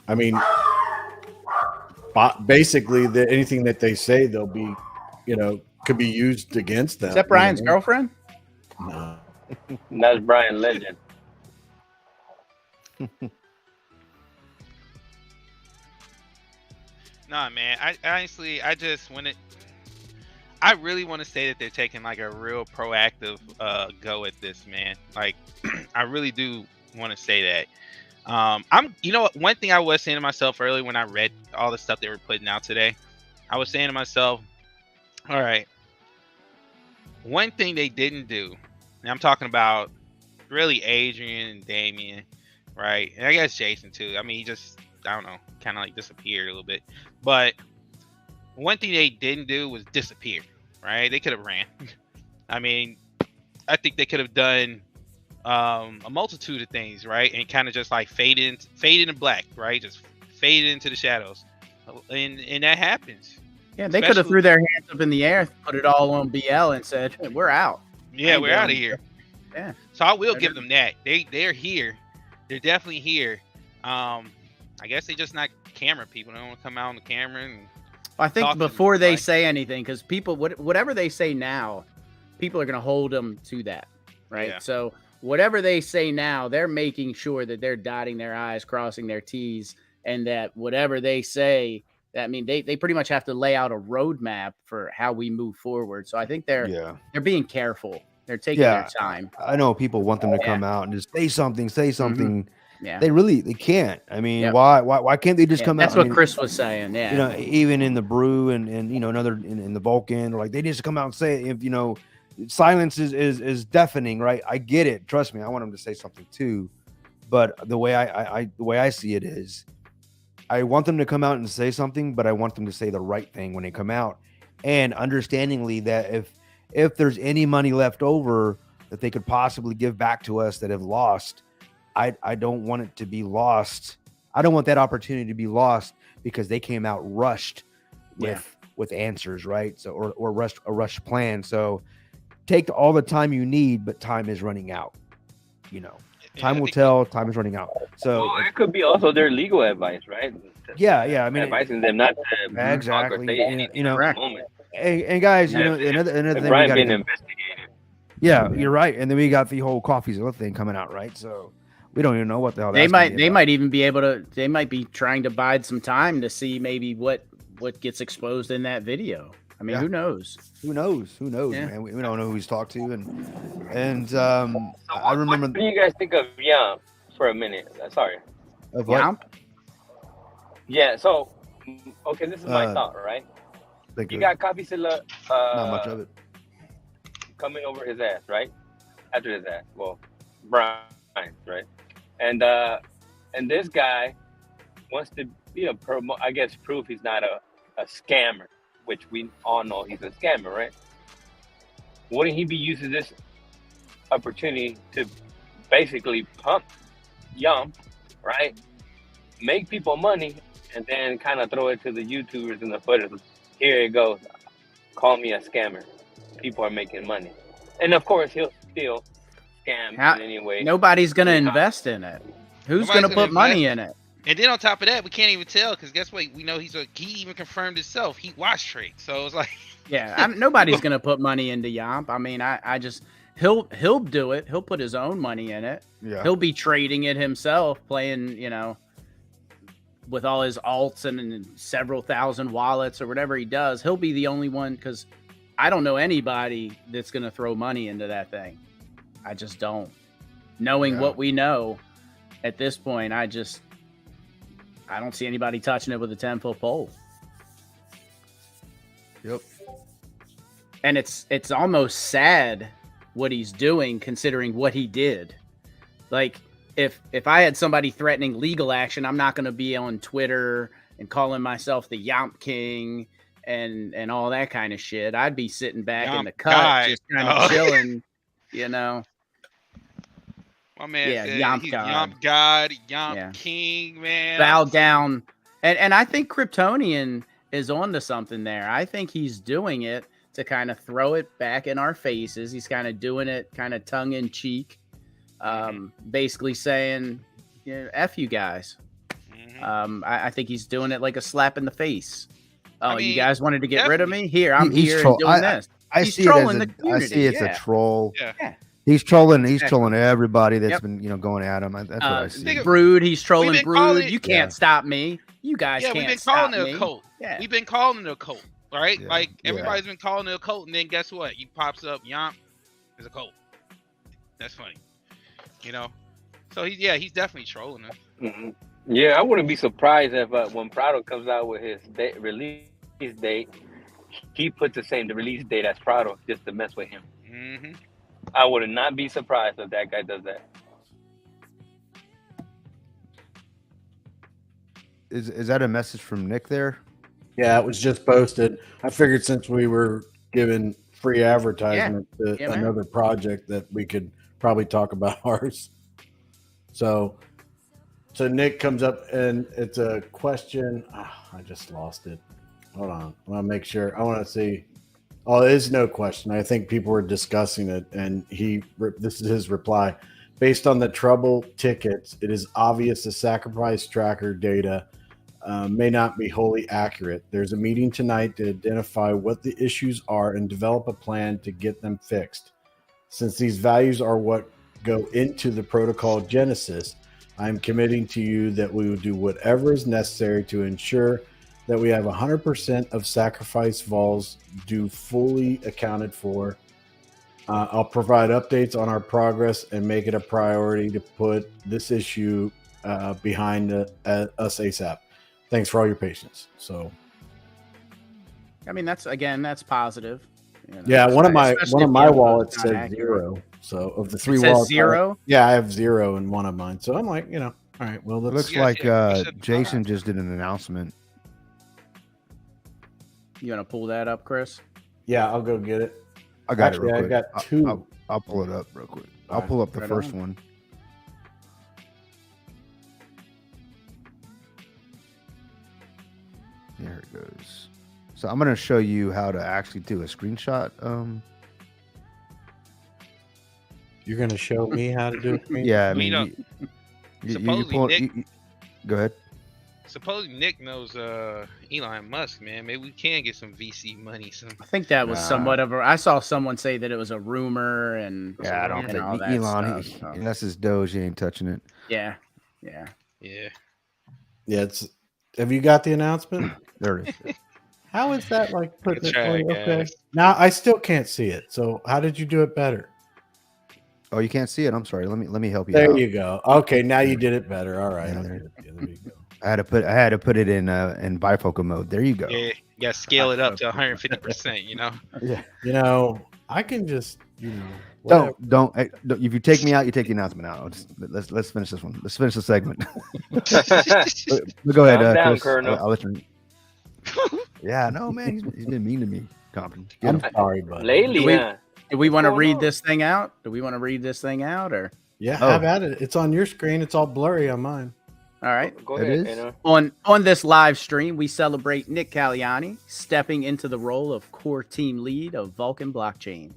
[SPEAKER 2] I mean, basically anything that they say, they'll be, you know, could be used against them.
[SPEAKER 1] Is that Brian's girlfriend?
[SPEAKER 2] No.
[SPEAKER 6] That's Brian Legend.
[SPEAKER 7] Nah, man. I honestly, I really want to say that they're taking like a real proactive go at this, man. Like, I really do want to say that. You know what? One thing I was saying to myself earlier when I read all the stuff they were putting out today, I was saying to myself, all right, one thing they didn't do, and I'm talking about really Adrian and Damien, right? And I guess Jason too. I mean, he just, I don't know, kind of like disappeared a little bit. But one thing they didn't do was disappear, right? They could have ran. I mean, I think they could have done a multitude of things, right? And kind of just like fade into black, right? Just fade into the shadows. And that happens.
[SPEAKER 1] Yeah, they could have threw their hands up in the air, put it all on BL, and said, "We're out."
[SPEAKER 7] Yeah, we're out of here.
[SPEAKER 1] Yeah.
[SPEAKER 7] So I will give them that. They're here. They're definitely here. I guess they just not camera people. They don't want to come out on the camera. And
[SPEAKER 1] I think
[SPEAKER 7] talk to
[SPEAKER 1] before
[SPEAKER 7] them,
[SPEAKER 1] they
[SPEAKER 7] right?
[SPEAKER 1] say anything, because people, whatever they say now, people are going to hold them to that, right?
[SPEAKER 7] Yeah.
[SPEAKER 1] So whatever they say now, they're making sure that they're dotting their I's, crossing their T's, and that whatever they say, I mean, they pretty much have to lay out a roadmap for how we move forward. So I think they're being careful. They're taking their time.
[SPEAKER 3] I know people want them to come out and just say something.
[SPEAKER 1] Yeah.
[SPEAKER 3] They can't. I mean, why can't they just come out?
[SPEAKER 1] That's what Chris was saying. Yeah.
[SPEAKER 3] You know, even in the brew and you know, another in the Vulcan, like they just come out and say it. If you know, silence is deafening, right? I get it. Trust me, I want them to say something too. But the way I see it is, I want them to come out and say something, but I want them to say the right thing when they come out, and understandingly that if there's any money left over that they could possibly give back to us that have lost, I don't want it to be lost. I don't want that opportunity to be lost because they came out rushed with answers, right? So or a rushed plan. So take all the time you need, but time is running out. You know, time will tell. Time is running out. So
[SPEAKER 6] well, it could be also their legal advice, right?
[SPEAKER 3] Yeah. I mean,
[SPEAKER 6] advising them not to
[SPEAKER 3] exactly.
[SPEAKER 6] say anything
[SPEAKER 3] You know,
[SPEAKER 6] at the moment.
[SPEAKER 3] And guys, you know, another thing.
[SPEAKER 6] Brian being investigated.
[SPEAKER 3] Yeah, you're right. And then we got the whole CoffeeZilla thing coming out, right? So we don't even know what the hell
[SPEAKER 1] They might even be able to. They might be trying to bide some time to see maybe what gets exposed in that video. I mean, who knows?
[SPEAKER 3] Who knows?
[SPEAKER 1] Yeah.
[SPEAKER 3] Man? We don't know who he's talked to, and I remember.
[SPEAKER 6] What do you guys think of Yamp for a minute? Sorry.
[SPEAKER 3] Of what?
[SPEAKER 1] Yamp?
[SPEAKER 6] Yeah. So, okay, this is my thought, right? You got CoffeeZilla.
[SPEAKER 3] Not much of it.
[SPEAKER 6] Coming over his ass, right? After his ass. Well, Brian, right? And this guy wants to, you know, I guess prove he's not a scammer, which we all know he's a scammer, right? Wouldn't he be using this opportunity to basically pump Yum, right? Make people money, and then kind of throw it to the YouTubers and the footers. Here it goes. Call me a scammer. People are making money. And of course, he'll still scam
[SPEAKER 1] How-
[SPEAKER 6] in any way.
[SPEAKER 1] Nobody's going to
[SPEAKER 6] Yeah.
[SPEAKER 1] invest in it. Who's
[SPEAKER 7] Nobody's
[SPEAKER 1] going to
[SPEAKER 7] gonna
[SPEAKER 1] put money in it?
[SPEAKER 7] And then on top of that, we can't even tell because guess what? We know he even confirmed himself. He watched trade, so it's like
[SPEAKER 1] Yeah, nobody's going to put money into Yomp. I mean, I just he'll do it. He'll put his own money in it.
[SPEAKER 3] Yeah.
[SPEAKER 1] He'll be trading it himself, playing, with all his alts and several thousand wallets or whatever he does. He'll be the only one because I don't know anybody that's going to throw money into that thing. I just don't. Knowing
[SPEAKER 3] Yeah.
[SPEAKER 1] what we know at this point, I don't see anybody touching it with a 10-foot pole.
[SPEAKER 3] Yep.
[SPEAKER 1] And it's almost sad what he's doing considering what he did. Like if I had somebody threatening legal action, I'm not going to be on Twitter and calling myself the Yomp King and all that kind of shit. I'd be sitting back in
[SPEAKER 7] Yomp
[SPEAKER 1] the cut,
[SPEAKER 7] guy.
[SPEAKER 1] just kind of
[SPEAKER 7] Oh.
[SPEAKER 1] chilling,
[SPEAKER 7] my man
[SPEAKER 1] Yeah,
[SPEAKER 7] said
[SPEAKER 1] Yomp
[SPEAKER 7] he's
[SPEAKER 1] God.
[SPEAKER 7] Yomp God, Yomp
[SPEAKER 1] Yeah.
[SPEAKER 7] King, man.
[SPEAKER 1] bow down. And I think Kryptonian is on to something there. I think he's doing it to kind of throw it back in our faces. He's kind of doing it kind of tongue in cheek, basically saying, F you guys.
[SPEAKER 7] Mhm.
[SPEAKER 1] I think he's doing it like a slap in the face. Oh,
[SPEAKER 7] I
[SPEAKER 1] you
[SPEAKER 7] mean,
[SPEAKER 1] guys wanted to get rid of me? Here, I'm
[SPEAKER 3] He's
[SPEAKER 1] here
[SPEAKER 3] troll-
[SPEAKER 1] and doing this.
[SPEAKER 3] I
[SPEAKER 1] He's
[SPEAKER 3] see it as
[SPEAKER 1] trolling the
[SPEAKER 3] I
[SPEAKER 1] community,
[SPEAKER 3] see it's
[SPEAKER 1] yeah.
[SPEAKER 3] a troll.
[SPEAKER 7] Yeah.
[SPEAKER 1] Yeah.
[SPEAKER 3] He's trolling. He's
[SPEAKER 1] Exactly.
[SPEAKER 3] trolling everybody that's
[SPEAKER 1] Yep.
[SPEAKER 3] been going at him. That's what I see.
[SPEAKER 7] nigga,
[SPEAKER 1] Brood, he's trolling
[SPEAKER 7] been
[SPEAKER 1] Brood.
[SPEAKER 7] calling-
[SPEAKER 1] You can't
[SPEAKER 3] Yeah.
[SPEAKER 1] stop me. You guys
[SPEAKER 7] Yeah,
[SPEAKER 1] can't
[SPEAKER 7] we've been
[SPEAKER 1] stop
[SPEAKER 7] calling it
[SPEAKER 1] me.
[SPEAKER 7] a cult.
[SPEAKER 1] Yeah.
[SPEAKER 7] We've been calling it a cult, right?
[SPEAKER 3] Yeah,
[SPEAKER 7] Like
[SPEAKER 3] yeah.
[SPEAKER 7] everybody's been calling it a cult, and then guess what? He pops up, Yomp is a cult. That's funny, So he's definitely trolling us.
[SPEAKER 6] Mhm. Yeah, I wouldn't be surprised if when Prado comes out with his release date, he puts the release date as Prado just to mess with him.
[SPEAKER 7] Mm-hmm.
[SPEAKER 6] I would not be surprised if that guy does that.
[SPEAKER 3] Is that a message from Nick there?
[SPEAKER 2] Yeah, it was just posted. I figured since we were given free advertisement to
[SPEAKER 1] Yeah, man.
[SPEAKER 2] another project that we could probably talk about ours. So Nick comes up and it's a question. I just lost it. Hold on. I want to make sure. I want to see. Oh, there is no question. I think people were discussing it, and this is his reply. Based on the trouble tickets, it is obvious the sacrifice tracker data may not be wholly accurate. There's a meeting tonight to identify what the issues are and develop a plan to get them fixed. Since these values are what go into the protocol genesis, I'm committing to you that we will do whatever is necessary to ensure that we have 100% of sacrifice vols due fully accounted for. I'll provide updates on our progress and make it a priority to put this issue behind us ASAP. Thanks for all your patience. So,
[SPEAKER 1] I mean, that's positive.
[SPEAKER 2] yeah, one of my
[SPEAKER 1] especially if the
[SPEAKER 2] wallets
[SPEAKER 1] info's not
[SPEAKER 2] said
[SPEAKER 1] accurate.
[SPEAKER 2] 0. So of the
[SPEAKER 1] It
[SPEAKER 2] 3
[SPEAKER 1] says
[SPEAKER 2] wallets,
[SPEAKER 1] 0.
[SPEAKER 2] yeah, I have 0 in one of mine. So I'm like, all right, well,
[SPEAKER 3] It
[SPEAKER 2] let's.
[SPEAKER 3] looks
[SPEAKER 7] Yeah,
[SPEAKER 3] like
[SPEAKER 7] yeah, we should-
[SPEAKER 3] Jason just did an announcement.
[SPEAKER 1] You want to pull that up, Chris?
[SPEAKER 2] Yeah, I'll go get it.
[SPEAKER 3] I got
[SPEAKER 2] Actually,
[SPEAKER 3] it.
[SPEAKER 2] I
[SPEAKER 3] Real quick.
[SPEAKER 2] got 2.
[SPEAKER 3] I'll pull it up real quick. I'll
[SPEAKER 2] Alright,
[SPEAKER 3] pull up the
[SPEAKER 1] right
[SPEAKER 3] first
[SPEAKER 1] on.
[SPEAKER 3] one. There it goes. So I'm going to show you how to actually do a screenshot.
[SPEAKER 2] You're going to show me how to do it?
[SPEAKER 3] Yeah, I
[SPEAKER 7] Well,
[SPEAKER 3] mean,
[SPEAKER 7] you know,
[SPEAKER 3] you
[SPEAKER 7] supposedly
[SPEAKER 3] pull,
[SPEAKER 7] Nick-
[SPEAKER 3] go ahead.
[SPEAKER 7] Supposedly Nick knows Elon Musk, man. Maybe we can get some VC money.
[SPEAKER 1] I think that was
[SPEAKER 3] Nah.
[SPEAKER 1] somewhat of a. I saw someone say that it was a rumor and
[SPEAKER 3] Yeah, I don't
[SPEAKER 1] and
[SPEAKER 3] think
[SPEAKER 1] all that
[SPEAKER 3] Elon.
[SPEAKER 1] stuff, so.
[SPEAKER 3] Unless it's Doge, he ain't touching it.
[SPEAKER 1] Yeah.
[SPEAKER 7] Yeah.
[SPEAKER 2] Yeah, have you got the announcement?
[SPEAKER 3] There it is.
[SPEAKER 2] How is that like putting it?
[SPEAKER 7] Try,
[SPEAKER 2] Okay.
[SPEAKER 7] guys.
[SPEAKER 2] Now I still can't see it. So how did you do it better?
[SPEAKER 3] Oh, you can't see it. I'm sorry. Let me help you
[SPEAKER 2] There
[SPEAKER 3] out.
[SPEAKER 2] you go. Okay, now you did it better. All right.
[SPEAKER 3] Yeah,
[SPEAKER 2] Okay,
[SPEAKER 3] there.
[SPEAKER 2] there you go.
[SPEAKER 3] I had to put it in bifocal mode. There you go.
[SPEAKER 7] Yeah. You gotta scale it up to 150%,
[SPEAKER 2] I can just, whatever.
[SPEAKER 3] Don't. If you take me out, you take the announcement out. Let's finish this one. Let's finish the segment. But go ahead,
[SPEAKER 6] Calm down,
[SPEAKER 3] Chris.
[SPEAKER 6] Colonel.
[SPEAKER 3] I'll let you. Yeah, no, man, he's been mean to me, Compton. Get
[SPEAKER 2] I'm
[SPEAKER 3] him.
[SPEAKER 2] sorry, but
[SPEAKER 6] Lately,
[SPEAKER 1] Do we-
[SPEAKER 6] huh?
[SPEAKER 1] Do we want to
[SPEAKER 6] going
[SPEAKER 1] read
[SPEAKER 6] on?
[SPEAKER 1] this thing out? Do we want to read this thing out, or
[SPEAKER 2] yeah,
[SPEAKER 3] Oh.
[SPEAKER 2] have at it. It's on your screen. It's all blurry on mine.
[SPEAKER 1] all right?
[SPEAKER 6] Go
[SPEAKER 3] It
[SPEAKER 6] ahead.
[SPEAKER 3] is?
[SPEAKER 1] On this live stream, we celebrate Nick Caliani stepping into the role of core team lead of Vulcan Blockchain.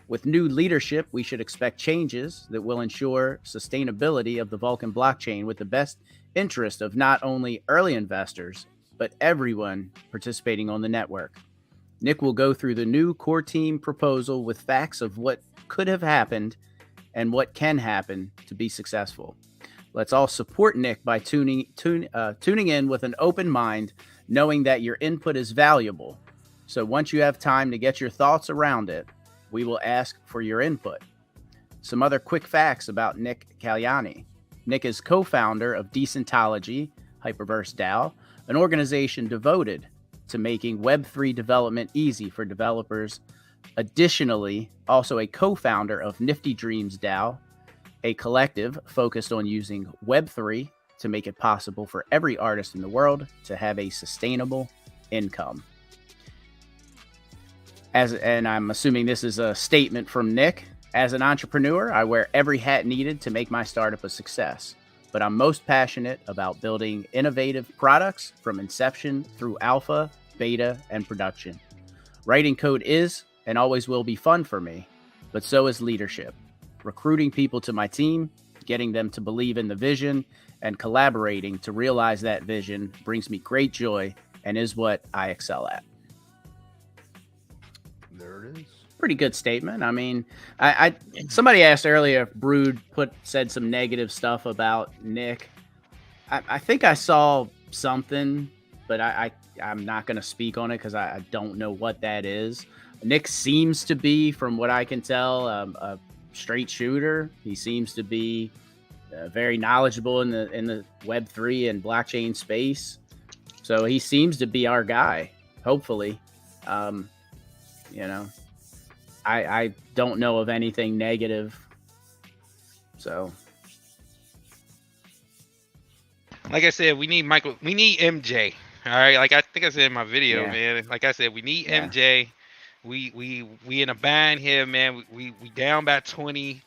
[SPEAKER 1] With new leadership, we should expect changes that will ensure sustainability of the Vulcan blockchain with the best interest of not only early investors, but everyone participating on the network. Nick will go through the new core team proposal with facts of what could have happened and what can happen to be successful. Let's all support Nick by tuning in with an open mind, knowing that your input is valuable. So once you have time to get your thoughts around it, we will ask for your input. Some other quick facts about Nick Caliani. Nick is co-founder of Decentology, Hyperverse DAO, an organization devoted to making Web3 development easy for developers. Additionally, also a co-founder of Nifty Dreams DAO, a collective focused on using Web3 to make it possible for every artist in the world to have a sustainable income. And I'm assuming this is a statement from Nick. As an entrepreneur, I wear every hat needed to make my startup a success, but I'm most passionate about building innovative products from inception through alpha, beta, and production. Writing code is and always will be fun for me, but so is leadership. Recruiting people to my team, getting them to believe in the vision, and collaborating to realize that vision brings me great joy and is what I excel at.
[SPEAKER 3] There it is.
[SPEAKER 1] Pretty good statement. I mean, I somebody asked earlier if Brood said some negative stuff about Nick. I think I saw something, but I'm not going to speak on it because I don't know what that is. Nick seems to be, from what I can tell, a straight shooter. He seems to be very knowledgeable in the Web3 and blockchain space. So he seems to be our guy. Hopefully, I don't know of anything negative. So,
[SPEAKER 7] Like I said, we need MJ. All right, like I think I said in my video,
[SPEAKER 1] Yeah.
[SPEAKER 7] man. Like I said, we need
[SPEAKER 1] Yeah.
[SPEAKER 7] MJ. We in a bind here, man. We down by 20.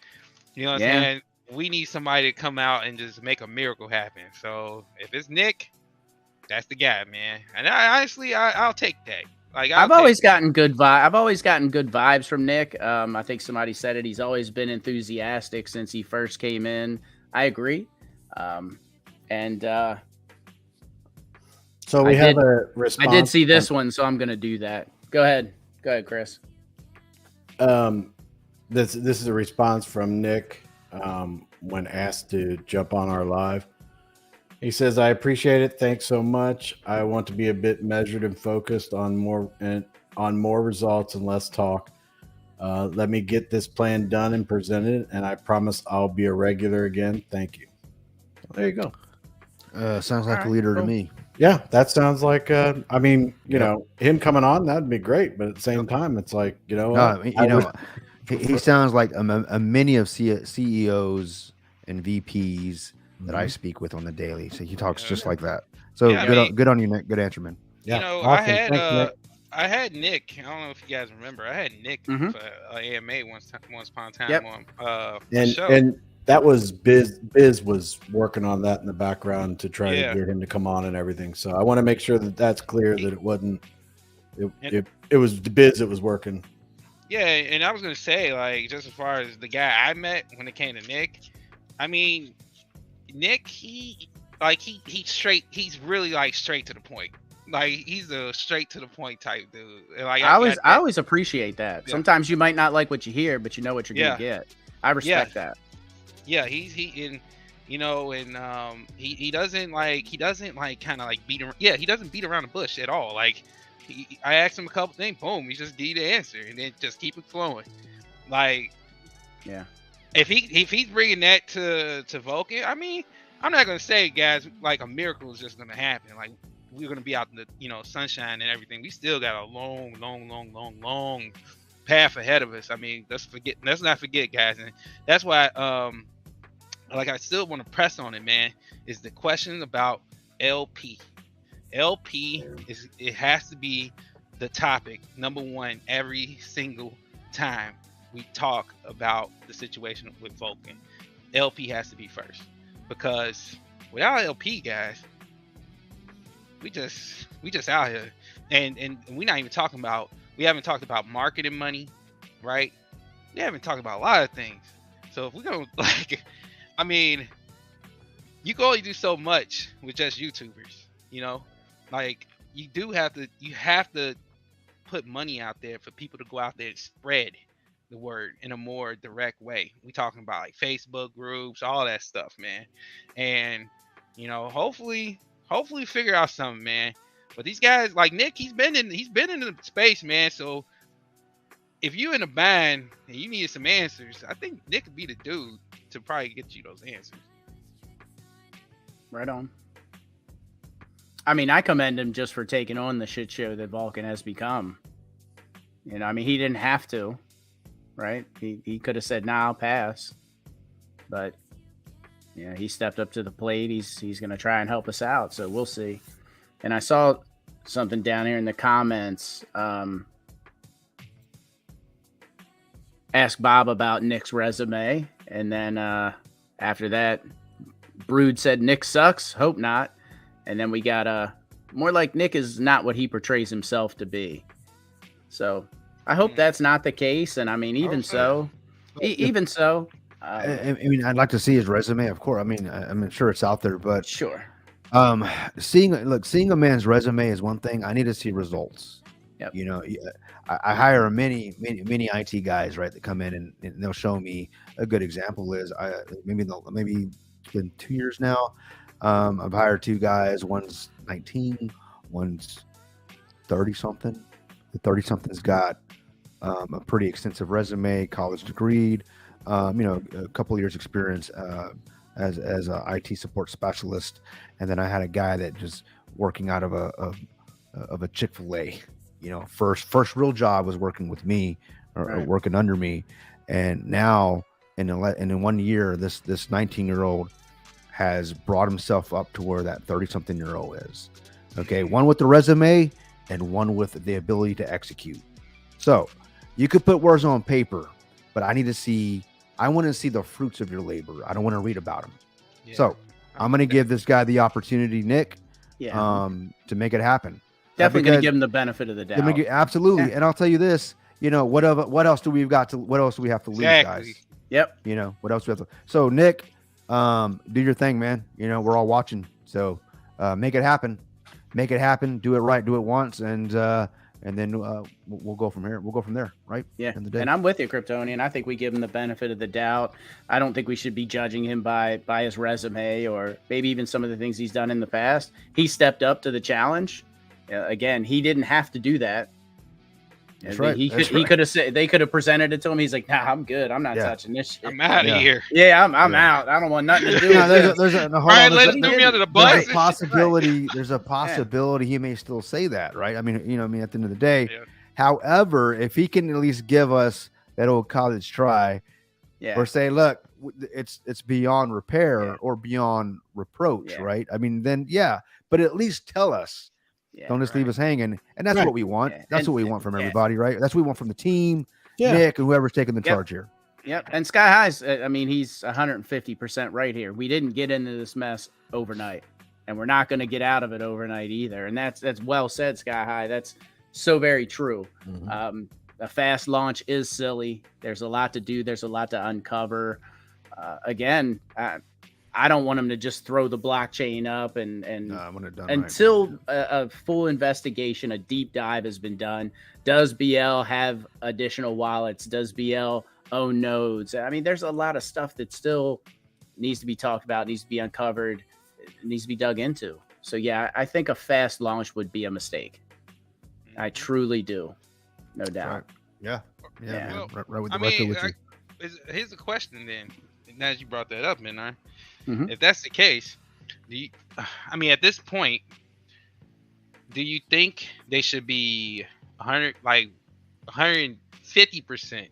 [SPEAKER 7] You know what
[SPEAKER 1] Yeah.
[SPEAKER 7] I'm saying? We need somebody to come out and just make a miracle happen. So if it's Nick, that's the guy, man. And I'll take that. Like
[SPEAKER 1] I've always gotten good vibes from Nick. I think somebody said it. He's always been enthusiastic since he first came in. I agree.
[SPEAKER 2] So we
[SPEAKER 1] I
[SPEAKER 2] have
[SPEAKER 1] did-
[SPEAKER 2] a response.
[SPEAKER 1] I did see this one, so I'm going to do that. Go ahead, Chris.
[SPEAKER 2] This is a response from Nick when asked to jump on our live. He says, "I appreciate it. Thanks so much. I want to be a bit measured and focused on more results and less talk. Let me get this plan done and presented, and I promise I'll be a regular again. Thank you." There you go.
[SPEAKER 3] Sounds like a
[SPEAKER 1] Alright,
[SPEAKER 3] leader to
[SPEAKER 1] cool.
[SPEAKER 3] me.
[SPEAKER 2] Yeah, that sounds like. I mean, you
[SPEAKER 3] Yeah.
[SPEAKER 2] know, him coming on, that'd be great. But at the same time, it's like, you know,
[SPEAKER 3] No,
[SPEAKER 2] I would-
[SPEAKER 3] he sounds like a many of CEOs and VPs that I speak with on the daily. So he talks just like that. So
[SPEAKER 7] Yeah, I mean-
[SPEAKER 3] good on you, Nick. Good answer, man.
[SPEAKER 2] yeah,
[SPEAKER 7] You know,
[SPEAKER 2] awesome. Thanks, Nick.
[SPEAKER 7] I had Nick. I don't know if you guys remember. I had Nick
[SPEAKER 1] Mhm.
[SPEAKER 7] for AMA once upon a time
[SPEAKER 1] Yep.
[SPEAKER 7] on for
[SPEAKER 2] and
[SPEAKER 7] show.
[SPEAKER 2] and that was Biz was working on that in the background to try
[SPEAKER 7] Yeah.
[SPEAKER 2] to get him to come on and everything. So I want to make sure that that's clear that it wasn't. It was Biz that was working.
[SPEAKER 7] Yeah, and I was gonna say, like, just as far as the guy I met when it came to Nick, I mean, Nick, he's straight. He's really like straight to the point. Like he's a straight to the point type dude. And, like
[SPEAKER 1] I always appreciate that.
[SPEAKER 7] Yeah.
[SPEAKER 1] Sometimes you might not like what you hear, but you know what you're
[SPEAKER 7] Yeah.
[SPEAKER 1] gonna get. I respect that.
[SPEAKER 7] Yeah, he doesn't like kind of like beat around. Yeah, he doesn't beat around the bush at all. Like I asked him a couple things, boom, he just gave you the answer, and then just keep it flowing. Like,
[SPEAKER 1] Yeah.
[SPEAKER 7] if he's bringing that to Vulcan, I mean, I'm not gonna say, guys, like a miracle is just gonna happen. Like we're gonna be out in the sunshine and everything. We still got a long path ahead of us. I mean, let's not forget, guys, and that's why I still want to press on it, man. Is the question about LP? LP it has to be the topic number one every single time we talk about the situation with Vulcan. LP has to be first, because without LP, guys, we just out here, and we're not even talking about. We haven't talked about marketing money, right? We haven't talked about a lot of things. So if we're gonna I mean, you can only do so much with just YouTubers, you know. Like you have to put money out there for people to go out there and spread the word in a more direct way. We talking about like Facebook groups, all that stuff, man. And hopefully figure out something, man. But these guys like Nick, he's been in the space, man. So if you in a bind and you need some answers, I think Nick could be the dude to probably get you those answers.
[SPEAKER 1] Right on. I mean, I commend him just for taking on the shit show that Vulcan has become. I mean, he didn't have to, right? He could have said, "Nah, I'll pass." But he stepped up to the plate. He's going to try and help us out. So we'll see. And I saw something down here in the comments. Ask Bob about Nick's resume. And then after that, Brood said Nick sucks. Hope not. And then we got more like Nick is not what he portrays himself to be. So I hope that's not the case. And I mean, even so.
[SPEAKER 3] I mean, I'd like to see his resume, of course. I mean, I'm sure it's out there, but
[SPEAKER 1] sure.
[SPEAKER 3] Seeing a man's resume is one thing. I need to see results.
[SPEAKER 1] Yep.
[SPEAKER 3] I hire many IT guys, right, that come in and they'll show me. A good example is maybe it's been 2 years now. I've hired 2 guys. One's 19, one's 30 something. The 30 something's got a pretty extensive resume, college degreed, a couple of years experience as a IT support specialist. And then I had a guy that just working out of a Chick-fil-A. First real job was working with me or working under me, and now in 1 year, this 19-year-old has brought himself up to where that 30-something-year-old is. Okay, one with the resume and one with the ability to execute. So you could put words on paper, but I want to see the fruits of your labor. I don't want to read about them. Yeah. So I'm going to give this guy the opportunity, Nick, to make it happen.
[SPEAKER 1] Definitely going to give him the benefit of the doubt.
[SPEAKER 3] Absolutely. Yeah. And I'll tell you this, what else do we have to lose, guys?
[SPEAKER 1] Yep.
[SPEAKER 3] What else do we have to? So Nick, do your thing, man. We're all watching. So make it happen. Make it happen. Do it right. Do it once. And then we'll go from here. We'll go from there, right?
[SPEAKER 1] Yeah. And I'm with you, Kryptonian. I think we give him the benefit of the doubt. I don't think we should be judging him by his resume or maybe even some of the things he's done in the past. He stepped up to the challenge. Again, he didn't have to do that.
[SPEAKER 3] That's right.
[SPEAKER 1] He could have said, they could have presented it to him. He's like, "Nah, I'm good. I'm not touching this shit.
[SPEAKER 7] I'm out of here.
[SPEAKER 1] Yeah, I'm out. I don't want nothing to do with this."
[SPEAKER 7] Brian, let's throw me under the bus.
[SPEAKER 3] There's a possibility he may still say that, right? I mean, at the end of the day. Yeah. However, if he can at least give us that old college try, or say, "Look, it's beyond repair or beyond reproach," right? I mean, then but at least tell us. Don't just leave us hanging. And that's what we want. That's what we want from everybody, right? That's what we want from the team, Nick, and whoever's taking the charge here.
[SPEAKER 1] Yep. And Sky High's, I mean, he's 150% right here. We didn't get into this mess overnight, and we're not going to get out of it overnight either. And that's well said, Sky High. That's so very true. Mm-hmm. A fast launch is silly. There's a lot to do. There's a lot to uncover. Again, I don't want him to just throw the blockchain up and
[SPEAKER 3] I want it done
[SPEAKER 1] until a full investigation, a deep dive has been done. Does BL have additional wallets? Does BL own nodes? I mean, there's a lot of stuff that still needs to be talked about, needs to be uncovered, needs to be dug into. So yeah, I think a fast launch would be a mistake. I truly do. No doubt.
[SPEAKER 3] Right. Yeah.
[SPEAKER 7] Well,
[SPEAKER 3] right with you.
[SPEAKER 7] Here's the question then. Now that you brought that up, man.
[SPEAKER 1] Mm-hmm.
[SPEAKER 7] If that's the case, at this point, do you think they should be 150%,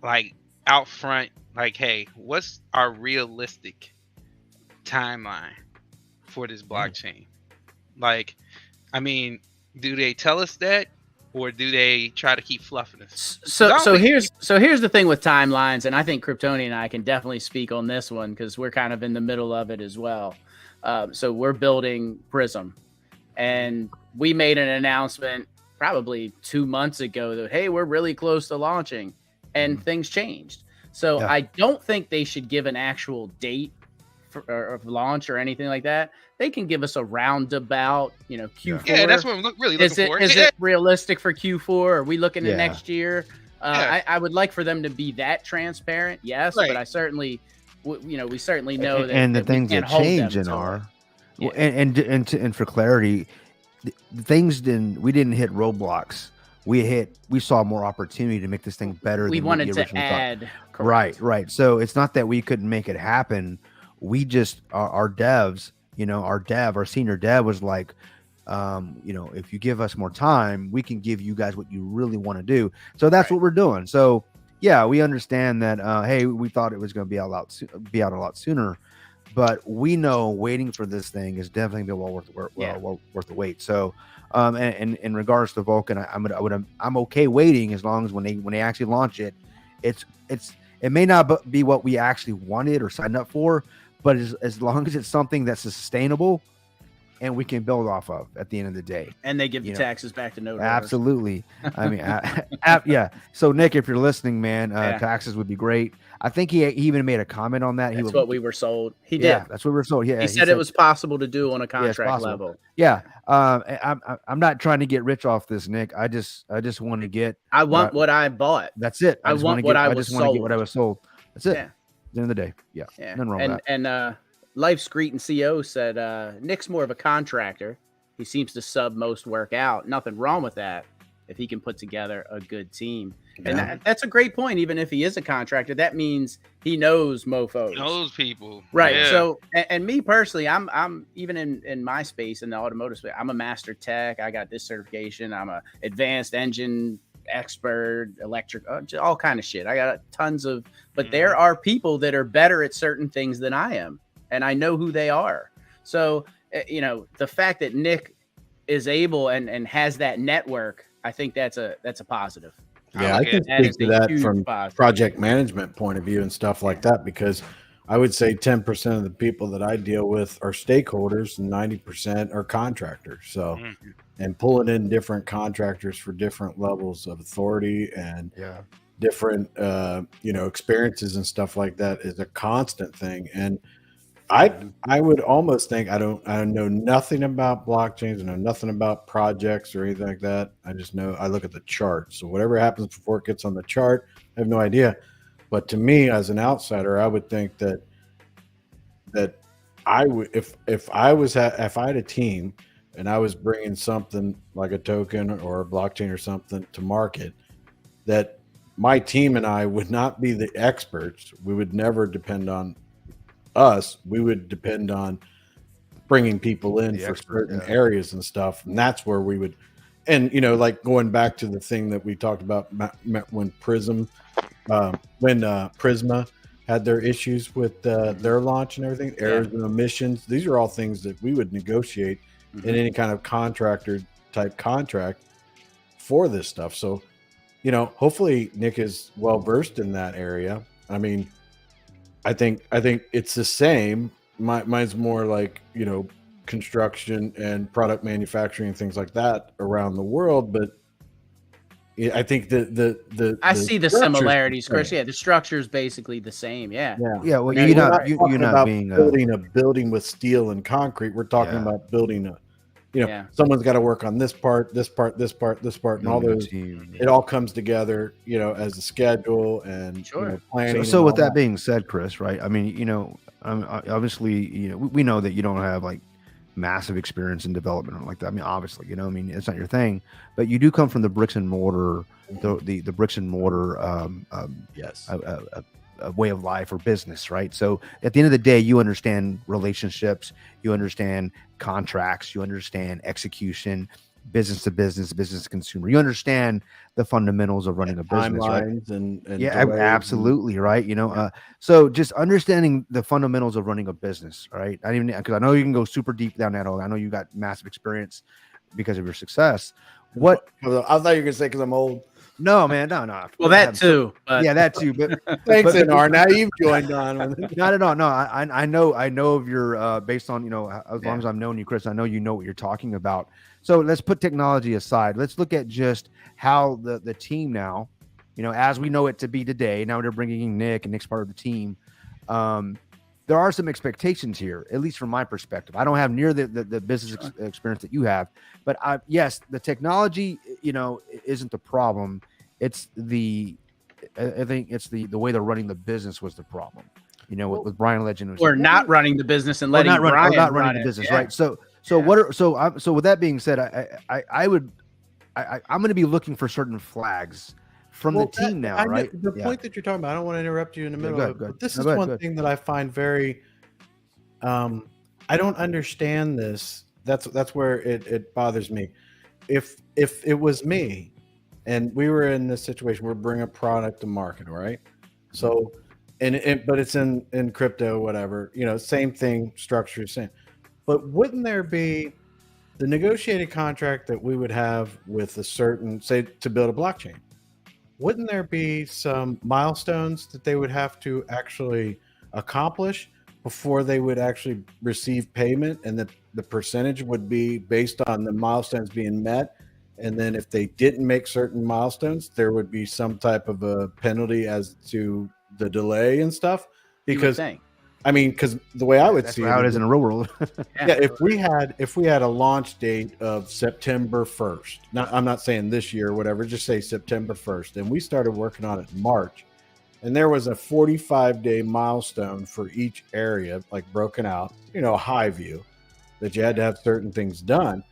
[SPEAKER 7] like out front? Like, hey, what's our realistic timeline for this blockchain? Like, I mean, do they tell us that, or do they try to keep fluffing us?
[SPEAKER 1] So here's the thing with timelines, and I think Kryptonian and I can definitely speak on this one because we're kind of in the middle of it as well. So we're building Prism, and we made an announcement probably 2 months ago that, hey, we're really close to launching, and things changed. So
[SPEAKER 3] Yeah.
[SPEAKER 1] I don't think they should give an actual date of launch or anything like that. They can give us a roundabout, Q4.
[SPEAKER 7] Yeah, that's what I'm really looking for.
[SPEAKER 1] Is it realistic for Q4? Are we looking at
[SPEAKER 3] Yeah.
[SPEAKER 1] next year? I would like for them to be that transparent, yes,
[SPEAKER 7] Right.
[SPEAKER 1] but I certainly, we certainly know that.
[SPEAKER 3] And the
[SPEAKER 1] that we
[SPEAKER 3] things
[SPEAKER 1] can't
[SPEAKER 3] that
[SPEAKER 1] hold
[SPEAKER 3] change
[SPEAKER 1] them
[SPEAKER 3] in
[SPEAKER 1] to it.
[SPEAKER 3] our,
[SPEAKER 1] Yeah.
[SPEAKER 3] and for clarity, the things we didn't hit roadblocks. We saw more opportunity to make this thing better.
[SPEAKER 1] We
[SPEAKER 3] than
[SPEAKER 1] wanted
[SPEAKER 3] we
[SPEAKER 1] to
[SPEAKER 3] originally thought.
[SPEAKER 1] add. Correct.
[SPEAKER 3] Right. So it's not that we couldn't make it happen. We just our devs, our senior dev was like, if you give us more time, we can give you guys what you really want to do. So that's what we're doing. So yeah, we understand that. Hey, we thought it was going to be out a lot sooner, but we know waiting for this thing is definitely be well worth the wait. So, and in regards to Vulcan, I'm okay waiting as long as when they actually launch it, it may not be what we actually wanted or signed up for, but as long as it's something that's sustainable and we can build off of at the end of the day.
[SPEAKER 1] And they give the taxes back to no.
[SPEAKER 3] Absolutely. I mean, yeah. So Nick, if you're listening, man, taxes would be great. I think he even made a comment on that.
[SPEAKER 1] That's what we were sold. He did.
[SPEAKER 3] Yeah, that's what we were sold. Yeah,
[SPEAKER 1] he said it was possible to do on a contract level.
[SPEAKER 3] Yeah. I'm not trying to get rich off this, Nick. I just want to get.
[SPEAKER 1] I want what I bought.
[SPEAKER 3] That's it.
[SPEAKER 1] I just want to get what I was sold.
[SPEAKER 3] That's it.
[SPEAKER 1] Yeah.
[SPEAKER 3] At the end of the day. Yeah. Nothing wrong with that.
[SPEAKER 1] And Life's Greet and CO said Nick's more of a contractor. He seems to sub most work out. Nothing wrong with that if he can put together a good team. Yeah. And that's a great point. Even if he is a contractor, that means he knows mofos.
[SPEAKER 7] Knows people.
[SPEAKER 1] Right.
[SPEAKER 7] Yeah.
[SPEAKER 1] So, and me personally, I'm even in my space, in the automotive space, I'm a master tech. I got this certification. I'm a advanced engine expert, electric, all kind of shit. I got tons of, but there are people that are better at certain things than I am. And I know who they are. So, the fact that Nick is able and has that network, I think that's a positive.
[SPEAKER 2] Yeah, I can speak to that from project management point of view and stuff like that, because I would say 10% of the people that I deal with are stakeholders and 90% are contractors. So, and pulling in different contractors for different levels of authority and different, experiences and stuff like that is a constant thing. And I would almost think I know nothing about blockchains. I know nothing about projects or anything like that. I just know I look at the chart. So whatever happens before it gets on the chart, I have no idea. But to me, as an outsider, I would think that I would if I had a team and I was bringing something like a token or a blockchain or something to market, that my team and I would not be the experts. We would never depend on us. We would depend on bringing people in for certain areas and stuff, and that's where we would. And like going back to the thing that we talked about when Prisma had their issues with their launch and everything, Arizona emissions. These are all things that we would negotiate in any kind of contractor type contract for this stuff. So, hopefully Nick is well versed in that area. I mean, I think it's the same. Mine's more like, construction and product manufacturing and things like that around the world. But I think I
[SPEAKER 1] see the similarities, Chris. Yeah, the structure is basically the same. Yeah.
[SPEAKER 3] Well,
[SPEAKER 2] you're not
[SPEAKER 3] not being
[SPEAKER 2] building a building with steel and concrete. We're talking about building someone's got to work on this part, and all those. It all comes together, as a schedule and planning.
[SPEAKER 3] So with that being said, Chris, right? I mean, obviously, we know that you don't have like massive experience in development or like that. I mean, obviously, it's not your thing, but you do come from the bricks and mortar, the bricks and mortar,
[SPEAKER 2] yes,
[SPEAKER 3] a way of life or business, right? So at the end of the day, you understand relationships, you understand contracts, you understand execution, business to business, business to consumer. You understand the fundamentals of running a business, right?
[SPEAKER 2] Timelines and
[SPEAKER 3] Yeah,
[SPEAKER 2] delays
[SPEAKER 3] absolutely, right? So just understanding the fundamentals of running a business, right? I even because I know you can go super deep down that hole. I know you got massive experience because of your success. What?
[SPEAKER 2] I thought you were gonna say because I'm old.
[SPEAKER 3] No, man, no.
[SPEAKER 1] Well, that too. But
[SPEAKER 3] Yeah, that too. But
[SPEAKER 2] Thanks,
[SPEAKER 3] but-
[SPEAKER 2] Anar. Now you've joined on.
[SPEAKER 3] not at all. No, I know of your based on as long as I've known you, Chris, I know you know what you're talking about. So let's put technology aside. Let's look at just how the team now, as we know it to be today. Now they're bringing in Nick, and Nick's part of the team. There are some expectations here, at least from my perspective. I don't have near the business experience that you have, but yes, the technology, isn't the problem. It's I think it's the way they're running the business was the problem. With Brian Legend,
[SPEAKER 1] we're not running the business and letting
[SPEAKER 3] not
[SPEAKER 1] Brian
[SPEAKER 3] running
[SPEAKER 1] run
[SPEAKER 3] the
[SPEAKER 1] it.
[SPEAKER 3] business,
[SPEAKER 1] Yeah.
[SPEAKER 3] right? So with that being said, I'm going to be looking for certain flags from the team now, right?
[SPEAKER 2] The point that you're talking about, I don't want to interrupt you in the middle
[SPEAKER 3] go
[SPEAKER 2] of
[SPEAKER 3] ahead,
[SPEAKER 2] it, but this
[SPEAKER 3] No,
[SPEAKER 2] is
[SPEAKER 3] go ahead,
[SPEAKER 2] one
[SPEAKER 3] go ahead.
[SPEAKER 2] thing that I find very, I don't understand this. That's where it bothers me. If it was me and we were in this situation, we're bringing a product to market, right? So, but it's in crypto, whatever, same thing, structure, same. But wouldn't there be the negotiated contract that we would have with a certain, say, to build a blockchain? Wouldn't there be some milestones that they would have to actually accomplish before they would actually receive payment, and that the percentage would be based on the milestones being met? And then if they didn't make certain milestones, there would be some type of a penalty as to the delay and stuff?
[SPEAKER 1] You would
[SPEAKER 2] Because
[SPEAKER 1] think.
[SPEAKER 2] because the way I would
[SPEAKER 3] That's
[SPEAKER 2] see
[SPEAKER 3] how it
[SPEAKER 2] it
[SPEAKER 3] is in the real world.
[SPEAKER 2] yeah, if we had a launch date of September 1st, I'm not saying this year or whatever, just say September 1st, and we started working on it in March, and there was a 45-day milestone for each area, like broken out, a high view, that you had to have certain things done.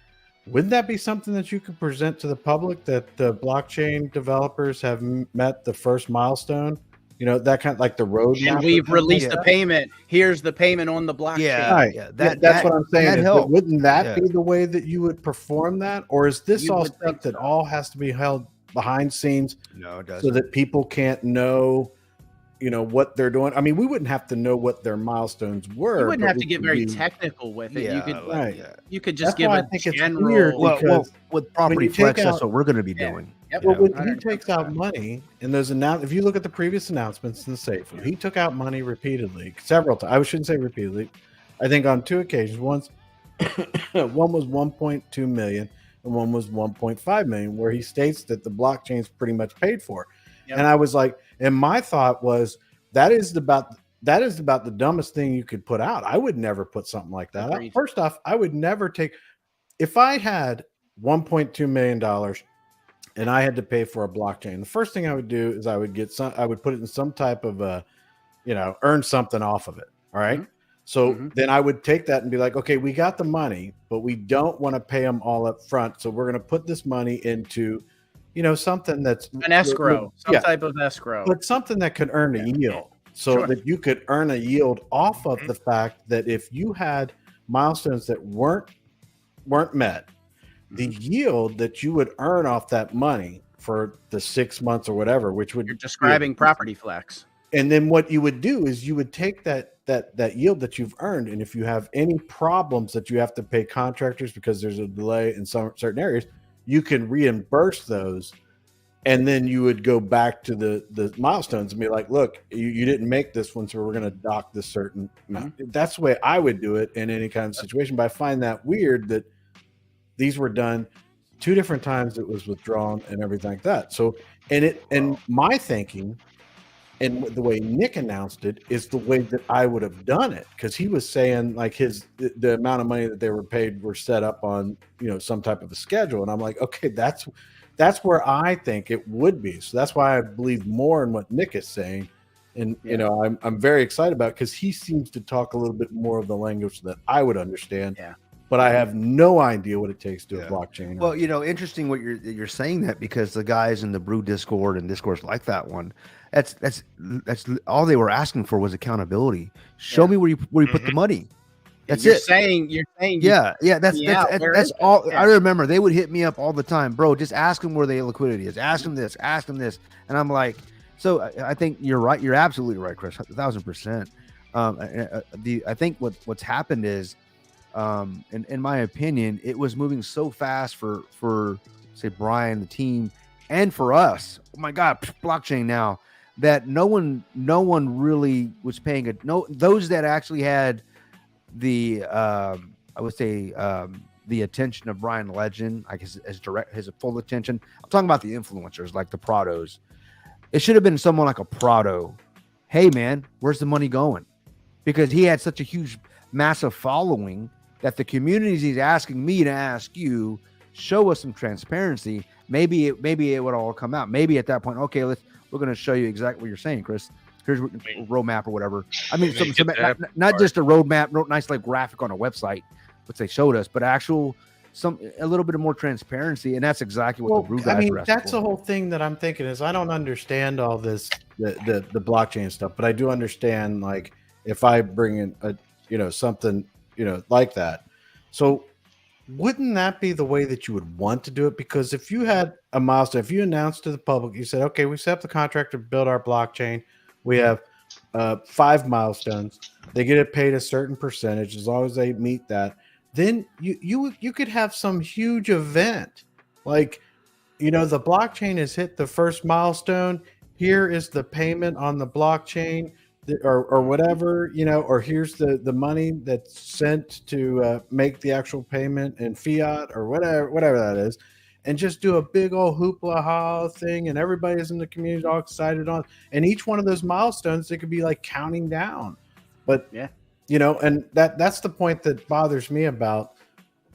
[SPEAKER 2] Wouldn't that be something that you could present to the public, that the blockchain developers have met the first milestone? That kind of like the roadmap.
[SPEAKER 1] And we've released a payment. Here's the payment on the blockchain.
[SPEAKER 3] Yeah.
[SPEAKER 2] Right. That's what I'm saying. Is that, wouldn't that
[SPEAKER 3] Yeah.
[SPEAKER 2] be the way that you would perform that? Or is this
[SPEAKER 1] You
[SPEAKER 2] all
[SPEAKER 1] would
[SPEAKER 2] stuff
[SPEAKER 1] think
[SPEAKER 2] that
[SPEAKER 1] so.
[SPEAKER 2] all has to be held behind scenes
[SPEAKER 3] No, it
[SPEAKER 2] so
[SPEAKER 3] doesn't.
[SPEAKER 2] that people can't know, what they're doing? I mean, we wouldn't have to know what their milestones were.
[SPEAKER 1] You wouldn't
[SPEAKER 2] but
[SPEAKER 1] have
[SPEAKER 2] we
[SPEAKER 1] to get
[SPEAKER 2] could
[SPEAKER 1] very
[SPEAKER 2] be-
[SPEAKER 1] technical with it.
[SPEAKER 3] Yeah,
[SPEAKER 2] right.
[SPEAKER 1] You could just
[SPEAKER 2] That's
[SPEAKER 1] give
[SPEAKER 2] why
[SPEAKER 1] a
[SPEAKER 2] I think it's
[SPEAKER 1] general.
[SPEAKER 2] weird.
[SPEAKER 3] Well,
[SPEAKER 2] Because
[SPEAKER 3] with property
[SPEAKER 2] you take
[SPEAKER 3] flex, that's
[SPEAKER 2] out-
[SPEAKER 3] what we're going to be
[SPEAKER 1] Yeah.
[SPEAKER 3] doing.
[SPEAKER 1] Yep.
[SPEAKER 2] Well, when
[SPEAKER 1] I
[SPEAKER 2] he
[SPEAKER 1] understand
[SPEAKER 2] takes out money and those if you look at the previous announcements in the safe, he took out money repeatedly, several times. I shouldn't say repeatedly. I think on two occasions. One was 1.2 million and one was 1.5 million, where he states that the blockchain's pretty much paid for.
[SPEAKER 1] Yep.
[SPEAKER 2] And I was like, and my thought was that is about the dumbest thing you could put out. I would never put something like that out.
[SPEAKER 1] Agreed.
[SPEAKER 2] First off, I would never take, if I had $1.2 million and I had to pay for a blockchain, the first thing I would do is I would put it in some type of earn something off of it. All right? So then I would take that and be like, okay, we got the money, but we don't want to pay them all up front. So we're going to put this money into, something that's
[SPEAKER 1] an escrow, some
[SPEAKER 2] yeah,
[SPEAKER 1] type of escrow.
[SPEAKER 2] but something that could earn a yield, so
[SPEAKER 1] Sure.
[SPEAKER 2] that you could earn a yield off of the fact that if you had milestones that weren't met, the yield that you would earn off that money for the 6 months or whatever, which would
[SPEAKER 1] You're describing property flex.
[SPEAKER 2] and then what you would do is you would take that yield that you've earned, and if you have any problems that you have to pay contractors because there's a delay in some certain areas, you can reimburse those, and then you would go back to the milestones and be like, look, you didn't make this one, so we're going to dock this certain amount. That's the way I would do it in any kind of situation. But I find that weird that these were done 2 different times. It was withdrawn and everything like that. So, and my thinking, and the way Nick announced it, is the way that I would have done it, because he was saying like the amount of money that they were paid were set up on some type of a schedule, and I'm like, okay, that's where I think it would be. So that's why I believe more in what Nick is saying, and I'm very excited about it, because he seems to talk a little bit more of the language that I would understand.
[SPEAKER 1] Yeah.
[SPEAKER 2] But I have no idea what it takes to do
[SPEAKER 3] Yeah.
[SPEAKER 2] a blockchain.
[SPEAKER 3] Well, interesting what you're saying that, because the guys in the Brew Discord and discourse like that one, that's all they were asking for was accountability. Show me where you put the money. That's
[SPEAKER 1] you're
[SPEAKER 3] it.
[SPEAKER 1] saying you're saying
[SPEAKER 3] Yeah, that's
[SPEAKER 1] Yeah, where
[SPEAKER 3] that's
[SPEAKER 1] is it?
[SPEAKER 3] all.
[SPEAKER 1] Yeah.
[SPEAKER 3] I remember they would hit me up all the time, bro. Just ask them where the liquidity is. Ask them this. Ask them this. And I'm like, so I think you're right. You're absolutely right, Chris. 1,000%. I think what's happened is, in my opinion, it was moving so fast for say Brian, the team, and for us. Oh my God, blockchain now that no one really was paying those that actually had the I would say the attention of Brian Legend, like his full attention. I'm talking about the influencers like the Prados. It should have been someone like a Prado. Hey man, where's the money going? Because he had such a huge, massive following that the communities he's asking me to ask you, show us some transparency. Maybe it would all come out. Maybe at that point, okay, we're going to show you exactly what you're saying, Chris. Here's a roadmap or whatever. I mean, not just a roadmap, nice like graphic on a website, which they showed us, but actual a little bit of more transparency, and that's exactly what the Brew guys are asking
[SPEAKER 2] that's
[SPEAKER 3] for.
[SPEAKER 2] the whole thing that I'm thinking is I don't understand all this the blockchain stuff, but I do understand like if I bring in a something like that. So wouldn't that be the way that you would want to do it? Because if you had a milestone, if you announced to the public, you said, okay, we set up the contract to build our blockchain. We have 5 milestones. They get it paid a certain percentage as long as they meet that. Then you could have some huge event like, the blockchain has hit the first milestone. Here is the payment on the blockchain or whatever, or here's the money that's sent to make the actual payment in fiat or whatever that is. And just do a big old hoopla ha thing, and everybody's in the community all excited on. And each one of those milestones, they could be like counting down. But
[SPEAKER 1] Yeah.
[SPEAKER 2] And that's the point that bothers me about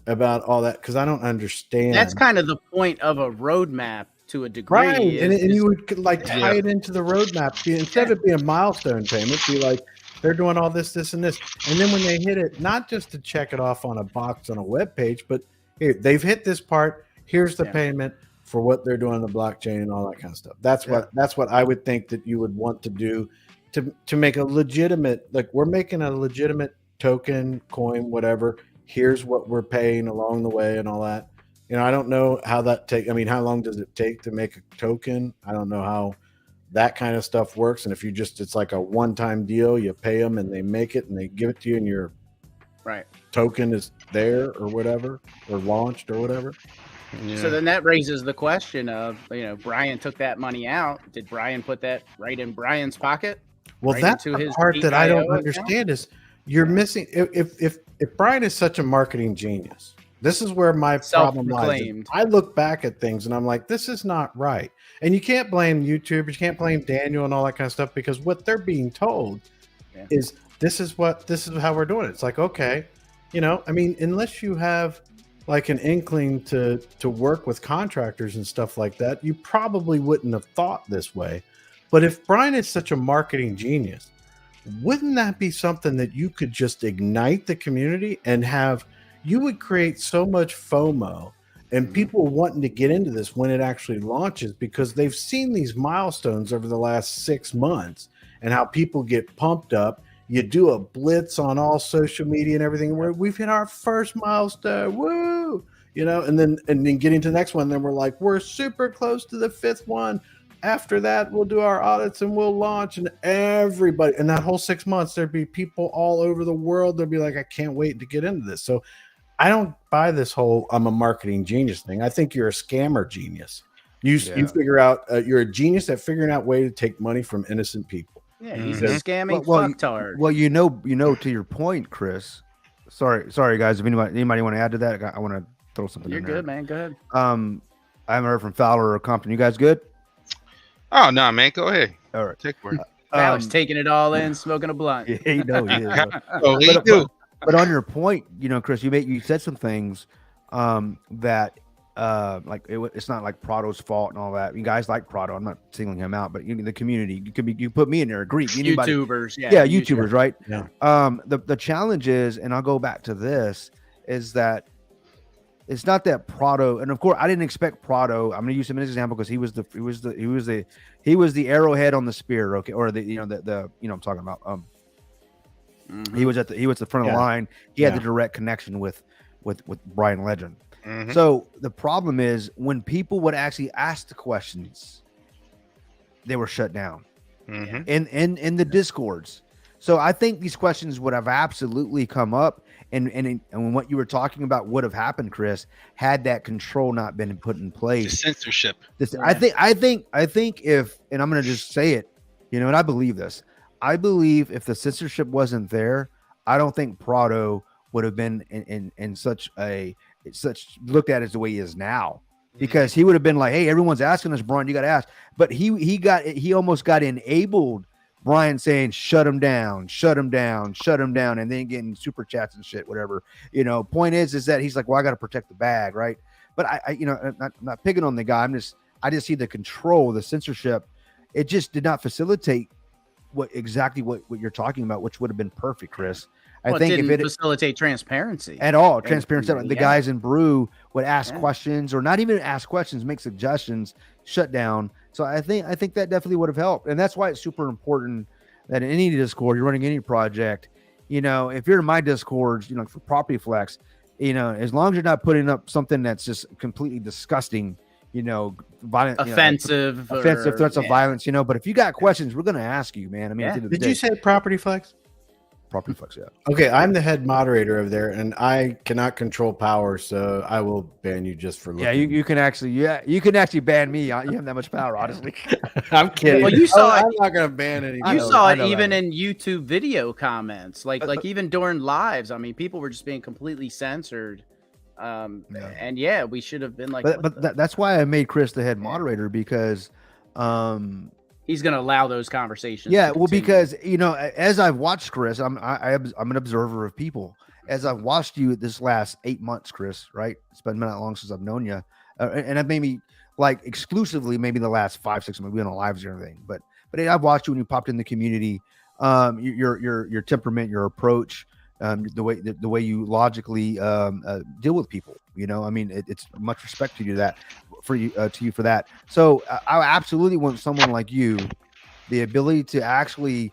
[SPEAKER 2] all that, because I don't understand.
[SPEAKER 1] That's kind of the point of a roadmap to a degree.
[SPEAKER 2] Right, and you would like tie it into the roadmap. Instead of it being a milestone payment, be like they're doing all this, and this, and then when they hit it, not just to check it off on a box on a web page, but here they've hit this part. Here's the payment for what they're doing on the blockchain and all that kind of stuff. That's what I would think that you would want to do to make a legitimate, like we're making a legitimate token, coin, whatever. Here's what we're paying along the way and all that. I don't know how that how long does it take to make a token? I don't know how that kind of stuff works. And if it's like a one-time deal, you pay them and they make it and they give it to you and your token is there or whatever, or launched or whatever.
[SPEAKER 3] Yeah.
[SPEAKER 1] So then that raises the question of, Brian took that money out. Did Brian put that right in Brian's pocket?
[SPEAKER 2] Well,
[SPEAKER 1] right
[SPEAKER 2] that's
[SPEAKER 1] into
[SPEAKER 2] the
[SPEAKER 1] his
[SPEAKER 2] part that I don't
[SPEAKER 1] PIO
[SPEAKER 2] understand is you're missing. If Brian is such a marketing genius, this is where my problem lies.
[SPEAKER 1] Self-proclaimed.
[SPEAKER 2] I look back at things and I'm like, this is not right. And you can't blame YouTubers, you can't blame Daniel and all that kind of stuff, because what they're being told is this is how we're doing it. It's like, okay, unless you have like an inkling to work with contractors and stuff like that, you probably wouldn't have thought this way. But if Brian is such a marketing genius, wouldn't that be something that you could just ignite the community and you would create so much FOMO and people wanting to get into this when it actually launches, because they've seen these milestones over the last 6 months and how people get pumped up. You do a blitz on all social media and everything where we've hit our first milestone. Woo! And then getting to the next one, then we're like, we're super close to the 5th one. After that, we'll do our audits and we'll launch, and everybody, and that whole 6 months, there'd be people all over the world. They'll be like, I can't wait to get into this. So I don't buy this whole I'm a marketing genius thing. I think you're a scammer genius. You figure out you're a genius at figuring out way to take money from innocent people.
[SPEAKER 1] Yeah, he's a scamming fucktard.
[SPEAKER 3] Well, to your point, Chris. Sorry, guys. If anybody want to add to that, I want to throw something.
[SPEAKER 1] You're
[SPEAKER 3] in
[SPEAKER 1] good,
[SPEAKER 3] there.
[SPEAKER 1] man. Go ahead.
[SPEAKER 3] I haven't heard from Fowler or Compton. You guys good?
[SPEAKER 7] Oh no, man. Go ahead.
[SPEAKER 3] All right.
[SPEAKER 7] Take word.
[SPEAKER 1] Alex taking it all in, smoking a blunt.
[SPEAKER 3] Yeah, he knows.
[SPEAKER 7] Oh, he do.
[SPEAKER 3] But on your point, Chris, you said some things that it's not like Prado's fault and all that. You guys like Prado. I'm not singling him out, but the community, you put me in there. Agree.
[SPEAKER 1] YouTubers,
[SPEAKER 3] YouTubers, right?
[SPEAKER 2] Yeah.
[SPEAKER 3] The challenge is, and I'll go back to this, is that it's not that Prado, and of course I didn't expect Prado. I'm going to use him as an example because he was the arrowhead on the spear, okay, or I'm talking about
[SPEAKER 1] Mhm.
[SPEAKER 3] He was at the front of the
[SPEAKER 2] Yeah.
[SPEAKER 3] line. He had
[SPEAKER 2] Yeah.
[SPEAKER 3] the direct connection with Brian Legend.
[SPEAKER 7] Mhm.
[SPEAKER 3] So the problem is when people would actually ask the questions, they were shut down
[SPEAKER 7] Mhm.
[SPEAKER 3] in the discords. So I think these questions would have absolutely come up, and what you were talking about would have happened, Chris, had that control not been put in
[SPEAKER 7] The
[SPEAKER 3] place.
[SPEAKER 7] censorship.
[SPEAKER 3] I think if, and I'm going to just say it, and I believe this. I believe if the censorship wasn't there, I don't think Prado would have been in such looked at as the way he is now, because he would have been like, hey, everyone's asking us, Brian, you got to ask. But he almost got enabled Brian saying, shut him down, and then getting super chats and shit, whatever. Point is that he's like, well, I got to protect the bag, right? But I'm not picking on the guy. I just see the control, the censorship. It just did not facilitate what you're talking about, which would have been perfect, Chris. I
[SPEAKER 1] Well,
[SPEAKER 3] think
[SPEAKER 1] it
[SPEAKER 3] if
[SPEAKER 1] didn't
[SPEAKER 3] it
[SPEAKER 1] facilitate transparency
[SPEAKER 3] at all,
[SPEAKER 1] And-
[SPEAKER 3] transparency, the
[SPEAKER 1] yeah.
[SPEAKER 3] guys in Brew would ask
[SPEAKER 1] Yeah.
[SPEAKER 3] questions, or not even ask questions, make suggestions, shut down. So I think that definitely would have helped, and that's why it's super important that in any Discord, you're running any project, if you're in my Discords, for Property Flex, as long as you're not putting up something that's just completely disgusting, violent,
[SPEAKER 1] offensive,
[SPEAKER 3] offensive threats of
[SPEAKER 1] yeah.
[SPEAKER 3] violence, but if you got questions, we're going to ask you, man. I mean, at the end of the
[SPEAKER 2] Did
[SPEAKER 3] day,
[SPEAKER 2] you say Property Flex?
[SPEAKER 3] Property Flex? Yeah.
[SPEAKER 2] Okay, I'm the head moderator of there, and I cannot control power, so I will ban you just for looking.
[SPEAKER 3] Yeah, you can actually ban me. You have that much power, honestly.
[SPEAKER 2] I'm kidding.
[SPEAKER 1] Well, you saw
[SPEAKER 2] I'm
[SPEAKER 1] it-
[SPEAKER 2] not going to ban anybody.
[SPEAKER 1] You
[SPEAKER 3] know-
[SPEAKER 1] saw
[SPEAKER 3] I
[SPEAKER 1] it
[SPEAKER 3] know
[SPEAKER 1] even
[SPEAKER 3] that.
[SPEAKER 1] in YouTube video comments, like even during lives. I mean, people were just being completely censored. And yeah, we should have been like,
[SPEAKER 3] But
[SPEAKER 1] what the-
[SPEAKER 3] that's why I made Chris the head moderator, because
[SPEAKER 1] he's going to allow those conversations.
[SPEAKER 3] yeah,
[SPEAKER 1] to
[SPEAKER 3] well,
[SPEAKER 1] continue.
[SPEAKER 3] because as I've watched Chris, I'm an observer of people. As I've watched you this last 8 months, Chris, right? It's been not long since I've known you, and I've maybe like exclusively maybe the last 5-6 months. We on lives or anything, but I've watched you when you popped in the community. Your temperament, your approach, the way you logically deal with people. I mean, it's much respect to you for that. So I absolutely want someone like you, the ability to actually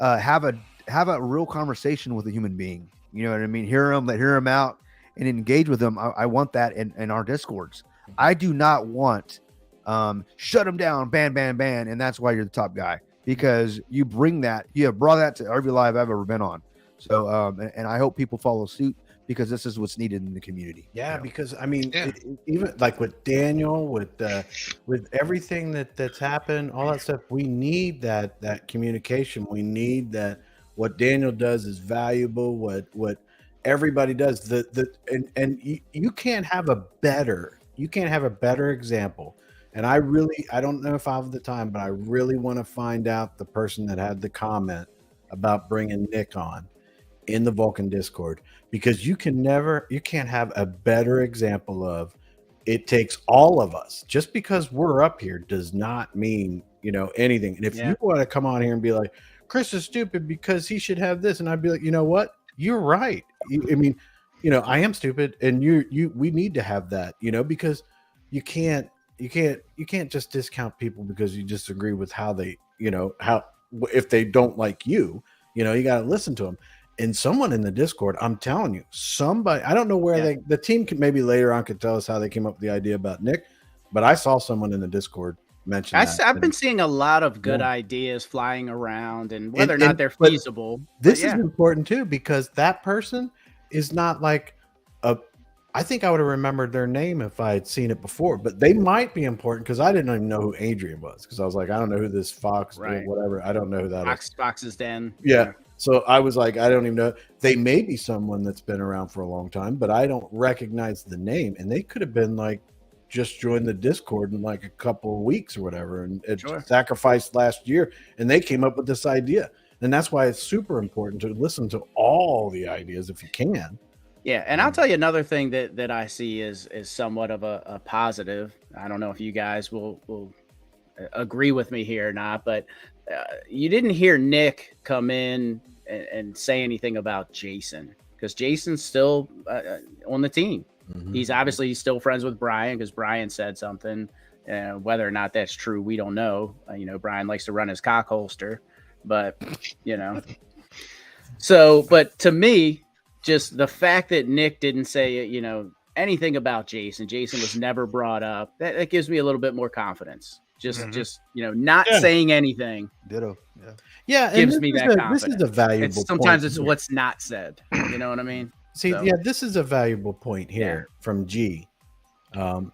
[SPEAKER 3] have a real conversation with a human being. You know what I mean? Hear them out and engage with them. I want that in our Discords. I do not want shut them down, ban, and that's why you're the top guy, because you have brought that to every live I've ever been on. So and I hope people follow suit, because this is what's needed in the community.
[SPEAKER 2] Yeah, because I mean,
[SPEAKER 7] Yeah.
[SPEAKER 2] even like with Daniel, with everything that's happened, all that stuff, we need that communication. We need that. What Daniel does is valuable. What everybody does. You can't have a better example. And I don't know if I have the time, but I really want to find out the person that had the comment about bringing Nick on in the Vulcan Discord, because you can't have a better example of, it takes all of us. Just because we're up here does not mean anything. And if you want to come on here and be like, Chris is stupid because he should have this, and I'd be like, you know what, you're right. I mean, I am stupid, and we need to have that, because you can't just discount people because you disagree with how they, if they don't like you got to listen to them. And someone in the Discord, I'm telling you, somebody, I don't know where the team can, maybe later on could tell us how they came up with the idea about Nick, but I saw someone in the Discord mention that.
[SPEAKER 1] I've been seeing a lot of good ideas flying around, and whether or not they're feasible.
[SPEAKER 2] This is important too, because that person is not like I think I would have remembered their name if I had seen it before, but they might be important, because I didn't even know who Adrian was, because I was like, I don't know who this Fox or whatever. I don't know who that is.
[SPEAKER 1] Fox's Den.
[SPEAKER 2] Yeah. So I was like, I don't even know. They may be someone that's been around for a long time, but I don't recognize the name. And they could have been like, just joined the Discord in like a couple of weeks or whatever, and it sacrificed last year, and they came up with this idea. And that's why it's super important to listen to all the ideas if you can.
[SPEAKER 1] Yeah, and I'll tell you another thing that I see is somewhat of a positive. I don't know if you guys will agree with me here or not, but you didn't hear Nick come in and say anything about Jason, because Jason's still on the team.
[SPEAKER 2] Mm-hmm.
[SPEAKER 1] He's obviously still friends with Brian, because Brian said something. Whether or not that's true, we don't know. Brian likes to run his cock holster, but So, but to me, just the fact that Nick didn't say, anything about Jason was never brought up. That gives me a little bit more confidence. Just not
[SPEAKER 2] Yeah.
[SPEAKER 1] saying anything
[SPEAKER 3] Ditto. Yeah.
[SPEAKER 2] Yeah, and
[SPEAKER 1] gives
[SPEAKER 2] this
[SPEAKER 1] me
[SPEAKER 2] is
[SPEAKER 1] that
[SPEAKER 2] a,
[SPEAKER 1] confidence.
[SPEAKER 2] this is a valuable.
[SPEAKER 1] Sometimes
[SPEAKER 2] point
[SPEAKER 1] it's
[SPEAKER 2] here.
[SPEAKER 1] what's not said. You know what I mean?
[SPEAKER 2] See,
[SPEAKER 1] So-
[SPEAKER 2] yeah, this is a valuable point here from G. When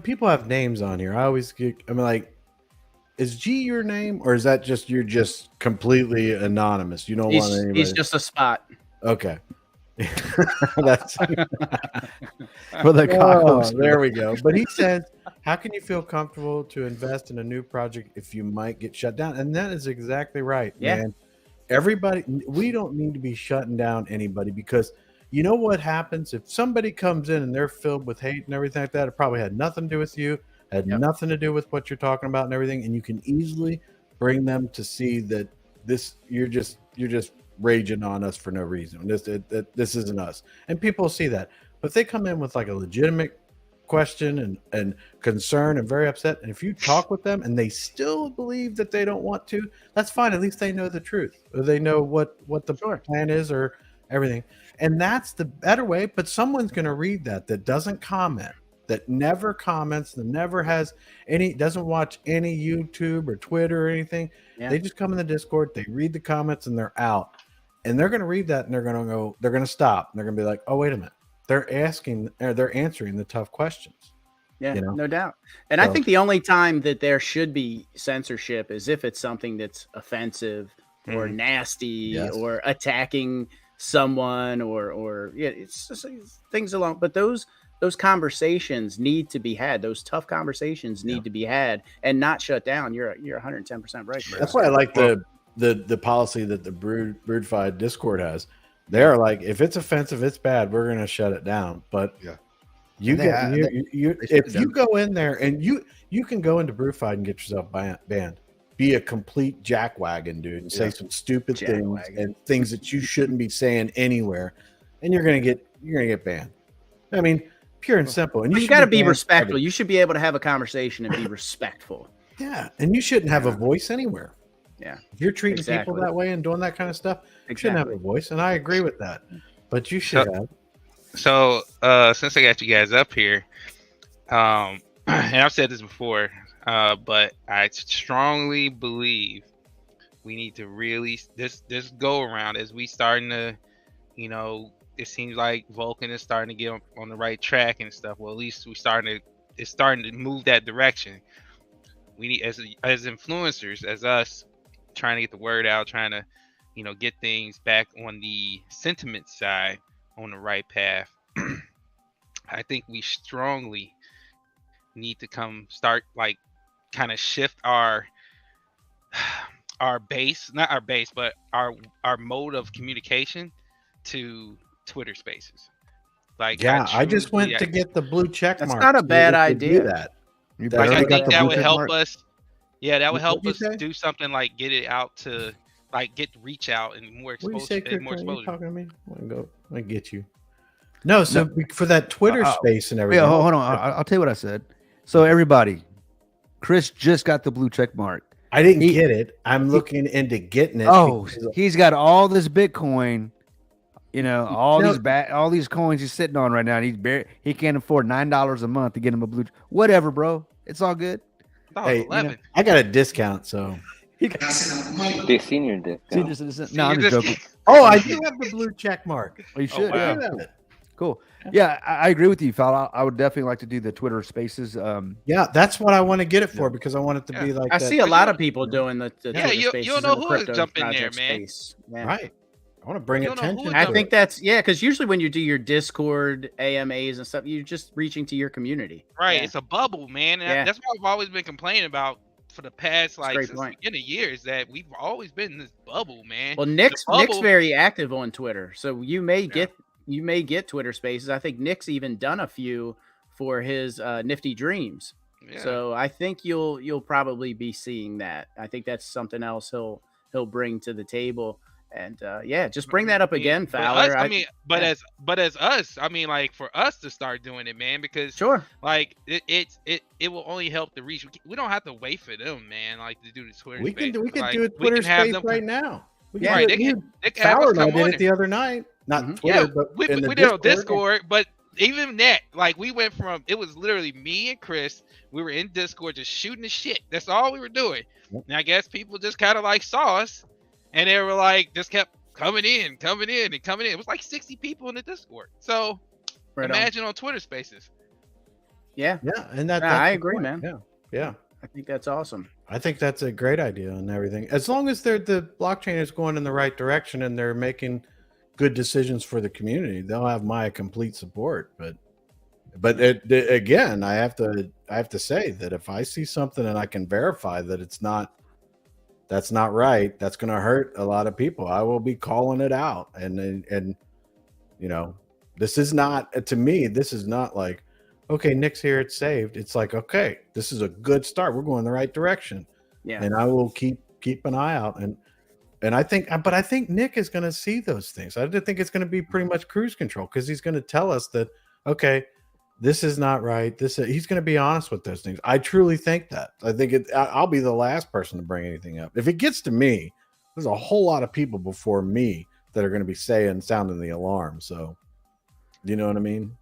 [SPEAKER 2] people have names on here, I'm like, is G your name, or is that just you're just completely anonymous? You don't want anybody.
[SPEAKER 1] He's just a spot.
[SPEAKER 2] Okay. That's
[SPEAKER 3] For the
[SPEAKER 2] oh, there we go. But he says, how can you feel comfortable to invest in a new project if you might get shut down? And that is exactly right,
[SPEAKER 1] Yeah.
[SPEAKER 2] man. Everybody, we don't need to be shutting down anybody, because you know what happens if somebody comes in and they're filled with hate and everything like that. It probably had nothing to do with you, had nothing to do with what you're talking about and everything. And you can easily bring them to see that you're just raging on us for no reason. This isn't us, and people see that. But they come in with like a legitimate question and concern and very upset, and if you talk with them and they still believe that they don't want to, that's fine. At least they know the truth, or they know what the plan is, or everything. And that's the better way. But someone's going to read that doesn't comment, that never comments, that never doesn't watch any YouTube or Twitter or anything. They just come in the Discord, they read the comments, and they're out. And they're going to read that, and they're going to stop, and they're going to be like, oh, wait a minute. They're answering the tough questions.
[SPEAKER 1] Yeah, no doubt. And I think the only time that there should be censorship is if it's something that's offensive or nasty or attacking someone or it's just things along. But those conversations need to be had. Those tough conversations need to be had and not shut down. You're 110% right.
[SPEAKER 2] That's why I like the policy that the Broodfi Discord has. They're like, if it's offensive, it's bad, we're going to shut it down. But if you go in there, and you can go into Brewfight and get yourself banned. Be a complete jackwagon, dude, and say some stupid things and things that you shouldn't be saying anywhere, and you're gonna get banned. I mean, pure and simple. And
[SPEAKER 1] you got to be respectful. You should be able to have a conversation and be respectful.
[SPEAKER 2] Yeah, and you shouldn't have a voice anywhere.
[SPEAKER 1] Yeah,
[SPEAKER 2] if you're treating people that way and doing that kind of stuff, you shouldn't have a voice. And I agree with that. But you should have.
[SPEAKER 7] So, since I got you guys up here, and I've said this before, but I strongly believe we need to really this go around as we starting to, it seems like Vulcan is starting to get on the right track and stuff. Well, at least it's starting to move that direction. We need as influencers, as us, trying to get the word out, trying to, get things back on the sentiment side on the right path. I think we strongly need to kind of shift our base, not our base, but our mode of communication to Twitter Spaces.
[SPEAKER 2] I just went to get the blue check mark.
[SPEAKER 1] That's not a bad idea.
[SPEAKER 7] I think that would help us. Yeah, that would help us do something like get it out to reach out and more exposure.
[SPEAKER 2] What do you say, Kirk? Are you talking to me? I get you. No, so for that Twitter space and everything.
[SPEAKER 3] Yeah, hold on. I'll tell you what I said. So everybody, Chris just got the blue check mark.
[SPEAKER 2] I didn't get it. I'm looking into getting it.
[SPEAKER 3] Oh, he's got all this Bitcoin. All these coins he's sitting on right now. And he can't afford $9 a month to get him a blue. Whatever, bro. It's all good.
[SPEAKER 2] Hey, I got a discount, so
[SPEAKER 6] the senior discount.
[SPEAKER 3] No, I'm just joking.
[SPEAKER 2] Oh, I do have the blue check mark.
[SPEAKER 3] Oh, you should.
[SPEAKER 7] Wow.
[SPEAKER 3] Yeah. Cool. Yeah, I agree with you, Fal. I would definitely like to do the Twitter Spaces.
[SPEAKER 2] Yeah, that's what I want to get it for, because I want it to be like.
[SPEAKER 1] I see a lot of people doing the Twitter
[SPEAKER 7] you
[SPEAKER 1] Spaces
[SPEAKER 7] don't know
[SPEAKER 1] and the
[SPEAKER 7] who is
[SPEAKER 1] crypto
[SPEAKER 7] jumping there,
[SPEAKER 1] project
[SPEAKER 7] man.
[SPEAKER 1] space. Yeah.
[SPEAKER 2] Right. I want to bring attention.
[SPEAKER 1] I think that's because usually when you do your Discord AMAs and stuff, you're just reaching to your community.
[SPEAKER 7] Right, it's a bubble, man. And that's what I've always been complaining about for the past since the beginning of years, that we've always been in this bubble, man.
[SPEAKER 1] Well, Nick's very active on Twitter, so you may get Twitter Spaces. I think Nick's even done a few for his Nifty Dreams. Yeah. So I think you'll probably be seeing that. I think that's something else he'll bring to the table. And just bring that up again, Fowler.
[SPEAKER 7] As us, for us to start doing it, man, because it will only help the reach. We don't have to wait for them, man. To do the Twitter.
[SPEAKER 2] We
[SPEAKER 7] space.
[SPEAKER 2] can do a Twitter space right now. We
[SPEAKER 1] Yeah,
[SPEAKER 7] Right,
[SPEAKER 2] did it-
[SPEAKER 7] they can have
[SPEAKER 2] Fowler
[SPEAKER 7] us
[SPEAKER 2] and I
[SPEAKER 7] come
[SPEAKER 2] did
[SPEAKER 7] on
[SPEAKER 2] it the other night. Not
[SPEAKER 1] Mhm.
[SPEAKER 2] Twitter,
[SPEAKER 7] Yeah,
[SPEAKER 2] but
[SPEAKER 7] we
[SPEAKER 2] in the
[SPEAKER 7] did it on
[SPEAKER 2] Discord.
[SPEAKER 7] Discord, but even that, like, we went from, it was literally me and Chris. We were in Discord just shooting the shit. That's all we were doing.
[SPEAKER 2] Yep.
[SPEAKER 7] And I guess people just kind of like saw us, and they were like, just kept coming in, and coming in. It was like 60 people in the Discord. So
[SPEAKER 1] Right on.
[SPEAKER 7] imagine on Twitter Spaces.
[SPEAKER 1] Yeah,
[SPEAKER 2] Yeah, and that,
[SPEAKER 1] Nah,
[SPEAKER 2] that's
[SPEAKER 1] I
[SPEAKER 2] the
[SPEAKER 1] agree,
[SPEAKER 2] point.
[SPEAKER 1] man.
[SPEAKER 2] Yeah, yeah.
[SPEAKER 1] I think that's awesome.
[SPEAKER 2] I think that's a great idea and everything. As long as the blockchain is going in the right direction and they're making good decisions for the community, they'll have my complete support. But again, I have to say that if I see something and I can verify that that's not right, that's going to hurt a lot of people, I will be calling it out. And you know, this is not, to me, this is not like, okay, Nick's here, it's saved. It's like, okay, this is a good start. We're going the right direction.
[SPEAKER 1] Yeah.
[SPEAKER 2] And I will keep an eye out. And I think Nick is going to see those things. I think it's going to be pretty much cruise control, because he's going to tell us that, okay, this is not right. He's going to be honest with those things. I truly think that. I think I'll be the last person to bring anything up. If it gets to me, there's a whole lot of people before me that are going to be sounding the alarm. So, you know what I mean?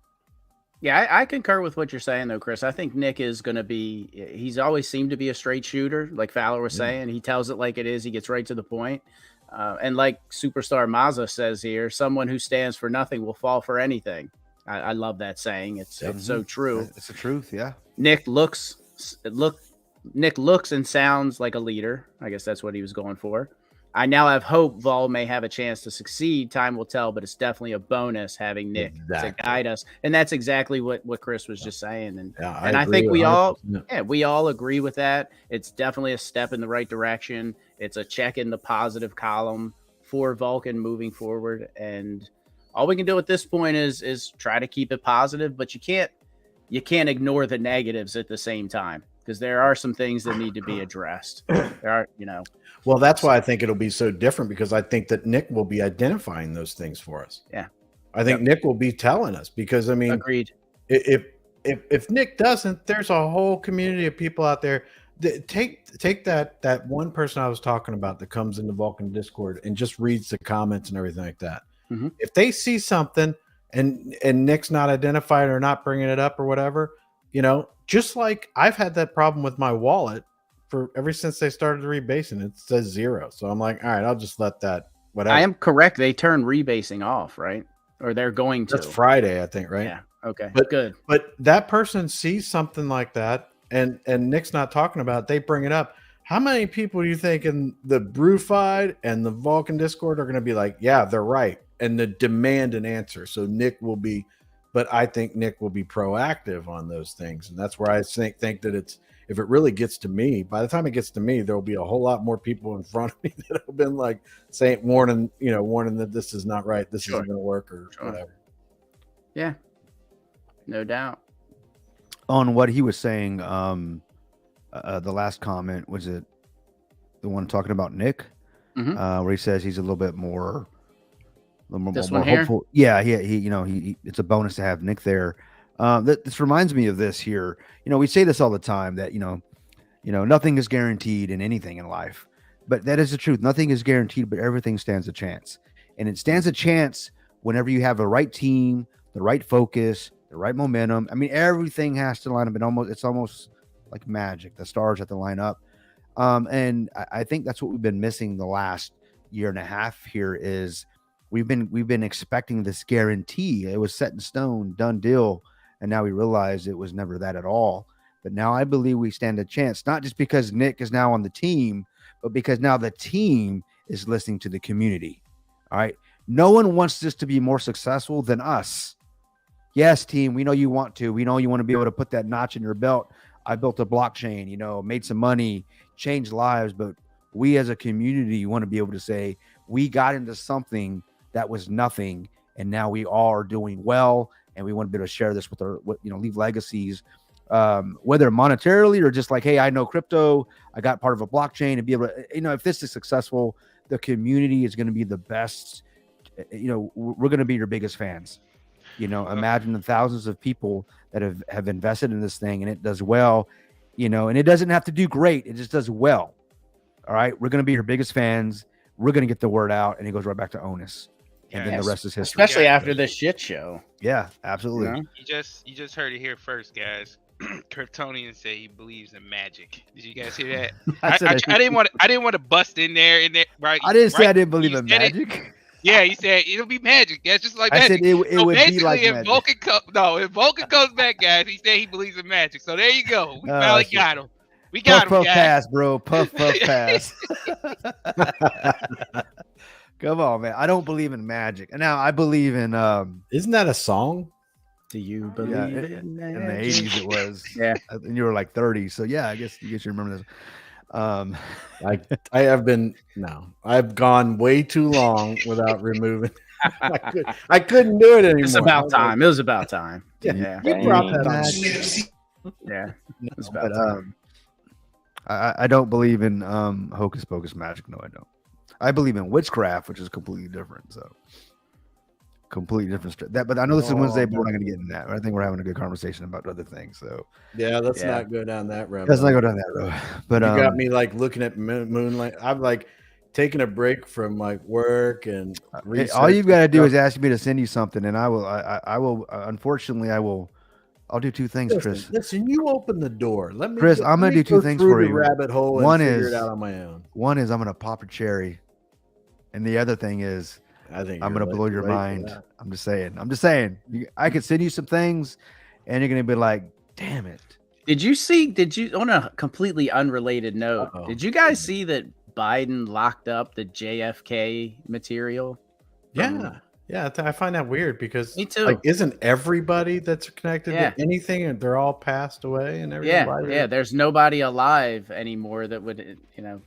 [SPEAKER 1] Yeah, I concur with what you're saying, though, Chris. I think Nick is going to be, he's always seemed to be a straight shooter, like Fowler was saying. He tells it like it is. He gets right to the point. And like Superstar Mazza says here, someone who stands for nothing will fall for anything. I love that saying. It's so true.
[SPEAKER 3] It's the truth. Yeah.
[SPEAKER 1] Nick looks and sounds like a leader. I guess that's what he was going for. I now have hope Vol may have a chance to succeed. Time will tell, but it's definitely a bonus having Nick to guide us. And that's exactly what Chris was just saying. And I think we all agree with that. It's definitely a step in the right direction. It's a check in the positive column for Vulcan moving forward. And all we can do at this point is try to keep it positive, but you can't ignore the negatives at the same time, because there are some things that need to be addressed. There are,
[SPEAKER 2] Well, that's why I think it'll be so different, because I think that Nick will be identifying those things for us.
[SPEAKER 1] Yeah.
[SPEAKER 2] I think Nick will be telling us, because I mean,
[SPEAKER 1] agreed.
[SPEAKER 2] If Nick doesn't, there's a whole community of people out there that take that one person I was talking about that comes into Vulcan Discord and just reads the comments and everything like that.
[SPEAKER 1] Mm-hmm.
[SPEAKER 2] If they see something and Nick's not identified or not bringing it up or whatever, just like I've had that problem with my wallet ever since they started rebasing, it says 0. So I'm like, all right, I'll just let that, whatever.
[SPEAKER 1] I am correct. They turn rebasing off, right? Or they're going to.
[SPEAKER 2] That's Friday, I think, right?
[SPEAKER 1] Yeah. Okay.
[SPEAKER 2] But
[SPEAKER 1] good.
[SPEAKER 2] But that person sees something like that, and Nick's not talking about it, they bring it up. How many people do you think in the Brewfied and the Vulcan Discord are going to be like, yeah, they're right, and the demand an answer? So Nick will be, but I think Nick will be proactive on those things, and that's where I think that it's, if it really gets to me, by the time it gets to me, there will be a whole lot more people in front of me that have been like warning that this is not right, this isn't going to work, or whatever.
[SPEAKER 1] Yeah, no doubt.
[SPEAKER 3] On what he was saying, the last comment, was it the one talking about Nick, where he says he's a little bit more hopeful. Yeah, he it's a bonus to have Nick there. This reminds me of this here. We say this all the time that nothing is guaranteed in anything in life, but that is the truth. Nothing is guaranteed, but everything stands a chance, and it stands a chance whenever you have the right team, the right focus, the right momentum. I mean, everything has to line up, it's almost like magic. The stars have to line up, and I think that's what we've been missing the last year and a half. Here is we've been expecting this guarantee. It was set in stone, done deal. And now we realize it was never that at all. But now I believe we stand a chance, not just because Nick is now on the team, but because now the team is listening to the community. All right. No one wants this to be more successful than us. Yes, team, we know you want to. We know you want to be able to put that notch in your belt. I built a blockchain, made some money, changed lives. But we as a community want to be able to say we got into something that was nothing, and now we all are doing well. And we want to be able to share this with leave legacies, whether monetarily or just like, hey, I know crypto, I got part of a blockchain, and be able to, if this is successful, the community is going to be the best. We're going to be your biggest fans. Imagine the thousands of people that have invested in this thing, and it does well, and it doesn't have to do great. It just does well. All right. We're going to be your biggest fans. we're going to get the word out, and he goes right back to Onus, and then
[SPEAKER 1] Yes.
[SPEAKER 3] the rest is history.
[SPEAKER 1] Especially
[SPEAKER 7] Yeah.
[SPEAKER 1] after this shit show.
[SPEAKER 3] Yeah, absolutely.
[SPEAKER 1] You know?
[SPEAKER 7] You just heard it here first, guys. Kryptonian say he believes in magic. Did you guys hear that? I didn't want to bust in there right.
[SPEAKER 3] I didn't say
[SPEAKER 7] right,
[SPEAKER 3] I didn't believe
[SPEAKER 7] you
[SPEAKER 3] in
[SPEAKER 7] said it.
[SPEAKER 3] magic.
[SPEAKER 7] Yeah, he said it'll be magic. Yeah, just like
[SPEAKER 3] I
[SPEAKER 7] magic.
[SPEAKER 3] said it would be
[SPEAKER 7] basically,
[SPEAKER 3] like
[SPEAKER 7] if
[SPEAKER 3] magic.
[SPEAKER 7] Vulcan comes back, guys, he said he believes in magic. So there you go. We
[SPEAKER 3] Oh,
[SPEAKER 7] finally
[SPEAKER 3] shit.
[SPEAKER 7] got him. We
[SPEAKER 3] Puff
[SPEAKER 7] got him,
[SPEAKER 3] puff
[SPEAKER 7] guys.
[SPEAKER 3] pass, bro. Puff puff pass. Come on, man. I don't believe in magic. And now I believe in
[SPEAKER 2] Isn't that a song?
[SPEAKER 1] Do you believe
[SPEAKER 3] yeah,
[SPEAKER 1] in
[SPEAKER 3] in the
[SPEAKER 1] magic?
[SPEAKER 3] 80s it was.
[SPEAKER 1] Yeah.
[SPEAKER 3] And you were like 30. So yeah, I guess you remember this.
[SPEAKER 2] I've gone way too long without removing. I couldn't do it anymore.
[SPEAKER 1] It's about time. It was about time.
[SPEAKER 2] Yeah.
[SPEAKER 1] Yeah.
[SPEAKER 2] You brought that on.
[SPEAKER 1] Yeah. It was
[SPEAKER 3] but,
[SPEAKER 1] about time.
[SPEAKER 3] I don't believe in hocus pocus magic. No, I don't. I believe in witchcraft, which is completely different. So completely different. But I know this is Wednesday, but we're not going to get into that. I think we're having a good conversation about other things. So
[SPEAKER 2] Yeah, let's
[SPEAKER 1] Yeah.
[SPEAKER 2] not go down that road.
[SPEAKER 3] let's not go down that road. But
[SPEAKER 2] You got me like looking at moonlight. I'm like taking a break from like work and
[SPEAKER 3] hey, all you've got to do
[SPEAKER 2] research
[SPEAKER 3] is ask me to send you something, and I will. Unfortunately, I'll do two things,
[SPEAKER 2] stuff.
[SPEAKER 3] Chris.
[SPEAKER 2] Listen, you open the door. Let me,
[SPEAKER 3] Chris, I'm
[SPEAKER 2] let
[SPEAKER 3] gonna
[SPEAKER 2] me
[SPEAKER 3] do two
[SPEAKER 2] go
[SPEAKER 3] things
[SPEAKER 2] through
[SPEAKER 3] for
[SPEAKER 2] the
[SPEAKER 3] you.
[SPEAKER 2] Rabbit hole.
[SPEAKER 3] One
[SPEAKER 2] and figure
[SPEAKER 3] is-
[SPEAKER 2] it out on my own.
[SPEAKER 3] One is I'm gonna pop a cherry, and the other thing is
[SPEAKER 2] I think
[SPEAKER 3] I'm
[SPEAKER 2] you're
[SPEAKER 3] gonna blow
[SPEAKER 2] late
[SPEAKER 3] your
[SPEAKER 2] for
[SPEAKER 3] mind.
[SPEAKER 2] that.
[SPEAKER 3] I'm just saying. I could send you some things, and you're gonna be like, "Damn it!"
[SPEAKER 1] Did you on a completely unrelated note,
[SPEAKER 2] Uh-oh.
[SPEAKER 1] did you guys see that Biden locked up the JFK material?
[SPEAKER 2] Yeah, I find that weird because
[SPEAKER 1] Me too.
[SPEAKER 2] like, isn't everybody that's connected
[SPEAKER 1] Yeah.
[SPEAKER 2] to anything and they're all passed away and everything?
[SPEAKER 1] Yeah. There's nobody alive anymore that would,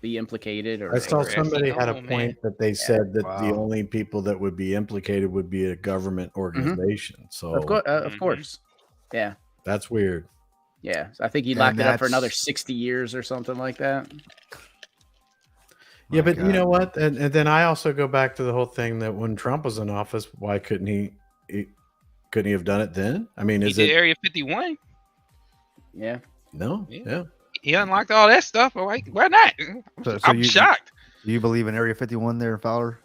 [SPEAKER 1] be implicated. Or
[SPEAKER 2] I saw
[SPEAKER 7] Or
[SPEAKER 2] somebody had a
[SPEAKER 7] SEO, man.
[SPEAKER 2] point that they said that the
[SPEAKER 3] Wow.
[SPEAKER 2] only people that would be implicated would be a government organization. So
[SPEAKER 1] of course, of
[SPEAKER 7] Mhm.
[SPEAKER 1] course. Yeah,
[SPEAKER 2] that's weird.
[SPEAKER 1] yeah. So I think he
[SPEAKER 3] And
[SPEAKER 1] locked it up for
[SPEAKER 3] that's-
[SPEAKER 1] another 60 years or something like that.
[SPEAKER 2] Yeah,
[SPEAKER 3] My
[SPEAKER 2] but you know
[SPEAKER 3] God.
[SPEAKER 2] what? And then I also go back to the whole thing that when Trump was in office, why couldn't he couldn't he have done it then? I mean,
[SPEAKER 7] He
[SPEAKER 2] is
[SPEAKER 7] did
[SPEAKER 2] it
[SPEAKER 7] Area 51.
[SPEAKER 1] Yeah.
[SPEAKER 2] no?
[SPEAKER 7] Yeah.
[SPEAKER 2] Yeah.
[SPEAKER 7] He unlocked all that stuff. Why not?
[SPEAKER 3] So
[SPEAKER 7] I'm shocked.
[SPEAKER 3] Do you believe in Area 51 there, Fowler?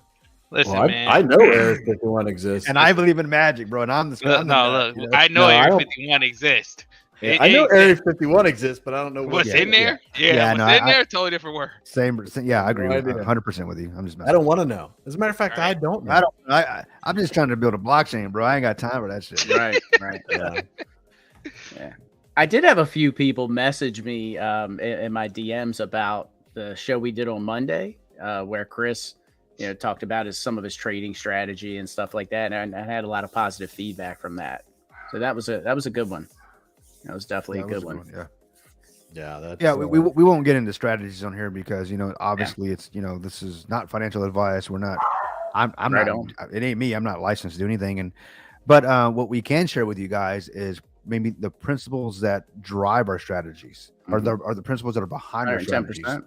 [SPEAKER 7] Listen,
[SPEAKER 2] Well,
[SPEAKER 7] man.
[SPEAKER 2] I know Area 51 exists.
[SPEAKER 3] And I believe in magic, bro. And I'm the
[SPEAKER 7] Look,
[SPEAKER 3] I'm
[SPEAKER 7] no,
[SPEAKER 3] the nut,
[SPEAKER 7] look.
[SPEAKER 3] you know?
[SPEAKER 7] I know
[SPEAKER 2] No, I
[SPEAKER 7] Area
[SPEAKER 2] don't-
[SPEAKER 7] 51 exists.
[SPEAKER 2] Yeah,
[SPEAKER 7] It
[SPEAKER 2] I know
[SPEAKER 7] ain't-
[SPEAKER 2] Area 51 exists, but I don't know
[SPEAKER 7] What's
[SPEAKER 2] what
[SPEAKER 7] in there? Yeah,
[SPEAKER 3] Yeah,
[SPEAKER 7] what's
[SPEAKER 3] no,
[SPEAKER 7] in
[SPEAKER 3] I-
[SPEAKER 7] there? Totally different word.
[SPEAKER 3] Same. Yeah, I agree.
[SPEAKER 2] No
[SPEAKER 3] with
[SPEAKER 2] idea.
[SPEAKER 3] 100% with you. I'm just.
[SPEAKER 2] I don't want to know. As a matter of fact,
[SPEAKER 7] All right.
[SPEAKER 2] I don't know.
[SPEAKER 3] I don't. I'm just trying to build a blockchain, bro. I ain't got time for that shit.
[SPEAKER 1] Right. Right.
[SPEAKER 2] Yeah.
[SPEAKER 1] Yeah. I did have a few people message me in my DMs about the show we did on Monday, where Chris, talked about some of his trading strategy and stuff like that, and I had a lot of positive feedback from that. So that was a good one. That was definitely
[SPEAKER 3] That
[SPEAKER 1] a
[SPEAKER 3] was
[SPEAKER 1] good one.
[SPEAKER 3] Yeah.
[SPEAKER 2] Yeah. That's,
[SPEAKER 3] Yeah, we won't get into strategies on here because obviously it's this is not financial advice. We're not. I'm
[SPEAKER 1] Right
[SPEAKER 3] not.
[SPEAKER 1] on.
[SPEAKER 3] It ain't me. I'm not licensed to do anything. But what we can share with you guys is maybe the principles that drive our strategies, or the principles that are behind our strategies.
[SPEAKER 1] 110%.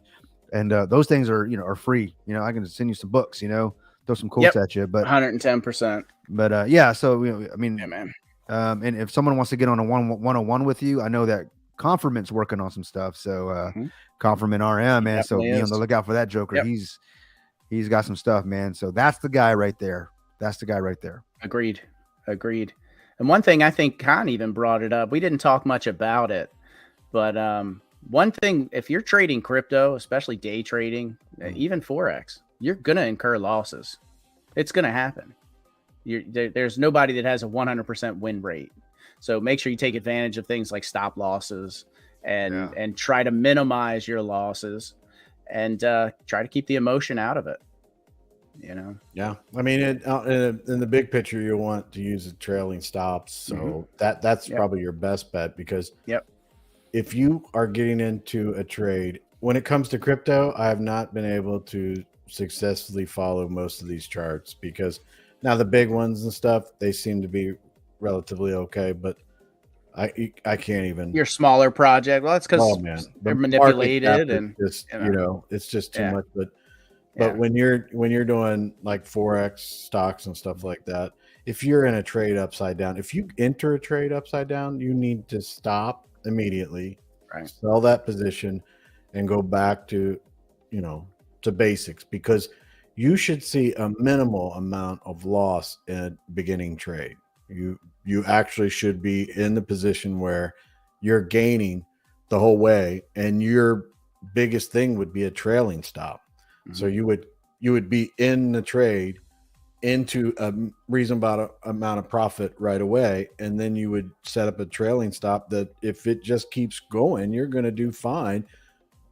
[SPEAKER 3] And those things are free. I can send you some books. Throw some quotes at you. But
[SPEAKER 1] 110%.
[SPEAKER 3] yeah. So I mean,
[SPEAKER 1] Yeah, man.
[SPEAKER 3] and if someone wants to get on a one-on-one with you, I know that Conforment's working on some stuff. So Conforment RM, man. So
[SPEAKER 1] Definitely
[SPEAKER 3] be on
[SPEAKER 1] is.
[SPEAKER 3] the lookout for that Joker.
[SPEAKER 1] Yep.
[SPEAKER 3] He's got some stuff, man. So that's the guy right there.
[SPEAKER 1] Agreed. And one thing I think Khan even brought it up. We didn't talk much about it, but one thing, if you're trading crypto, especially day trading, even Forex, you're going to incur losses. It's going to happen. There's nobody that has a 100% win rate. So make sure you take advantage of things like stop losses and try to minimize your losses and try to keep the emotion out of it.
[SPEAKER 2] Yeah. I mean, in the big picture, you want to use the trailing stops. So that's probably your best bet because if you are getting into a trade, when it comes to crypto, I have not been able to successfully follow most of these charts because now the big ones and stuff, they seem to be relatively okay, but I can't even.
[SPEAKER 1] Your smaller project, well, that's because
[SPEAKER 2] man,
[SPEAKER 1] they're
[SPEAKER 2] the
[SPEAKER 1] manipulated
[SPEAKER 2] market cap
[SPEAKER 1] and
[SPEAKER 2] is just it's just too
[SPEAKER 1] Yeah.
[SPEAKER 2] much. But when you're doing like Forex stocks and stuff like that, if you're in a trade upside down, if you enter a trade upside down, you need to stop immediately,
[SPEAKER 1] Right.
[SPEAKER 2] sell that position, and go back to to basics because you should see a minimal amount of loss in beginning trade. You actually should be in the position where you're gaining the whole way, and your biggest thing would be a trailing stop. So you would be in the trade into a reasonable amount of profit right away, and then you would set up a trailing stop that if it just keeps going, you're going to do fine.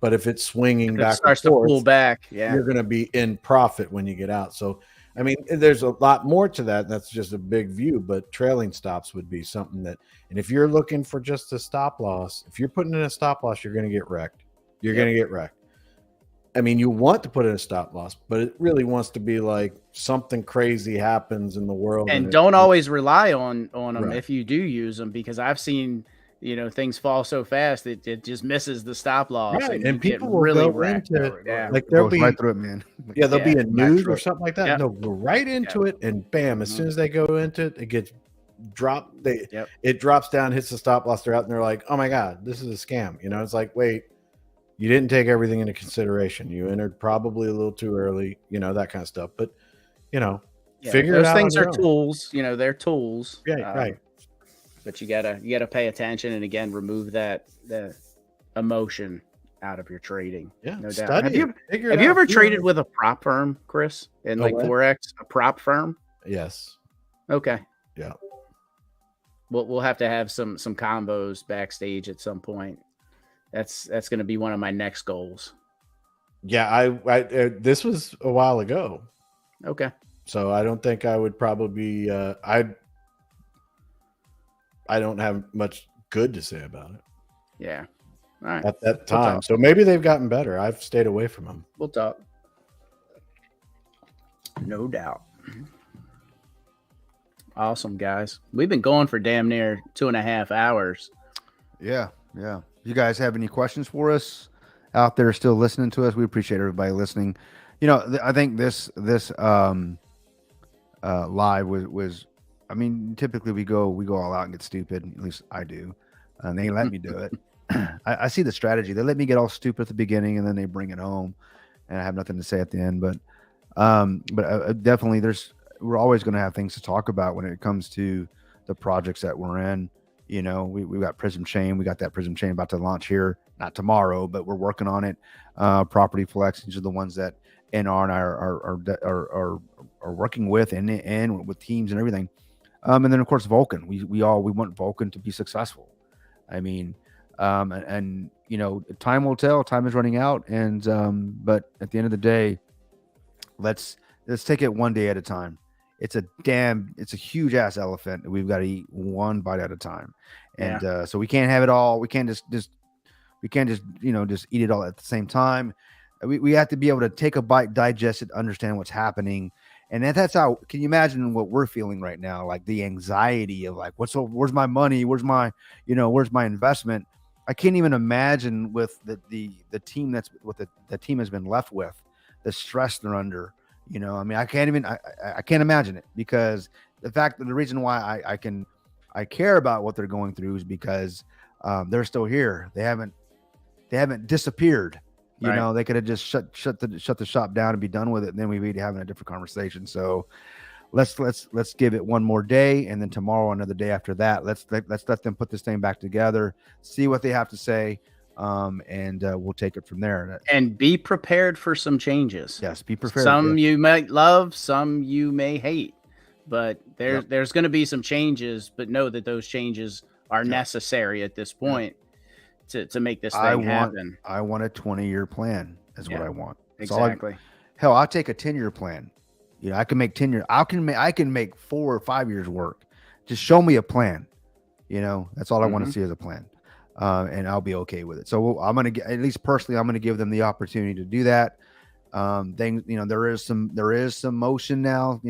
[SPEAKER 2] But if it's swinging
[SPEAKER 1] It
[SPEAKER 2] back
[SPEAKER 1] starts
[SPEAKER 2] and
[SPEAKER 1] to
[SPEAKER 2] forth,
[SPEAKER 1] pull back. Yeah.
[SPEAKER 2] you're going to be in profit when you get out. So, I mean, there's a lot more to that. That's just a big view, but trailing stops would be something that, and if you're looking for just a stop loss, if you're putting in a stop loss, you're going to get wrecked. You're going to get wrecked. I mean, you want to put in a stop loss, but it really wants to be like something crazy happens in the world.
[SPEAKER 1] And
[SPEAKER 2] it-
[SPEAKER 1] don't always rely on them
[SPEAKER 2] Right.
[SPEAKER 1] if you do use them, because I've seen, things fall so fast it just misses the stop loss.
[SPEAKER 2] Right,
[SPEAKER 1] you
[SPEAKER 2] and
[SPEAKER 1] get
[SPEAKER 2] people will
[SPEAKER 1] really
[SPEAKER 2] go
[SPEAKER 1] wrecked
[SPEAKER 2] into
[SPEAKER 1] over it. Yeah.
[SPEAKER 2] like there'll
[SPEAKER 3] Goes
[SPEAKER 2] be
[SPEAKER 3] right through it, man.
[SPEAKER 2] there'll be a
[SPEAKER 1] back
[SPEAKER 2] news
[SPEAKER 1] through
[SPEAKER 2] or
[SPEAKER 1] it.
[SPEAKER 2] something like that.
[SPEAKER 1] Yep.
[SPEAKER 2] And they'll go right into it, and bam! As soon as they go into it, it gets dropped. It drops down, hits the stop loss. They're out, and they're like, "Oh my god, this is a scam!" It's like, wait, you didn't take everything into consideration. You entered probably a little too early. That kind of stuff. But figure it
[SPEAKER 1] those
[SPEAKER 2] out.
[SPEAKER 1] things
[SPEAKER 2] on
[SPEAKER 1] are
[SPEAKER 2] your own.
[SPEAKER 1] tools. They're tools.
[SPEAKER 2] Yeah, right.
[SPEAKER 1] But you gotta pay attention, and again, remove the emotion out of your trading.
[SPEAKER 2] Yeah,
[SPEAKER 1] no doubt.
[SPEAKER 2] study
[SPEAKER 1] Have you
[SPEAKER 2] it. Figure it
[SPEAKER 1] have you
[SPEAKER 2] out.
[SPEAKER 1] ever traded with a prop firm, Chris, in
[SPEAKER 2] A
[SPEAKER 1] like
[SPEAKER 2] what?
[SPEAKER 1] Forex? A prop firm?
[SPEAKER 2] Yes.
[SPEAKER 1] Okay.
[SPEAKER 2] Yeah.
[SPEAKER 1] We'll have to have some combos backstage at some point. That's going to be one of my next goals.
[SPEAKER 2] Yeah, I this was a while ago,
[SPEAKER 1] Okay.
[SPEAKER 2] so I don't think I would probably I don't have much good to say about it
[SPEAKER 1] Yeah. All right.
[SPEAKER 2] at that
[SPEAKER 1] We'll
[SPEAKER 2] time.
[SPEAKER 1] talk.
[SPEAKER 2] So maybe they've gotten better. I've stayed away from them.
[SPEAKER 1] We'll talk. No doubt. Awesome, guys. We've been going for damn near 2.5 hours.
[SPEAKER 3] Yeah. You guys have any questions for us out there still listening to us? We appreciate everybody listening. I think this live was I mean, typically we go all out and get stupid. At least I do. And they let me do it. I see the strategy. They let me get all stupid at the beginning, and then they bring it home, and I have nothing to say at the end. But definitely, we're always going to have things to talk about when it comes to the projects that we're in. We got Prism Chain. We got that Prism Chain about to launch here, not tomorrow, but we're working on it. Property Flex. These are the ones that NR and I are working with, and with teams and everything. And then of course Vulcan. We want Vulcan to be successful. I mean, and time will tell. Time is running out, and but at the end of the day, let's take it one day at a time. It's a huge ass elephant that we've got to eat one bite at a time, and so we can't have it all. We can't just eat it all at the same time. We have to be able to take a bite, digest it, understand what's happening. And that's how, can you imagine what we're feeling right now? Like the anxiety of like, where's my money? Where's my investment? I can't even imagine with the team the team has been left with, the stress they're under. I mean, I can't imagine it, because the reason why I care about what they're going through is because they're still here. They haven't disappeared.
[SPEAKER 1] Right.
[SPEAKER 3] They could have just shut the shop down and be done with it, and then we'd be having a different conversation. So let's give it one more day, and then tomorrow another day after that. Let's let them put this thing back together, see what they have to say, and we'll take it from there.
[SPEAKER 1] And be prepared for some changes.
[SPEAKER 3] Yes, be prepared.
[SPEAKER 1] Some you might love, some you may hate, but there's going to be some changes. But know that those changes are necessary at this point to make this thing happen.
[SPEAKER 3] I want a 20-year plan. Is what I want.
[SPEAKER 1] Exactly.
[SPEAKER 3] Hell, I'll take a 10-year plan. I can make 10 years. I can make 4 or 5 years work. Just show me a plan. That's all I want to see as a plan, and I'll be okay with it. So I'm gonna at least personally, I'm gonna give them the opportunity to do that. There is some motion now.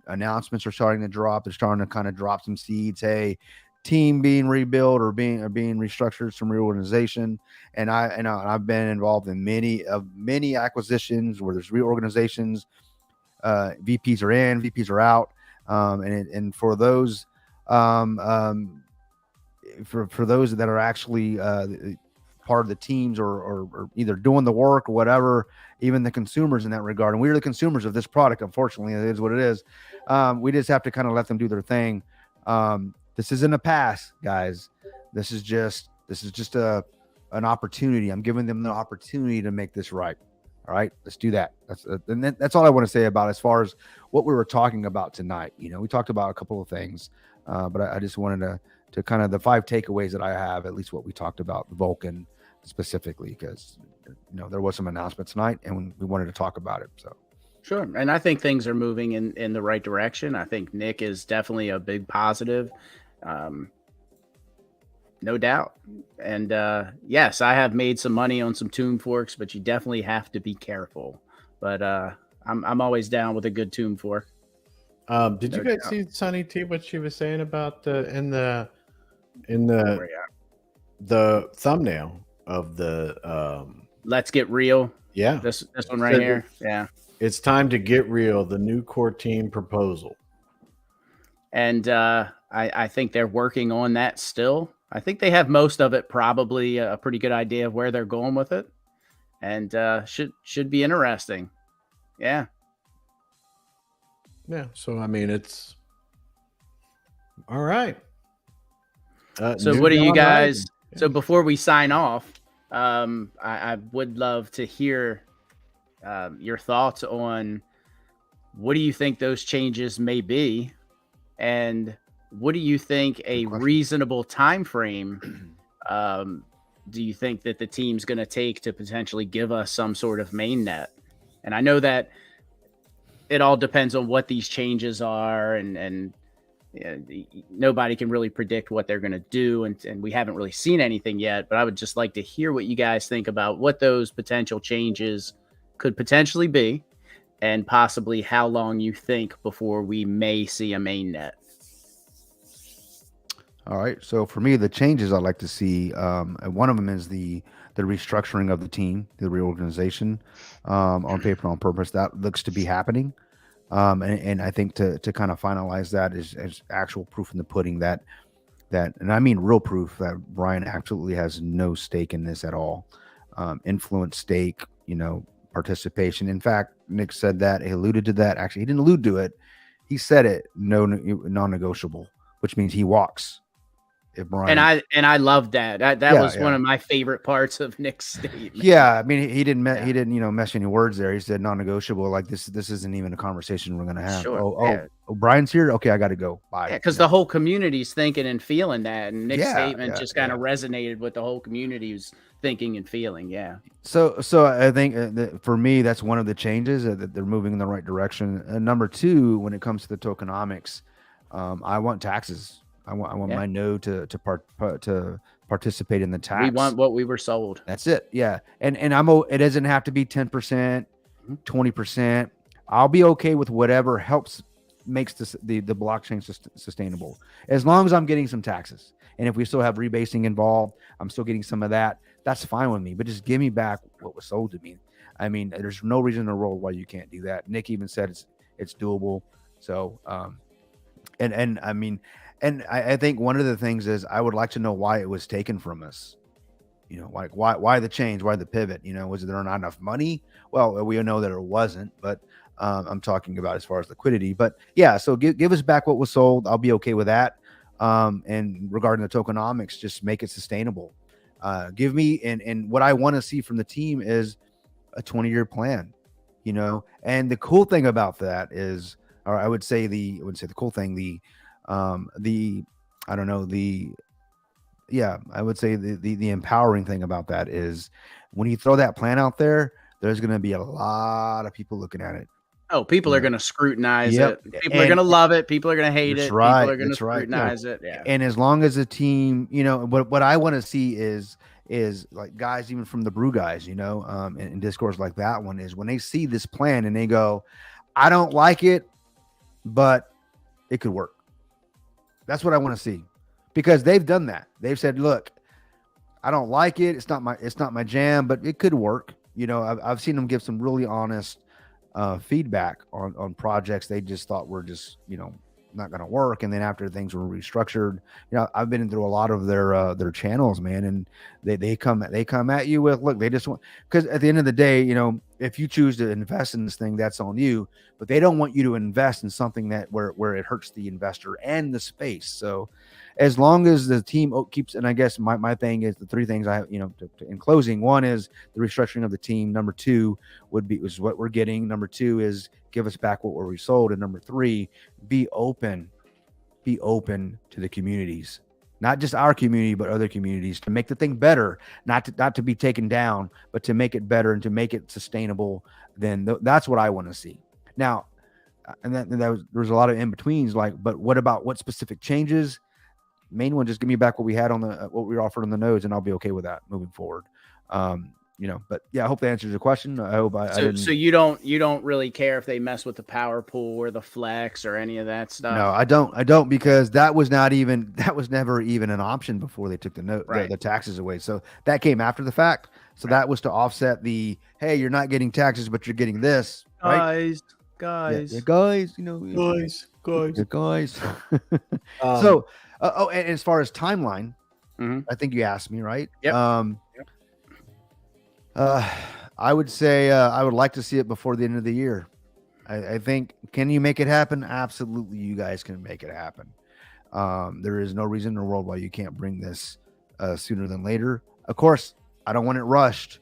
[SPEAKER 3] Announcements are starting to drop. They're starting to kind of drop some seeds. Hey, team being rebuilt or being restructured, some reorganization. And I've been involved in many acquisitions where there's reorganizations. VPs are in, VPs are out. And for those, for those that are actually part of the teams or either doing the work or whatever, even the consumers in that regard. And we are the consumers of this product. Unfortunately, it is what it is. We just have to kind of let them do their thing. This isn't a pass, guys. This is just an opportunity. I'm giving them the opportunity to make this right. All right, let's do that. That's all I want to say about as far as what we were talking about tonight. You know, we talked about a couple of things, but I just wanted to kind of the 5 takeaways that I have, at least what we talked about, the Vulcan specifically, because, you know, there was some announcement tonight and we wanted to talk about it. So.
[SPEAKER 1] Sure. And I think things are moving in the right direction. I think Nick is definitely a big positive. No doubt. And yes, I have made some money on some tune forks, but you definitely have to be careful. But I'm always down with a good tune fork.
[SPEAKER 2] Did you guys see Sunny T what she was saying about the thumbnail of the
[SPEAKER 1] Let's Get Real.
[SPEAKER 2] Yeah.
[SPEAKER 1] This one right here. Yeah.
[SPEAKER 2] It's time to get real, the new core team proposal.
[SPEAKER 1] And I think they're working on that still. I think they have most of it, probably a pretty good idea of where they're going with it. And should be interesting. Yeah.
[SPEAKER 2] Yeah. So, I mean, it's all right.
[SPEAKER 1] So what do you guys, so before we sign off, I would love to hear your thoughts on what do you think those changes may be, and what do you think a reasonable time frame do you think that the team's going to take to potentially give us some sort of main net? And I know that it all depends on what these changes are, and nobody can really predict what they're going to do, and we haven't really seen anything yet. But I would just like to hear what you guys think about what those potential changes could potentially be, and possibly how long you think before we may see a main net.
[SPEAKER 3] All right. So for me, the changes I'd like to see, one of them is the restructuring of the team, the reorganization, on paper, on purpose. That looks to be happening. And I think to kind of finalize that is actual proof in the pudding that, and I mean real proof that Brian absolutely has no stake in this at all. Influence, stake, participation. In fact, Nick said that, he alluded to that. Actually, he didn't allude to it. He said it, non-negotiable, which means he walks. If Brian,
[SPEAKER 1] and I love that. That was one of my favorite parts of Nick's statement.
[SPEAKER 3] Yeah, I mean, he didn't mesh any words there. He said non-negotiable. Like this isn't even a conversation we're going to have.
[SPEAKER 1] Sure.
[SPEAKER 3] Oh, Brian's here. Okay, I got to go. Bye.
[SPEAKER 1] Yeah, because the whole community's thinking and feeling that, and Nick's statement just kind of resonated with the whole community's thinking and feeling. Yeah.
[SPEAKER 3] So I think for me, that's one of the changes, that they're moving in the right direction. And number 2, when it comes to the tokenomics, I want taxes. I want my node to participate in the tax.
[SPEAKER 1] We want what we were sold.
[SPEAKER 3] That's it. Yeah. And it doesn't have to be 10%, 20%. I'll be okay with whatever makes the blockchain sustainable, as long as I'm getting some taxes. And if we still have rebasing involved, I'm still getting some of that. That's fine with me, but just give me back what was sold to me. I mean, there's no reason in the world why you can't do that. Nick even said it's doable. So, and I mean, and I think one of the things is I would like to know why it was taken from us. Like why the change, why the pivot? Was there not enough money? Well, we know that it wasn't, but I'm talking about as far as liquidity. But yeah, so give us back what was sold. I'll be okay with that. And regarding the tokenomics, just make it sustainable. Give me and what I want to see from the team is a 20-year plan. And the cool thing about that is, or I wouldn't say the cool thing, I would say the empowering thing about that is when you throw that plan out there, there's going to be a lot of people looking at it.
[SPEAKER 1] Oh, people are going to scrutinize it. People are going to love it. People are going to hate it.
[SPEAKER 3] Right,
[SPEAKER 1] people are going to scrutinize it. Yeah.
[SPEAKER 3] And as long as the team, what I want to see is like guys, even from the brew guys, in discourse like that one, is when they see this plan and they go, I don't like it, but it could work. That's what I want to see, because they've done that. They've said, look, I don't like it. It's not my jam, but it could work. I've seen them give some really honest feedback on projects they just thought were just, not going to work. And then after things were restructured, I've been through a lot of their channels, man, and they come at you with, look, they just want, because at the end of the day, if you choose to invest in this thing, that's on you, but they don't want you to invest in something that where it hurts the investor and the space. So as long as the team keeps, and I guess my thing is the three things I have, in closing, one is the restructuring of the team. Number two is what we're getting. Number two is give us back what we sold. And number three, be open to the communities, not just our community, but other communities, to make the thing better, not to be taken down, but to make it better and to make it sustainable. Then that's what I want to see. Now, and there's a lot of in-betweens, but what about what specific changes? Main one, just give me back what we had on what we offered on the nodes, and I'll be okay with that moving forward. But yeah, I hope that answers your question. I hope I didn't.
[SPEAKER 1] So you don't really care if they mess with the power pool or the flex or any of that stuff?
[SPEAKER 3] No, I don't, because that was never even an option before they took the taxes away. So that came after the fact. So that was to offset hey, you're not getting taxes, but you're getting this, right?
[SPEAKER 1] Guys,
[SPEAKER 3] yeah, guys, guys. So, and as far as timeline, I think you asked me, right?
[SPEAKER 1] Yep.
[SPEAKER 3] I would say I would like to see it before the end of the year. I think, can you make it happen? Absolutely, you guys can make it happen. There is no reason in the world why you can't bring this sooner than later. Of course, I don't want it rushed,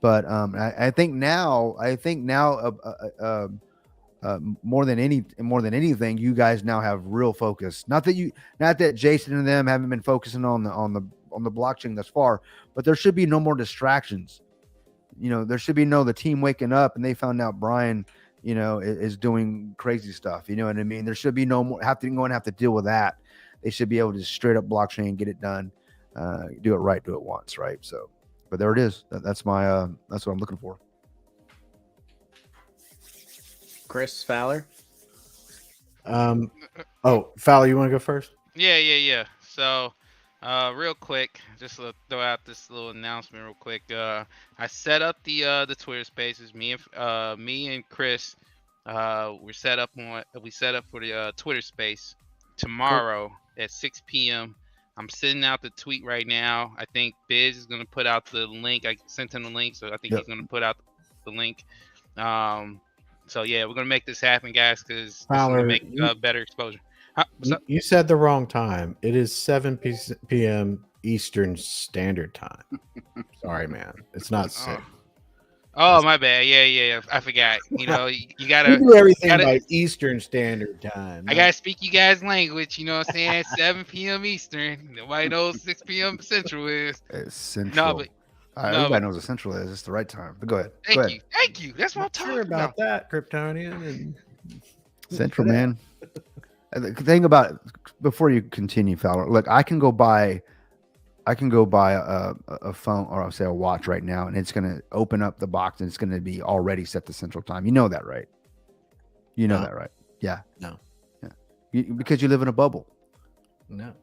[SPEAKER 3] but I think now, more than anything, you guys now have real focus. Not that Jason and them haven't been focusing on the blockchain thus far, but there should be no more distractions. There should be the team waking up and they found out Brian, is doing crazy stuff. You know what I mean? There should be no more have to deal with that. They should be able to just straight up blockchain, get it done, do it right, do it once, right? So, but there it is. That's what I'm looking for.
[SPEAKER 1] Chris Fowler.
[SPEAKER 2] Fowler, you want to go first?
[SPEAKER 7] Yeah. So, real quick, just to throw out this little announcement real quick. I set up the Twitter Spaces. Me and Chris, we set up for the Twitter Space tomorrow at 6 p.m. I'm sending out the tweet right now. I think Biz is gonna put out the link. I sent him the link, so I think he's gonna put out the link. So yeah, we're gonna make this happen, guys, because it's gonna make better exposure.
[SPEAKER 2] You said the wrong time. It is 7 p.m. Eastern Standard Time. Sorry, man. It's not 6.
[SPEAKER 7] Oh, my bad. Yeah. I forgot. You gotta
[SPEAKER 2] do everything by Eastern Standard Time.
[SPEAKER 7] I gotta speak you guys' language. You know what I'm saying? 7 p.m. Eastern. Nobody knows 6 p.m. Central is.
[SPEAKER 3] It's Central. Everybody knows what Central is. It's the right time. But go ahead.
[SPEAKER 7] Thank you. That's what I'm talking
[SPEAKER 2] about. That Kryptonian and
[SPEAKER 3] Central, man. The thing about it, before you continue, Fowler, look, I can go buy a phone, or I'll say a watch right now, and it's going to open up the box and it's going to be already set to Central Time. You know that, right? That, right? Yeah.
[SPEAKER 2] No.
[SPEAKER 3] Yeah. Because you live in a bubble.
[SPEAKER 2] No,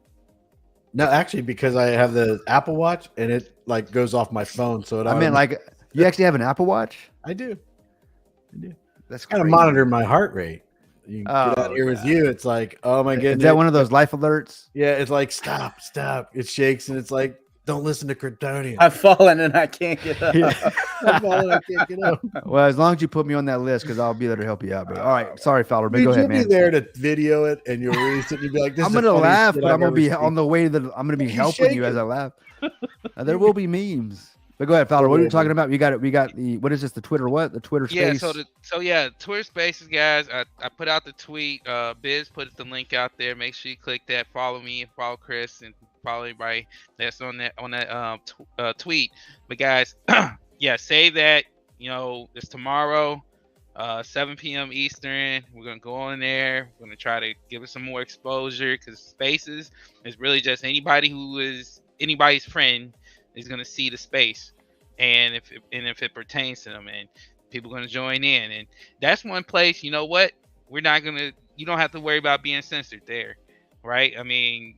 [SPEAKER 2] actually, because I have the Apple Watch and it goes off my phone. So
[SPEAKER 3] you actually have an Apple Watch?
[SPEAKER 2] I do.
[SPEAKER 3] That's
[SPEAKER 2] kind of monitor my heart rate. You get out here with you, it's like, oh my goodness.
[SPEAKER 3] Is that one of those life alerts?
[SPEAKER 2] Yeah, it's like stop. It shakes and it's like, don't listen to Kryptonian.
[SPEAKER 1] I've fallen and I can't get up.
[SPEAKER 2] I've fallen, I can't get up.
[SPEAKER 3] Well, as long as you put me on that list, because I'll be there to help you out. But all right, sorry, Fowler, but go ahead, man.
[SPEAKER 2] You'll be there to video it, and you'll release it. You'll be like, this
[SPEAKER 3] I'm gonna laugh, but I'm gonna be on the way that I'm gonna be helping you as I laugh. There will be memes. But go ahead, Fowler. What are you talking about? We got the what is this? The Twitter what? The Twitter Space.
[SPEAKER 7] Yeah. Twitter Spaces, guys. I put out the tweet. Biz put the link out there. Make sure you click that. Follow me and follow Chris and follow everybody that's on that tweet. But guys, save that. It's tomorrow, 7 p.m. Eastern. We're gonna go on there. We're gonna try to give it some more exposure, because Spaces is really just anybody who is anybody's friend is going to see the space, and if it pertains to them, and people are going to join in, and that's one place. You know what? You don't have to worry about being censored there. right? I mean,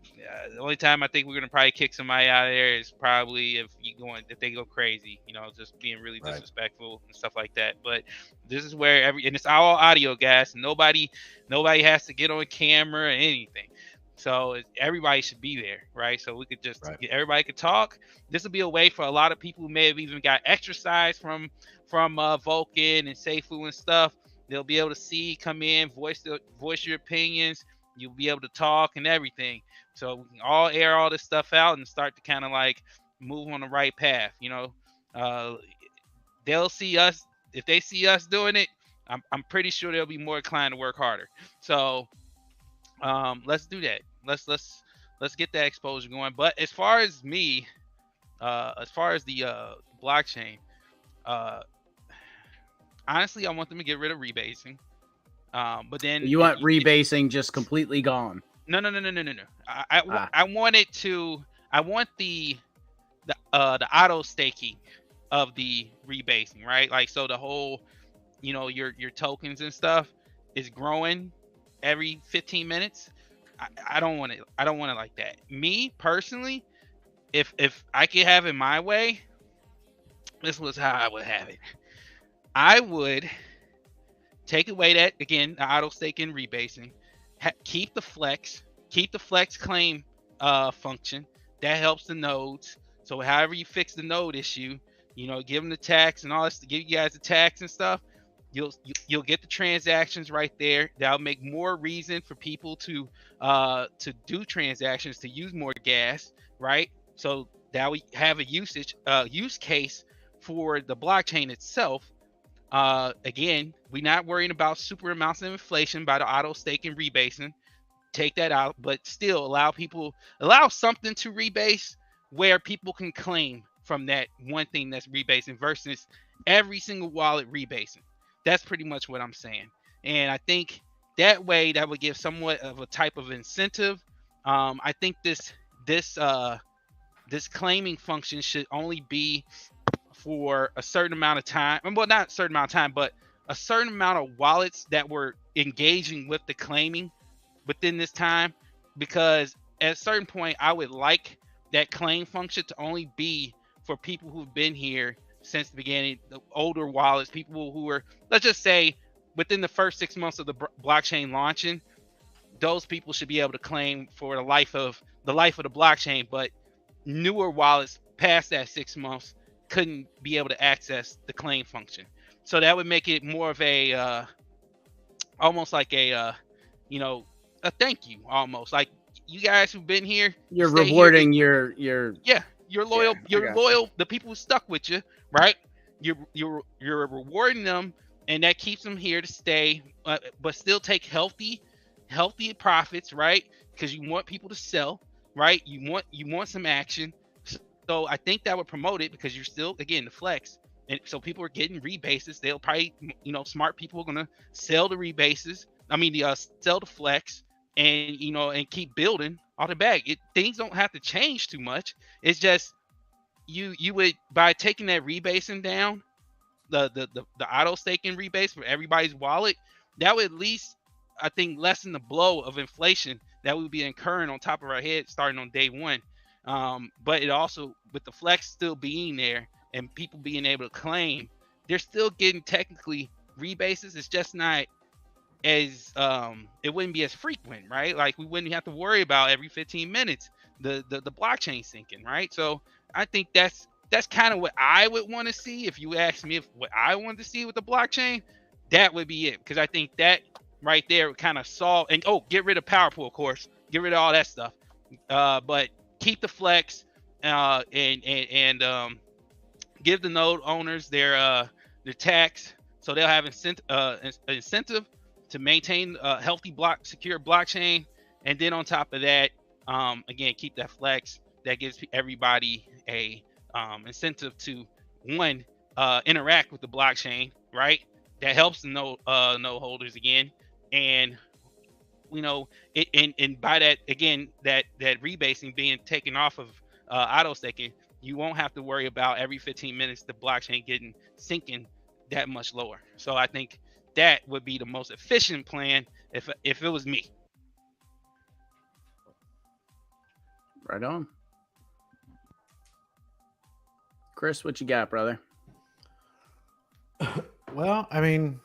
[SPEAKER 7] the only time I think we're gonna probably kick somebody out of there is probably if they go crazy, just being really
[SPEAKER 2] Right.
[SPEAKER 7] disrespectful and stuff like that. But this is where and it's all audio, guys. Nobody has to get on camera or anything. So everybody should be there, right? So we could just everybody could talk. This will be a way for a lot of people who may have even got exercise from Vulcan and Seifu and stuff. They'll be able to see, come in, voice your opinions. You'll be able to talk and everything. So we can all air all this stuff out and start to kind of like move on the right path. They'll see us. If they see us doing it, I'm pretty sure they'll be more inclined to work harder. So let's do that. Let's get that exposure going. But as far as me, as far as the blockchain, honestly, I want them to get rid of rebasing. But then
[SPEAKER 1] You want rebasing just completely gone?
[SPEAKER 7] No. I want it to. I want the auto staking of the rebasing, right? Like, so the whole, your tokens and stuff is growing every 15 minutes. I don't want it. I don't want it like that. Me personally, if I could have it my way, this was how I would have it. I would take away that, again, the auto staking rebasing. Keep the flex claim function. That helps the nodes. So however you fix the node issue, give them the tax and all this, to give you guys the tax and stuff. You'll get the transactions right there. That'll make more reason for people to do transactions, to use more gas, right? So that we have a use case for the blockchain itself. Again, we're not worrying about super amounts of inflation by the auto staking rebasing. Take that out, but still allow something to rebase where people can claim from that one thing that's rebasing versus every single wallet rebasing. That's pretty much what I'm saying. And I think that way that would give somewhat of a type of incentive. I think this claiming function should only be for a certain amount of time. Well, not a certain amount of time, but a certain amount of wallets that were engaging with the claiming within this time, because at a certain point, I would like that claim function to only be for people who've been here since the beginning, the older wallets, people who were, let's just say, within the first 6 months of the blockchain launching. Those people should be able to claim for the life of the blockchain, but newer wallets past that 6 months couldn't be able to access the claim function. So that would make it more of a almost like a thank you, almost like you guys who've been here.
[SPEAKER 1] You're rewarding your
[SPEAKER 7] you're loyal.
[SPEAKER 1] Yeah,
[SPEAKER 7] you're loyal. The people who stuck with you, right? You're rewarding them, and that keeps them here to stay, but still take healthy profits, right? Because you want people to sell, right? You want some action. So I think that would promote it, because you're still, again, the flex. And so people are getting rebases. They'll probably, smart people are going to sell the rebases. Sell the flex and, and keep building all the bag. Things don't have to change too much. It's just you would, by taking that rebasing down, the auto staking rebase for everybody's wallet, that would at least, I think, lessen the blow of inflation that we would be incurring on top of our head starting on day one. But it also, with the flex still being there and people being able to claim, they're still getting technically rebases. It's just not as it wouldn't be as frequent, right? Like, we wouldn't have to worry about every 15 minutes the blockchain sinking, right? So I think that's kind of what I would want to see. If you ask me what I wanted to see with the blockchain, that would be it, because I think that right there would kind of solve, and get rid of power pool, of course, get rid of all that stuff, but keep the flex, and give the node owners their tax, so they'll have incentive to maintain a healthy secure blockchain. And then on top of that, again, keep that flex that gives everybody a incentive to interact with the blockchain, right? That helps the node holders again, and and by that, again, that rebasing being taken off of auto staking, you won't have to worry about every 15 minutes the blockchain sinking that much lower. So I think that would be the most efficient plan if it was me.
[SPEAKER 1] Right on. Chris, what you got, brother?
[SPEAKER 2] Well, I mean,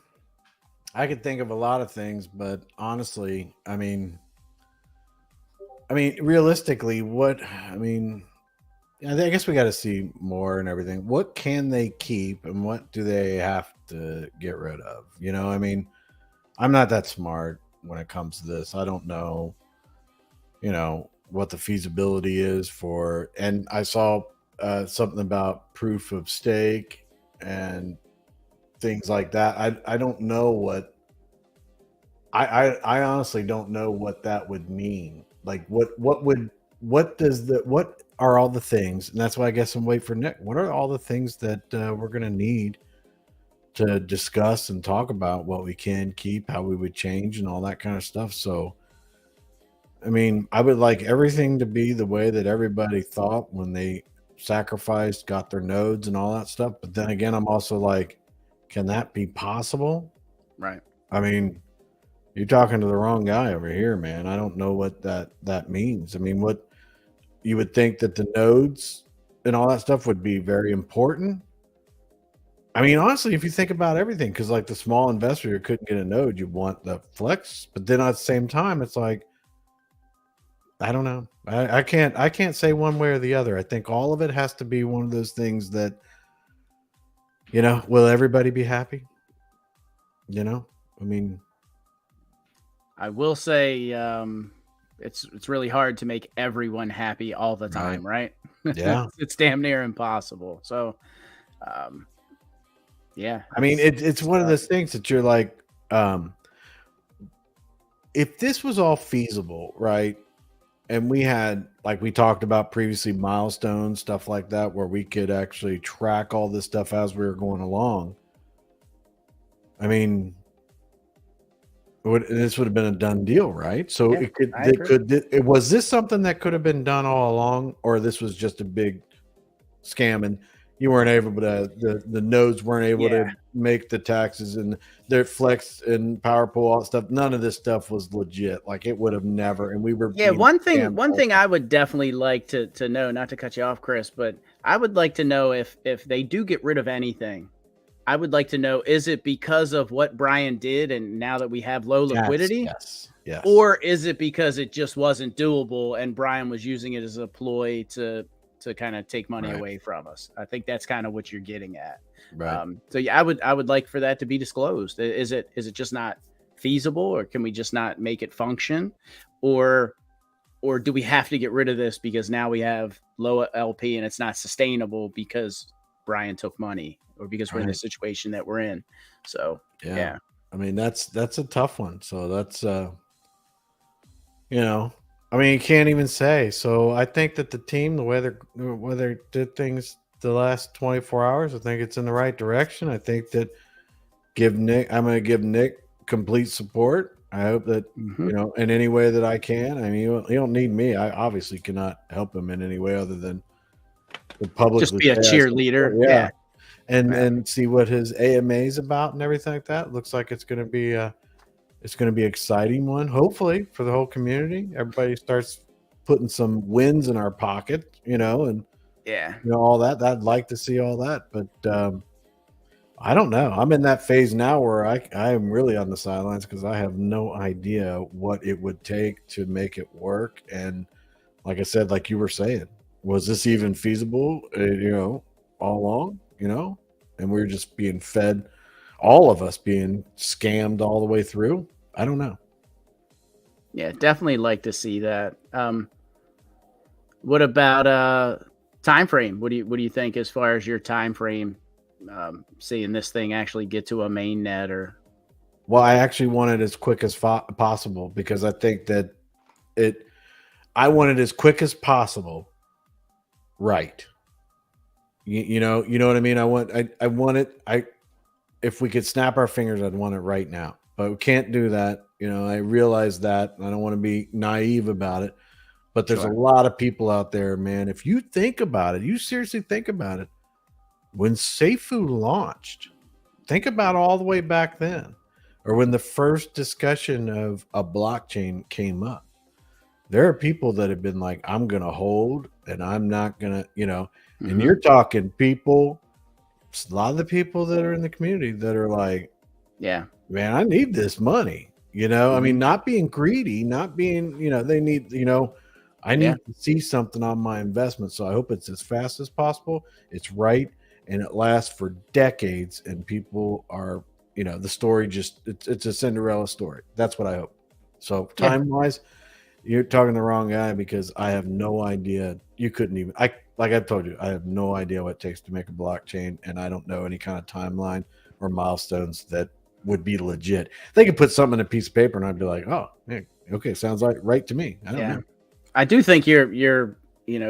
[SPEAKER 2] I could think of a lot of things, but honestly, I mean, realistically, I guess we got to see more and everything. What can they keep and what do they have to get rid of? You know, I mean, I'm not that smart when it comes to this. I don't know, what the feasibility is for, and I saw something about proof of stake and things like that. I don't know what, I honestly don't know what that would mean. Like what are all the things? And that's why I guess I'm waiting for Nick. What are all the things that we're going to need to discuss and talk about what we can keep, how we would change and all that kind of stuff. So, I mean, I would like everything to be the way that everybody thought when they sacrificed, got their nodes and all that stuff. But then again, I'm also like, can that be possible?
[SPEAKER 1] Right.
[SPEAKER 2] I mean, you're talking to the wrong guy over here, man. I don't know what that means. I mean, what you would think that the nodes and all that stuff would be very important. I mean, honestly, if you think about everything, because like the small investor who couldn't get a node, you want the flex, but then at the same time, it's like, I don't know. I can't say one way or the other. I think all of it has to be one of those things that, will everybody be happy? I mean,
[SPEAKER 1] I will say it's really hard to make everyone happy all the time, right?
[SPEAKER 2] Yeah.
[SPEAKER 1] It's damn near impossible. So, yeah.
[SPEAKER 2] I mean, it's one of those things that you're like, if this was all feasible, right? And we had, like we talked about previously, milestones, stuff like that, where we could actually track all this stuff as we were going along. I mean, this would have been a done deal, right? So
[SPEAKER 1] Yeah,
[SPEAKER 2] was this something that could have been done all along, or this was just a big scam and you weren't able to, the nodes weren't able to make the taxes and their flex and power pool, all that stuff. None of this stuff was legit. Like it would have never, and we were.
[SPEAKER 1] Yeah. One thing I would definitely like to know, not to cut you off, Chris, but I would like to know if they do get rid of anything, I would like to know, is it because of what Brian did and now that we have low liquidity?
[SPEAKER 2] Yes.
[SPEAKER 1] Or is it because it just wasn't doable and Brian was using it as a ploy to kind of take money away from us? I think that's kind of what you're getting at.
[SPEAKER 2] Right.
[SPEAKER 1] So yeah, I would like for that to be disclosed. Is it just not feasible, or can we just not make it function, or do we have to get rid of this because now we have low LP and it's not sustainable because Brian took money, or because we're in the situation that we're in? So yeah.
[SPEAKER 2] I mean, that's a tough one. So that's I mean, you can't even say. So I think that the team, the way they did things the last 24 hours, I think it's in the right direction. I think that I'm going to give Nick complete support. I hope that, in any way that I can. I mean, you don't need me. I obviously cannot help him in any way other than the public.
[SPEAKER 1] Just be a cheerleader. Yeah.
[SPEAKER 2] And see what his AMA is about and everything like that. Looks like it's going to be an exciting one, hopefully, for the whole community. Everybody starts putting some wins in our pocket, and all that. I'd like to see all that, but I don't know. I'm in that phase now where I am really on the sidelines because I have no idea what it would take to make it work. And like I said, like you were saying, was this even feasible? All along, and we're just being fed, all of us being scammed all the way through. I don't know.
[SPEAKER 1] Yeah, definitely like to see that. What about time frame? What do you think as far as your time frame? Seeing this thing actually get to a main net, or?
[SPEAKER 2] Well, I actually want it as quick as possible because I think that I want it as quick as possible. Right. You know what I mean? I want it. If we could snap our fingers, I'd want it right now, but we can't do that. I realize that. I don't want to be naive about it, but there's a lot of people out there, man. If you think about it, you seriously think about it. When Seifu launched, think about all the way back then, or when the first discussion of a blockchain came up. there are people that have been like, I'm going to hold and I'm not going to, and
[SPEAKER 1] Mhm.
[SPEAKER 2] you're talking people, a lot of the people that are in the community that are like,
[SPEAKER 1] Yeah.
[SPEAKER 2] man, I need this money. I mean, not being greedy, not being, they need, I need
[SPEAKER 1] Yeah.
[SPEAKER 2] to see something on my investment. So I hope it's as fast as possible. It's right. And it lasts for decades. And people are, the story it's a Cinderella story. That's what I hope. So
[SPEAKER 1] Yeah.
[SPEAKER 2] time wise, you're talking to the wrong guy because I have no idea. You couldn't even, like I told you, I have no idea what it takes to make a blockchain. And I don't know any kind of timeline or milestones that would be legit. They could put something in a piece of paper and I'd be like, oh, man, okay, sounds like right to me. I don't know.
[SPEAKER 1] I do think your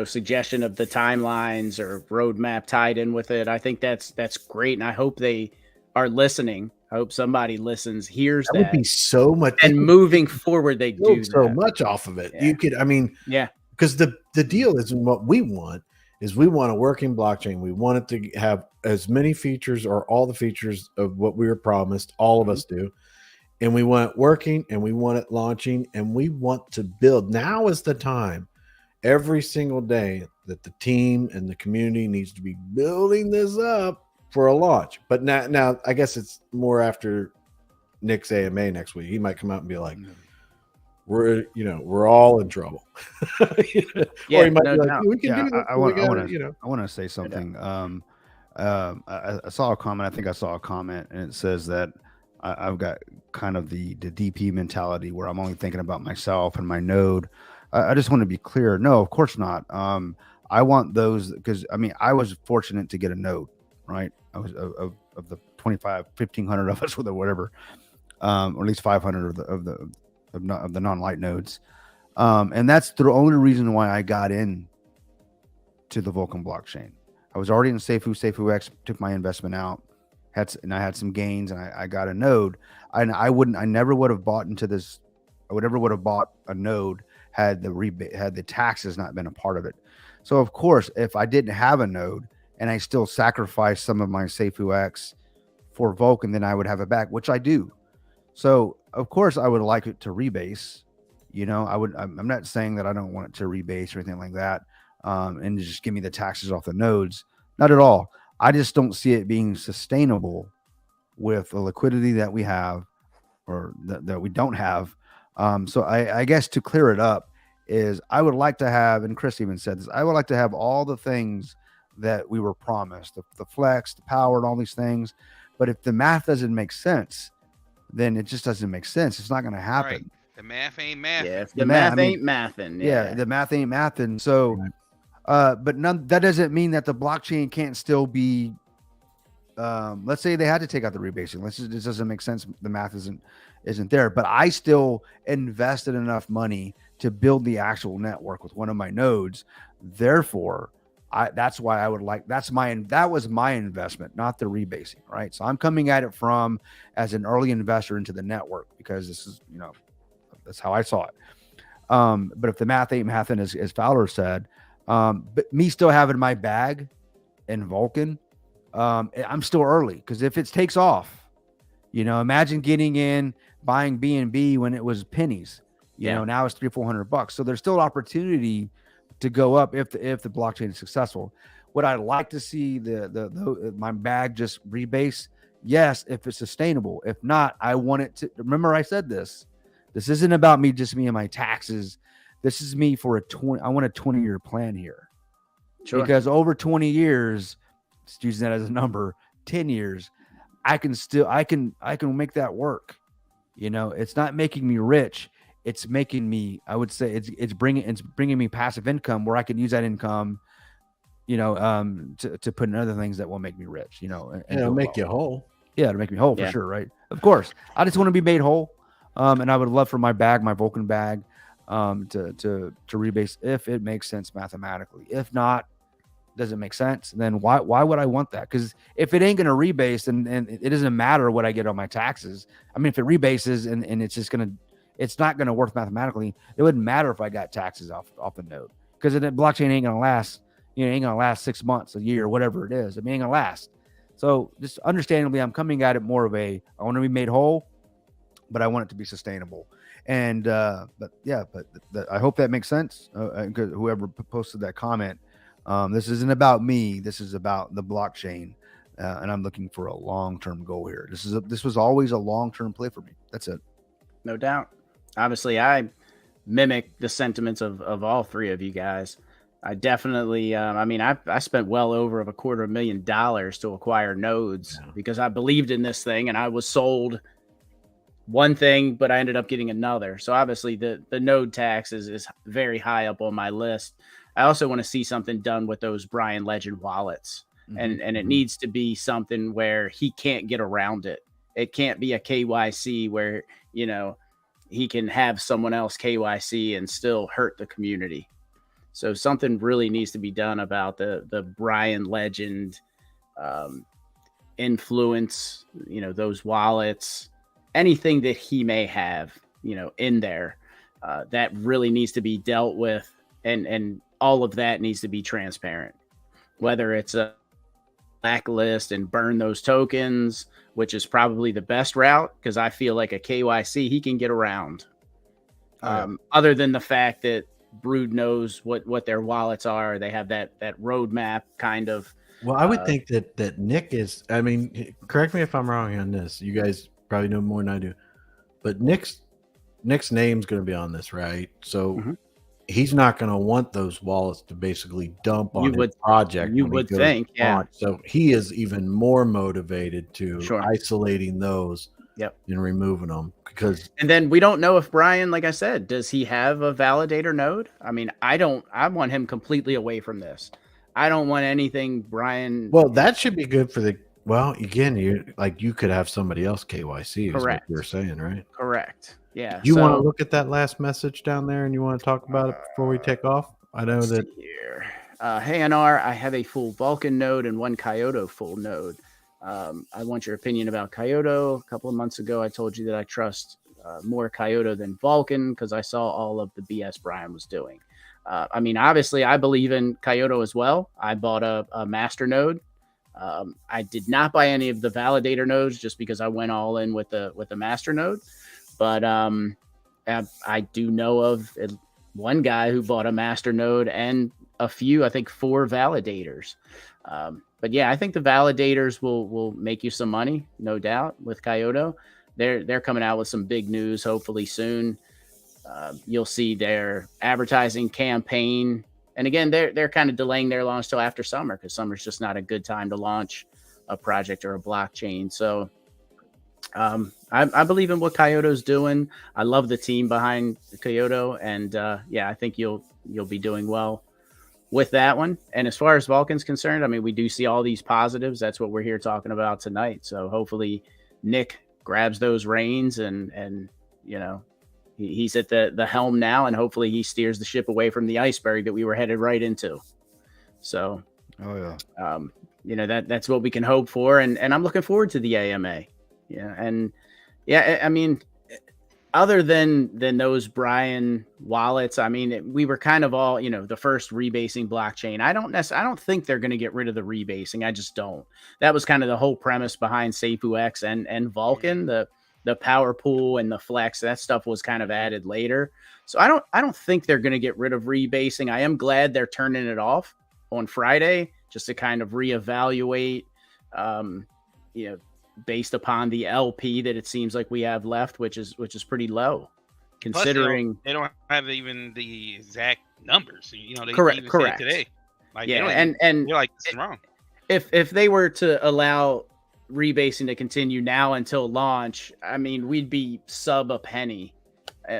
[SPEAKER 1] suggestion of the timelines or roadmap tied in with it, I think that's great, and I hope they are listening. I hope somebody listens, hears
[SPEAKER 2] That would be so much,
[SPEAKER 1] and moving forward they do
[SPEAKER 2] build so
[SPEAKER 1] that.
[SPEAKER 2] much off of it.
[SPEAKER 1] Yeah.
[SPEAKER 2] You could, I mean,
[SPEAKER 1] Yeah.
[SPEAKER 2] because the deal is, what we want is we want a working blockchain. We want it to have as many features or all the features of what we were promised. All of us do. And we want it working and we want it launching and we want to build. Now is the time every single day that the team and the community needs to be building this up for a launch. But now I guess it's more after Nick's AMA next week. He might come out and be like, we're all in trouble.
[SPEAKER 1] Yeah,
[SPEAKER 2] or he might
[SPEAKER 1] no
[SPEAKER 2] be like,
[SPEAKER 1] doubt.
[SPEAKER 2] we can do this.
[SPEAKER 3] I want to say something. I saw a comment. I think I saw a comment, and it says that I've got kind of the DP mentality where I'm only thinking about myself and my node. I just want to be clear. No, of course not. I want those because I mean I was fortunate to get a node, right? I was of the 1,500 of us with whatever, or at least 500 of the non-light nodes. And that's the only reason why I got in to the Vulcan blockchain. I was already in SafeWX, took my investment out, and I had some gains, and I got a node. I never would have bought into this. I never would have bought a node had the taxes not been a part of it. So of course, if I didn't have a node and I still sacrificed some of my SafeWX for Vulcan, then I would have it back, which I do. So of course I would like it to rebase. I'm not saying that I don't want it to rebase or anything like that, and just give me the taxes off the nodes. Not at all. I just don't see it being sustainable with the liquidity that we have or that we don't have. So I guess to clear it up is I would like to have, and Chris even said this, I would like to have all the things that we were promised, the flex, the power, and all these things. But if the math doesn't make sense, then it just doesn't make sense. It's not going to happen.
[SPEAKER 7] Right. The math ain't math.
[SPEAKER 1] Yeah, if the math ain't mathing.
[SPEAKER 3] Yeah, the math ain't mathing. So, but that doesn't mean that the blockchain can't still be. Let's say they had to take out the rebasing. This doesn't make sense. The math isn't there. But I still invested enough money to build the actual network with one of my nodes. Therefore, that's why I would like. That was my investment, not the rebasing. Right. So I'm coming at it as an early investor into the network because this is that's how I saw it. But if the math ain't mathing, as Fowler said, but me still having my bag in Vulcan, I'm still early because if it takes off, imagine getting in, buying BNB when it was pennies, now it's $300-400. So there's still opportunity to go up if the blockchain is successful. Would I like to see my bag just rebase? Yes, if it's sustainable. If not, I want it to. Remember, I said this. This isn't about me and my taxes. This is me for I want a 20-year plan here. Sure. Because over 20 years, just using that as a number, 10 years, I can make that work. It's not making me rich. It's making me, I would say it's bringing me passive income where I can use that income, to put in other things that will make me rich, and
[SPEAKER 2] it'll make you whole.
[SPEAKER 3] Yeah, to make me whole for sure. Right. Of course. I just want to be made whole. And I would love for my Vulcan bag, to rebase if it makes sense mathematically. If not, doesn't make sense, then why would I want that? Because if it ain't going to rebase, and it doesn't matter what I get on my taxes. I mean, if it rebases and it's not going to work mathematically, it wouldn't matter if I got taxes off the node because the blockchain ain't going to last. Ain't going to last 6 months, a year, whatever it is. I mean, ain't going to last. So just understandably, I'm coming at it more of I want to be made whole, but I want it to be sustainable. And but I hope that makes sense. Because whoever posted that comment, this isn't about me. This is about the blockchain, and I'm looking for a long-term goal here. This was always a long-term play for me. That's it.
[SPEAKER 1] No doubt. Obviously, I mimic the sentiments of all three of you guys. I definitely, I spent well over of $250,000 to acquire nodes because I believed in this thing, and I was sold one thing, but I ended up getting another. So obviously the node tax is very high up on my list. I also want to see something done with those Brian Legend wallets. And it needs to be something where he can't get around it. It can't be a KYC where, he can have someone else KYC and still hurt the community. So something really needs to be done about the Brian Legend influence, those wallets, anything that he may have, in there, that really needs to be dealt with. And all of that needs to be transparent, whether it's a blacklist and burn those tokens, which is probably the best route, because I feel like a KYC he can get around. Other than the fact that Brood knows what their wallets are, they have that roadmap kind of.
[SPEAKER 2] Well, I would think that Nick is. I mean, correct me if I'm wrong on this. You guys probably know more than I do, but Nick's name's going to be on this, right? So he's not going to want those wallets to basically dump on his project.
[SPEAKER 1] You would think, yeah.
[SPEAKER 2] So he is even more motivated to isolating those, and removing them and
[SPEAKER 1] then we don't know if Brian, like I said, does he have a validator node? I mean, I want him completely away from this. I don't want anything Brian.
[SPEAKER 2] Well, that should be good for the. Well, again, you could have somebody else KYC. Correct. Is what you're saying, right?
[SPEAKER 1] Correct. Yeah.
[SPEAKER 2] You want to look at that last message down there, and you want to talk about it before we take off? I know that.
[SPEAKER 1] Here. Hey, NR, I have a full Vulcan node and one Kyoto full node. I want your opinion about Kyoto. A couple of months ago, I told you that I trust more Kyoto than Vulcan because I saw all of the BS Brian was doing. Obviously, I believe in Kyoto as well. I bought a master node. I did not buy any of the validator nodes just because I went all in with the master node. But I do know of one guy who bought a master node and a few, I think 4 validators. But yeah, I think the validators will make you some money, no doubt, with Kyoto. They're coming out with some big news, hopefully soon. You'll see their advertising campaign. And again, they're kind of delaying their launch till after summer because summer's just not a good time to launch a project or a blockchain. So I believe in what Kyoto's doing. I love the team behind Kyoto, and I think you'll be doing well with that one. And as far as Vulcan's concerned, I mean, we do see all these positives. That's what we're here talking about tonight. So hopefully Nick grabs those reins and he's at the helm now, and hopefully he steers the ship away from the iceberg that we were headed right into. So, that's what we can hope for. And I'm looking forward to the AMA. I mean, other than those Brian wallets, I mean, we were kind of all, the first rebasing blockchain. I don't think they're going to get rid of the rebasing. I just don't. That was kind of the whole premise behind SafeUX and Vulcan, the power pool and the flex. That stuff was kind of added later. So I don't think they're going to get rid of rebasing. I am glad they're turning it off on Friday just to kind of reevaluate, based upon the LP that it seems like we have left, which is pretty low, considering
[SPEAKER 7] they don't have even the exact numbers. They
[SPEAKER 1] correct
[SPEAKER 7] today.
[SPEAKER 1] And you're like, this is wrong. If they were to allow rebasing to continue now until launch, I mean, we'd be sub a penny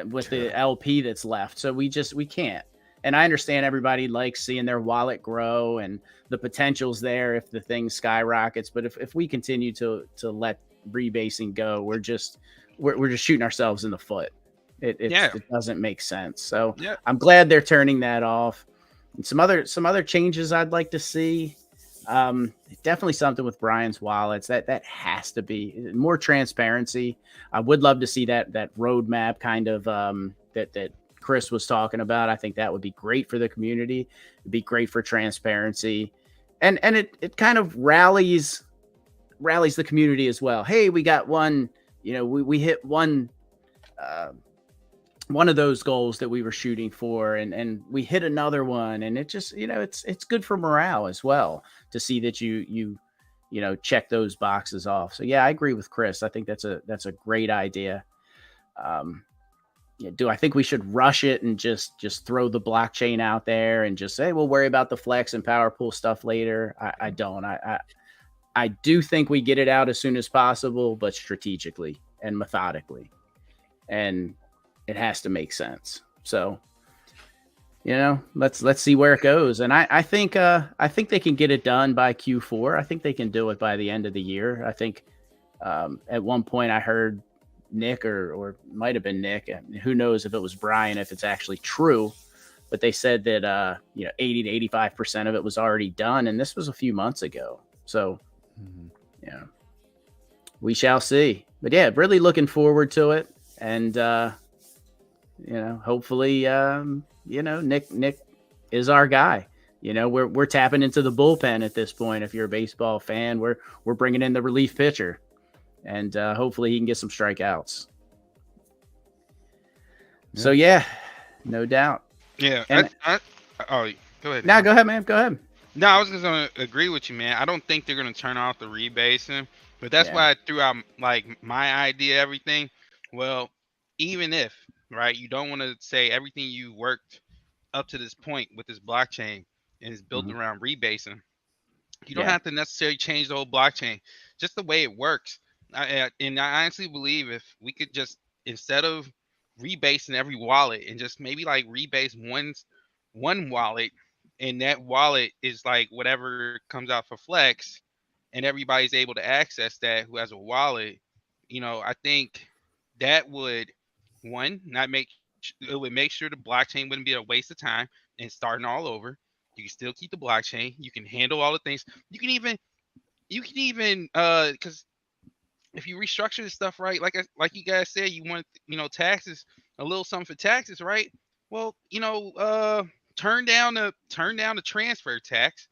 [SPEAKER 1] with the LP that's left. So we can't. And I understand everybody likes seeing their wallet grow and the potential's there if the thing skyrockets. But if we continue to let rebasing go, we're just shooting ourselves in the foot. It doesn't make sense. So I'm glad they're turning that off. And some other changes I'd like to see. Definitely something with Brian's wallets that has to be more transparency. I would love to see that roadmap kind of that Chris was talking about. I think that would be great for the community. It'd be great for transparency, and it kind of rallies the community as well. Hey, we got one. We hit one one of those goals that we were shooting for, and we hit another one, and it just, it's good for morale as well to see that you check those boxes off. So yeah, I agree with Chris. I think that's a great idea. Do I think we should rush it and just throw the blockchain out there and just say we'll worry about the flex and power pool stuff later? I don't. I do think we get it out as soon as possible, but strategically and methodically, and it has to make sense. So, let's see where it goes. And I think they can get it done by Q4. I think they can do it by the end of the year. I think at one point I heard Nick or might have been Nick, who knows if it was Brian, if it's actually true, but they said that 80 to 85% of it was already done, and this was a few months ago. So we shall see. But yeah, really looking forward to it. And hopefully Nick is our guy. We're tapping into the bullpen at this point. If you're a baseball fan, we're bringing in the relief pitcher, and hopefully he can get some strikeouts. Yeah. So yeah, no doubt.
[SPEAKER 7] Yeah. Oh, go ahead.
[SPEAKER 1] No, go ahead, man. Go ahead.
[SPEAKER 7] No, I was just gonna agree with you, man. I don't think they're gonna turn off the rebasing, but that's why I threw out like my idea, everything. Well, even if, right, you don't want to say everything you worked up to this point with this blockchain and is built around rebasing, you don't have to necessarily change the whole blockchain, just the way it works. And I honestly believe if we could just, instead of rebasing every wallet, and just maybe like rebase one wallet, and that wallet is like whatever comes out for flex, and everybody's able to access that who has a wallet, I think that would, one, it would make sure the blockchain wouldn't be a waste of time and starting all over. You can still keep the blockchain. You can handle all the things. You can even because if you restructure this stuff right, like you guys said, you want taxes, a little something for taxes, right? Well, turn down the transfer tax.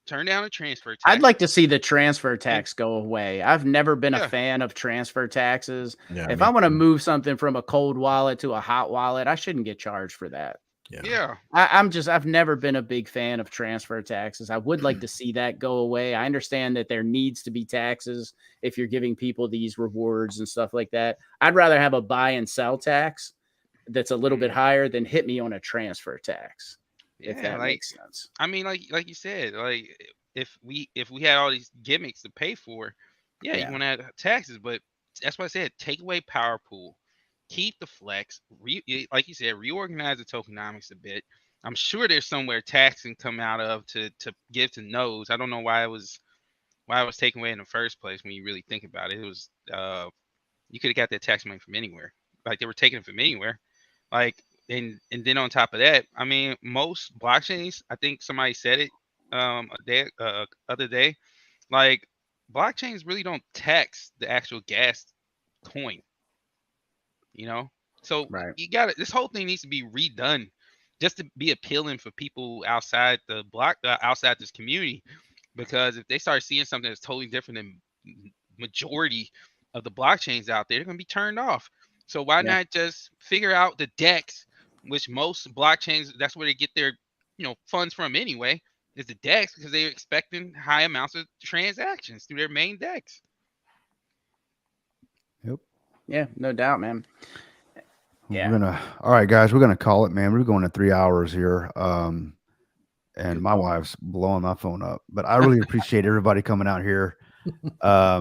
[SPEAKER 7] Turn down the transfer tax.
[SPEAKER 1] I'd like to see the transfer tax go away. I've never been a fan of transfer taxes. Yeah, if I want to move something from a cold wallet to a hot wallet, I shouldn't get charged for that.
[SPEAKER 7] Yeah.
[SPEAKER 1] I've never been a big fan of transfer taxes. I would like to see that go away. I understand that there needs to be taxes if you're giving people these rewards and stuff like that. I'd rather have a buy and sell tax that's a little bit higher than hit me on a transfer tax. If that makes sense.
[SPEAKER 7] I mean, like you said, like if we had all these gimmicks to pay for, you want to add taxes, but that's why I said take away power pool, keep the flex, like you said, reorganize the tokenomics a bit. I'm sure there's somewhere tax can come out of to give to nodes. I don't know why it was taken away in the first place. When you really think about it, it was you could have got that tax money from anywhere. Like they were taking it from anywhere, like. And then on top of that, I mean, most blockchains, I think somebody said it other day, like blockchains really don't tax the actual gas coin, So you got it. This whole thing needs to be redone just to be appealing for people outside the outside this community, because if they start seeing something that's totally different than majority of the blockchains out there, they're going to be turned off. So why not just figure out the DEX, which most blockchains, that's where they get their, funds from anyway, is the DEX, because they're expecting high amounts of transactions through their main DEX.
[SPEAKER 2] Yep.
[SPEAKER 1] Yeah, no doubt, man.
[SPEAKER 3] Yeah. All right, guys, we're gonna call it, man. We're going to 3 hours here. And my wife's blowing my phone up, but I really appreciate everybody coming out here. I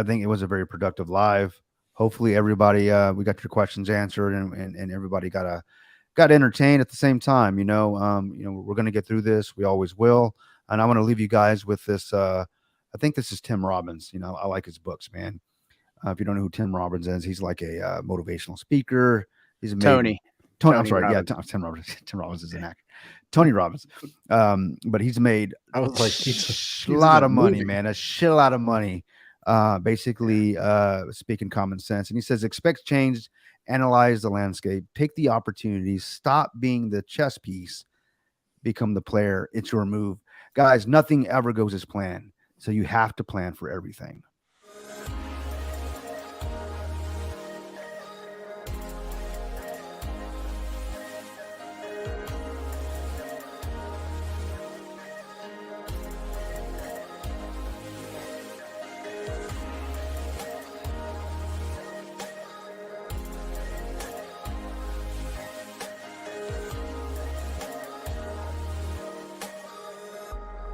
[SPEAKER 3] think it was a very productive live. Hopefully everybody, we got your questions answered, and everybody got entertained at the same time. We're going to get through this. We always will. And I want to leave you guys with this. I think this is Tim Robbins. I like his books, man. If you don't know who Tim Robbins is, he's like a motivational speaker. He's
[SPEAKER 1] Tony.
[SPEAKER 3] I'm sorry. Robbins. Yeah. Tim Robbins. Tim Robbins is an actor. Tony Robbins. But he's made
[SPEAKER 2] a
[SPEAKER 3] lot of money, man. A shit lot of money. Basically speaking common sense, and he says expect change, analyze the landscape, take the opportunities, stop being the chess piece, become the player. It's your move, guys. Nothing ever goes as planned, so you have to plan for everything.